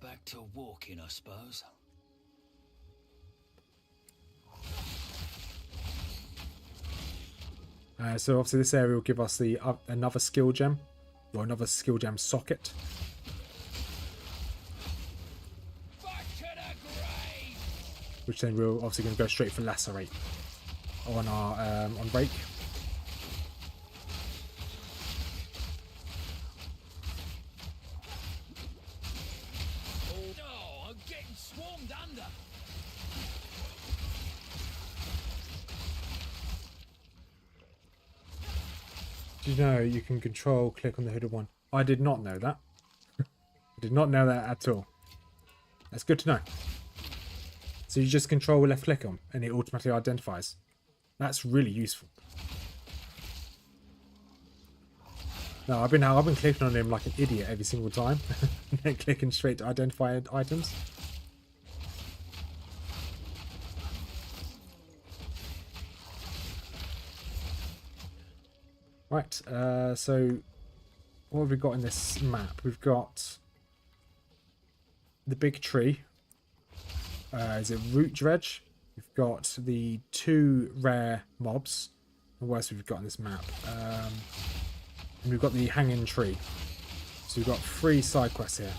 [SPEAKER 5] Back to walking, I suppose.
[SPEAKER 1] So obviously this area will give us the another skill gem, or another skill gem socket. Which then we're obviously going to go straight for Lacerate on our on Rake.
[SPEAKER 5] Oh, I'm getting swarmed under.
[SPEAKER 1] Do you know you can control click on the hooded one? I did not know that. I did not know that at all. That's good to know. So you just control left click on and it automatically identifies. That's really useful. No, I've been clicking on him like an idiot every single time. And then clicking straight to identify items. Right, so what have we got in this map? We've got the big tree. Is it root dredge? We've got the 2 rare mobs. And what else have we got in this map? And we've got the hanging tree. So we've got 3 side quests here.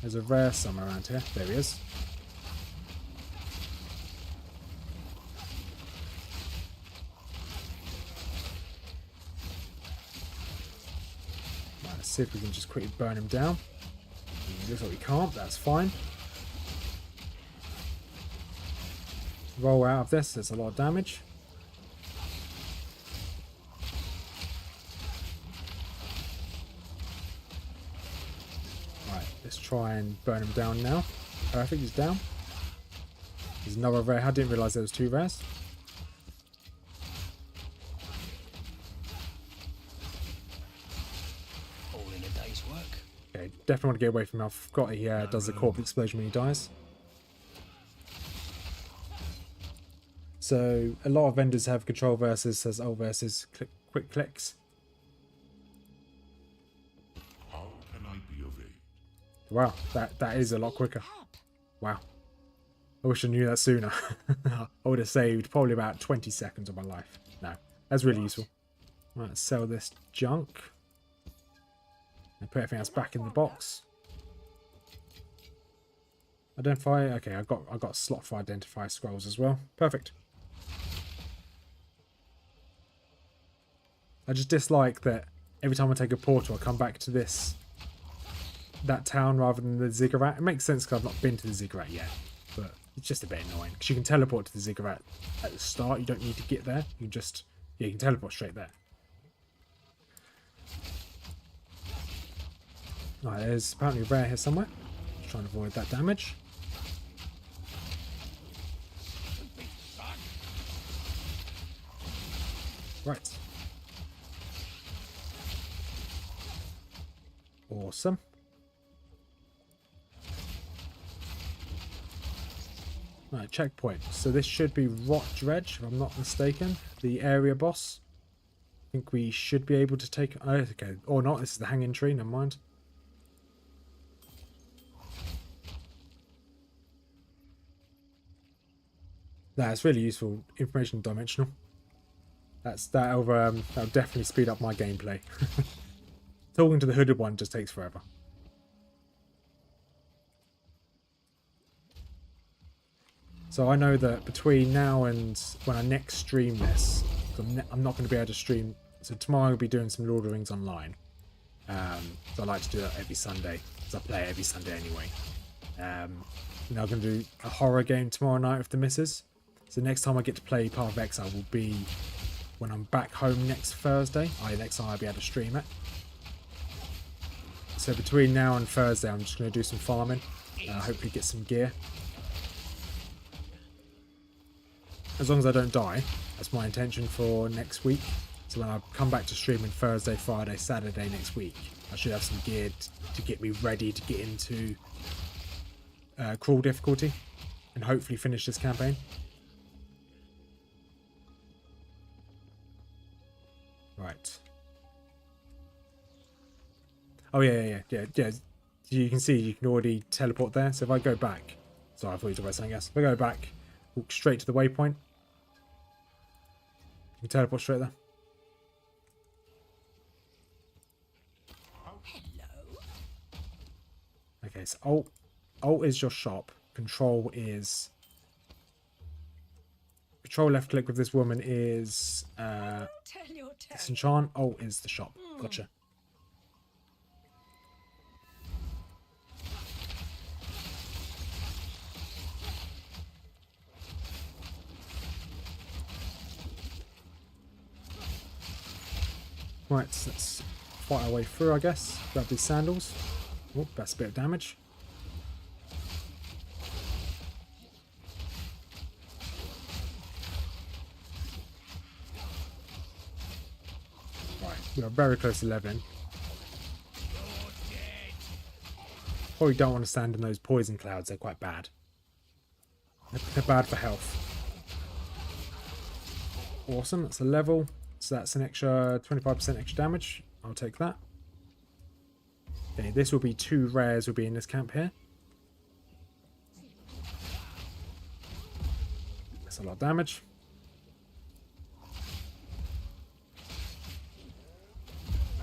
[SPEAKER 1] There's a rare somewhere around here. There he is. Right, let's see if we can just quickly burn him down. Looks like we can't. That's fine. Roll out of this. There's a lot of damage. Right, let's try and burn him down now. Perfect, he's down. There's another rare. I didn't realise there was 2 rares.
[SPEAKER 5] All in a day's work.
[SPEAKER 1] Okay, definitely want to get away from him. I forgot he does the corpse explosion when he dies. So a lot of vendors have control versus, says oh versus quick clicks.
[SPEAKER 4] How can I be of aid?
[SPEAKER 1] Wow, that is a lot quicker. Wow. I wish I knew that sooner. I would have saved probably about 20 seconds of my life. No, that's really useful. Right, let's sell this junk. And put everything else back in the box. Identify. Okay, I got a slot for identify scrolls as well. Perfect. I just dislike that every time I take a portal, I come back to that town rather than the ziggurat. It makes sense because I've not been to the ziggurat yet, but it's just a bit annoying because you can teleport to the ziggurat at the start. You don't need to get there. You just, yeah, you can teleport straight there. Right, there's apparently a rare here somewhere. Just trying to avoid that damage. Right. Awesome. Right, checkpoint. So this should be Rot Dredge, if I'm not mistaken. The area boss. I think we should be able to take... Oh, okay. Or not. This is the hanging tree. Never mind. That's really useful information dimensional. That'll definitely speed up my gameplay. Talking to the hooded one just takes forever. So I know that between now and when I next stream this, I'm not going to be able to stream. So tomorrow I'll be doing some Lord of the Rings online. So I like to do that every Sunday, because I play it every Sunday anyway. And I'm going to do a horror game tomorrow night with the missus. So next time I get to play Path of Exile will be when I'm back home next Thursday. Next time I'll be able to stream it. So between now and Thursday I'm just going to do some farming. Hopefully get some gear. As long as I don't die, that's my intention for next week. So when I come back to streaming Thursday, Friday, Saturday next week, I should have some gear to get me ready to get into crawl difficulty and hopefully finish this campaign. Right. Oh yeah. You can see you can already teleport there. So if I go back, sorry, I thought you were talking about something else. If I go back, walk straight to the waypoint. You can teleport straight there.
[SPEAKER 2] Hello.
[SPEAKER 1] Okay, so alt is your shop. Control is... Control left click with this woman is
[SPEAKER 2] Tell your tale.
[SPEAKER 1] disenchant. Alt is the shop. Gotcha. Right, so let's fight our way through, I guess. Grab these sandals. Oh, that's a bit of damage. Right, we are very close to leveling. Probably don't want to stand in those poison clouds, they're quite bad. They're bad for health. Awesome, that's a level. So that's an extra 25% extra damage. I'll take that. Okay, this will be 2 rares will be in this camp here. That's a lot of damage.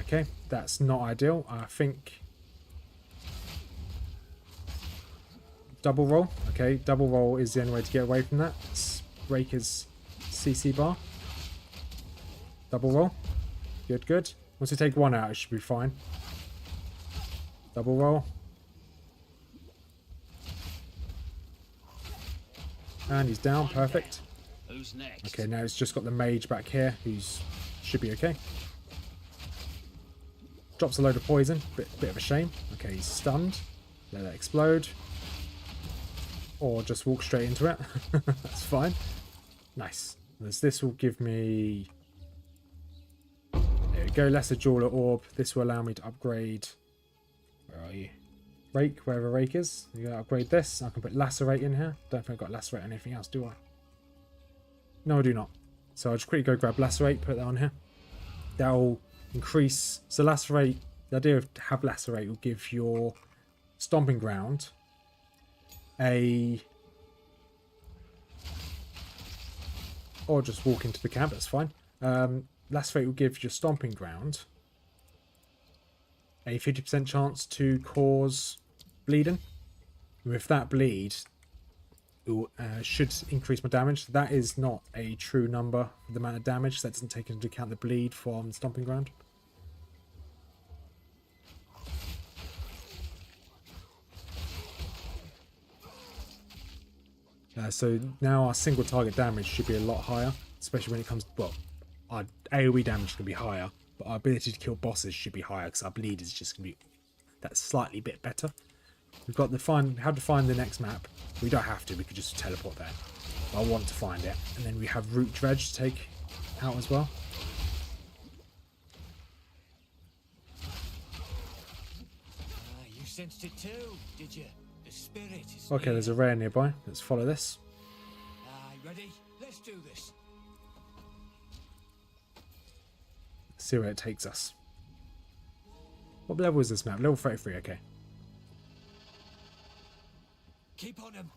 [SPEAKER 1] Okay, that's not ideal. I think double roll. Okay, double roll is the only way to get away from that. Let's break his CC bar. Double roll. Good, good. Once we take 1 out, it should be fine. Double roll. And he's down. Perfect.
[SPEAKER 5] Who's next?
[SPEAKER 1] Okay, now it's just got the mage back here, should be okay. Drops a load of poison. Bit of a shame. Okay, he's stunned. Let that explode. Or just walk straight into it. That's fine. Nice. This will give me... There we go. Lesser Jeweler Orb. This will allow me to upgrade... Where are you? Rake, wherever Rake is. You're going to upgrade this. I can put Lacerate in here. Don't think I've got Lacerate on anything else, do I? No, I do not. So I'll just quickly go grab Lacerate, put that on here. That'll increase... So Lacerate, the idea of have Lacerate will give your Stomping Ground a... Or just walk into the camp, that's fine. Lacerate will give your Stomping Ground a 50% chance to cause bleeding. With that bleed, it should increase my damage. That is not a true number for the amount of damage. That doesn't take into account the bleed from Stomping Ground. So now our single target damage should be a lot higher, especially when it comes to, well, our AoE damage can be higher, but our ability to kill bosses should be higher because our bleed is just going to be that slightly bit better. We've got how to find the next map. We don't have to, we could just teleport there. I want to find it. And then we have Root Dredge to take out as well.
[SPEAKER 5] You sensed it too, did you? The spirit is
[SPEAKER 1] Okay, there's a rare nearby. Let's follow this.
[SPEAKER 5] Ready? Let's do this.
[SPEAKER 1] See where it takes us. What level is this map? Level 33, okay.
[SPEAKER 5] Keep on him.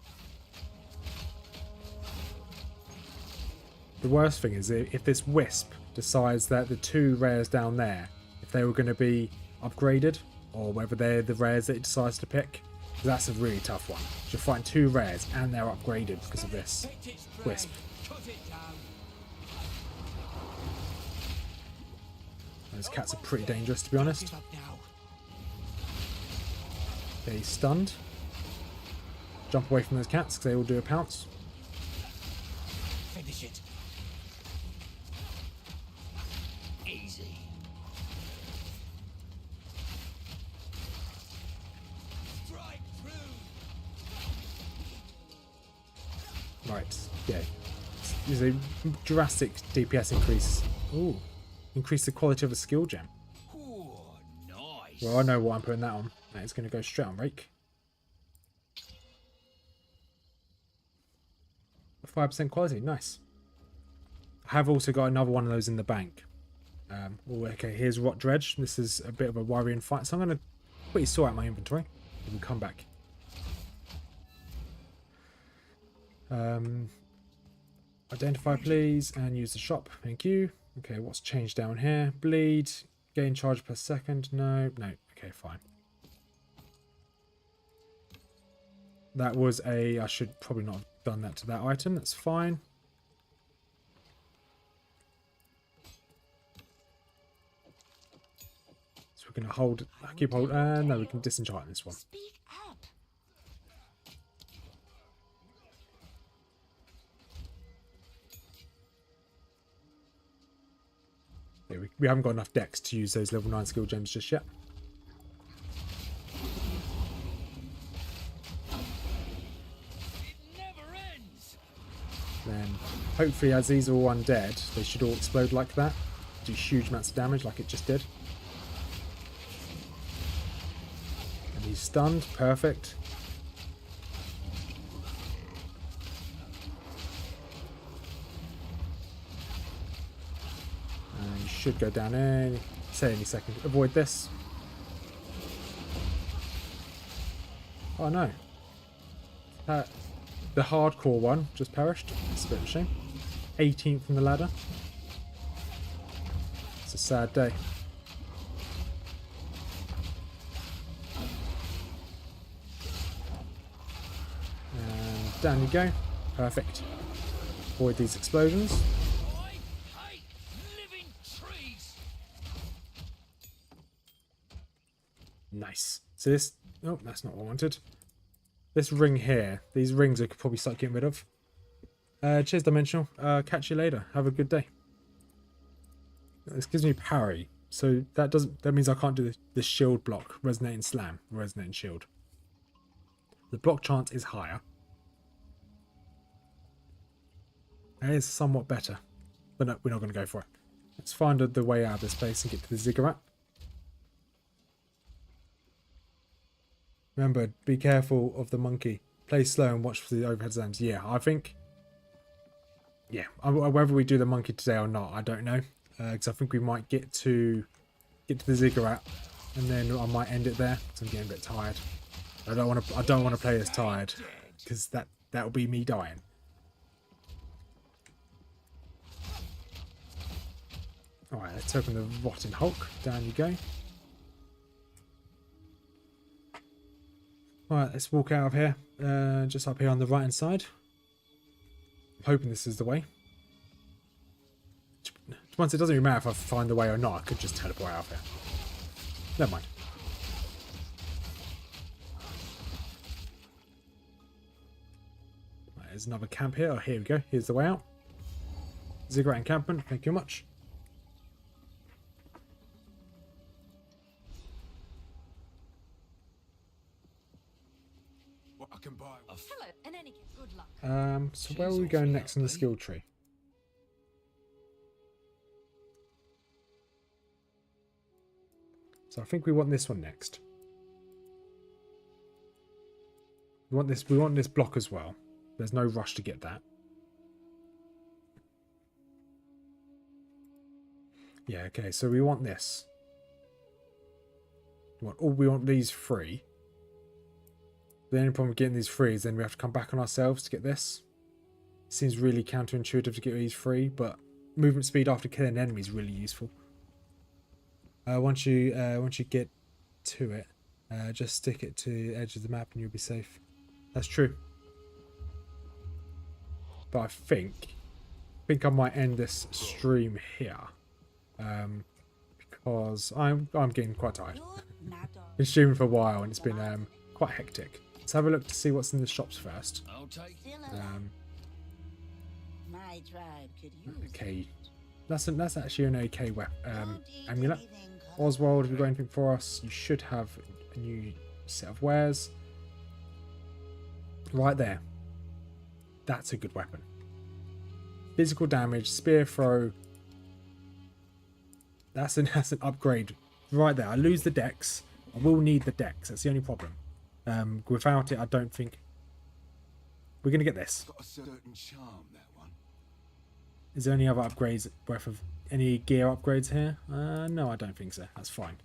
[SPEAKER 1] The worst thing is if this Wisp decides that the 2 rares down there, if they were going to be upgraded, or whether they're the rares that it decides to pick, that's a really tough one. You're fighting 2 rares and they're upgraded because of this Wisp. Those cats are pretty dangerous, to be honest. Okay, he's stunned. Jump away from those cats because they all do a pounce.
[SPEAKER 5] Finish it. Easy. Strike through.
[SPEAKER 1] Right, yeah. There's a drastic DPS increase. Ooh. Increase the quality of a skill gem.
[SPEAKER 5] Ooh, nice.
[SPEAKER 1] Well, I know what I'm putting that on. That is going to go straight on Rake. 5% quality, nice. I have also got another one of those in the bank. Okay, here's Rot Dredge. This is a bit of a worrying fight, so I'm going to quickly sort out my inventory and we'll come back. Identify please and use the shop, thank you. Okay, what's changed down here? Bleed, gain charge per second. No, okay, fine. That was I should probably not have done that to that item, that's fine. So we're going to hold, keep hold, no, we can disenchant this one.
[SPEAKER 2] Speak up.
[SPEAKER 1] Yeah, we haven't got enough decks to use those level 9 skill gems just yet.
[SPEAKER 5] It never ends.
[SPEAKER 1] Then hopefully as these are all undead, they should all explode like that. Do huge amounts of damage like it just did. And he's stunned, perfect. should go down any second. Avoid this. Oh no. The hardcore one just perished. It's a bit of a shame. 18th from the ladder. It's a sad day. And down you go. Perfect. Avoid these explosions.
[SPEAKER 5] I hate living trees.
[SPEAKER 1] Nice. So this... Oh, that's not what I wanted. This ring here. These rings I could probably start getting rid of. Cheers, Dimensional. Catch you later. Have a good day. This gives me parry. So that means I can't do the shield block. Resonating slam. Resonating shield. The block chance is higher. It is somewhat better. But no, we're not going to go for it. Let's find the way out of this place and get to the ziggurat. Remember, be careful of the monkey. Play slow and watch for the overhead slams. Yeah, I think... Yeah, whether we do the monkey today or not, I don't know. Because I think we might get to the ziggurat. And then I might end it there. Because I'm getting a bit tired. I don't want to play as tired. Because that'll be me dying. Alright, let's open the Rotten Hulk. Down you go. Alright, let's walk out of here. Just up here on the right hand side. I'm hoping this is the way. Once it doesn't even matter if I find the way or not. I could just teleport out of here. Never mind. Right, there's another camp here. Oh, here we go. Here's the way out. Ziggurat encampment. Thank you much.
[SPEAKER 4] I can buy.
[SPEAKER 6] Hello, in any case, good luck.
[SPEAKER 1] So where are we going next in the skill tree? So I think we want this one next. We want this block as well. There's no rush to get that. Yeah, okay, so we want this. We want these three. The only problem with getting these free is then we have to come back on ourselves to get this. Seems really counterintuitive to get these free, but movement speed after killing an enemy is really useful. Once you get to it, just stick it to the edge of the map and you'll be safe. That's true. But I think I might end this stream here, because I'm getting quite tired. Been streaming for a while and it's been quite hectic. Let's have a look to see what's in the shops first.
[SPEAKER 5] I'll take
[SPEAKER 2] My tribe could use
[SPEAKER 1] Okay, that's actually an okay amulet. Oswald, have you got anything for us? You should have a new set of wares. Right there. That's a good weapon. Physical damage, spear throw. That's an upgrade right there. I lose the dex. I will need the dex. That's the only problem. Without it, I don't think we're gonna get this.
[SPEAKER 4] Got a certain charm, that one.
[SPEAKER 1] Is there any other upgrades worth of any gear upgrades here? No, I don't think so. That's fine.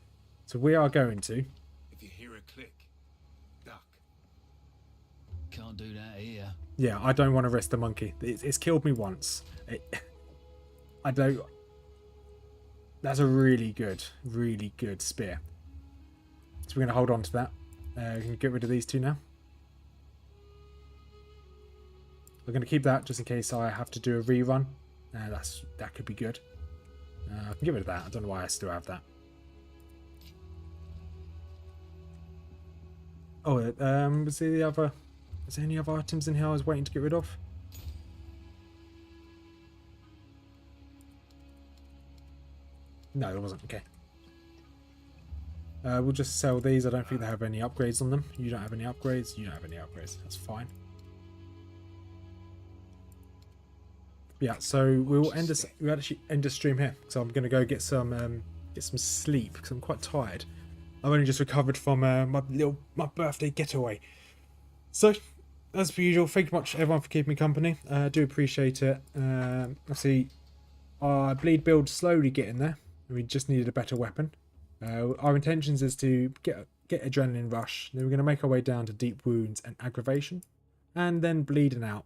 [SPEAKER 1] So we are going to.
[SPEAKER 4] If you hear a click, duck.
[SPEAKER 5] Can't do that here.
[SPEAKER 1] Yeah, I don't want to risk the monkey. It's killed me once. I don't. That's a really good spear. So we're going to hold on to that. We can get rid of these two now. We're going to keep that just in case I have to do a rerun. That could be good. I can get rid of that. I don't know why I still have that. Oh, is there any other items in here I was waiting to get rid of? No, there wasn't. Okay. We'll just sell these. I don't think they have any upgrades on them. You don't have any upgrades. You don't have any upgrades. That's fine. Yeah, so we'll actually end the stream here. So I'm gonna go get some sleep because I'm quite tired. I've only just recovered from my birthday getaway. So as per usual, thank you much everyone for keeping me company. I do appreciate it. Obviously, our bleed build slowly getting there. and we just needed a better weapon. Our intentions is to get Adrenaline Rush, then we're going to make our way down to Deep Wounds and Aggravation, and then Bleeding Out.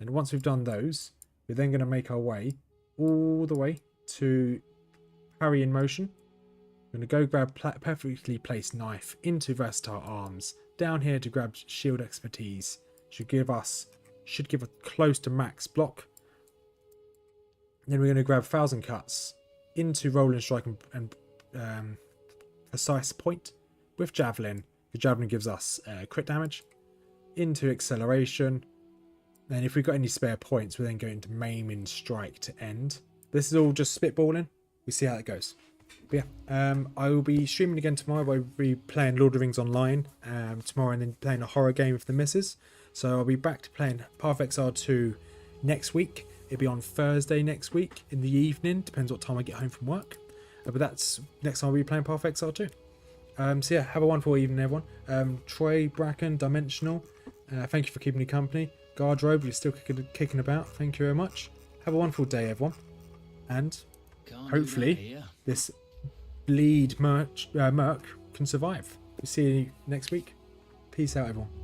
[SPEAKER 1] And once we've done those, we're then going to make our way all the way to Parry in Motion. We're going to go grab perfectly placed knife into Versatile Arms, down here to grab Shield Expertise. Should give us close to max block. Then we're going to grab 1000 Cuts into Rolling Strike and Precise Point with Javelin. The Javelin gives us crit damage. Into Acceleration. Then if we've got any spare points, we're then going to Maiming Strike to end. This is all just spitballing. We see how it goes. But yeah, I will be streaming again tomorrow. I'll be playing Lord of the Rings Online tomorrow, and then playing a horror game with the missus. So I'll be back to playing Path of Exile 2 next week. It'll be on Thursday next week in the evening. Depends what time I get home from work. But that's next time I'll be playing Path of Exile 2. So yeah, have a wonderful evening, everyone. Troy, Bracken, Dimensional, thank you for keeping me company. Guardrobe, you're still kicking about. Thank you very much. Have a wonderful day, everyone. And hopefully this bleed Merc can survive. We'll see you next week. Peace out, everyone.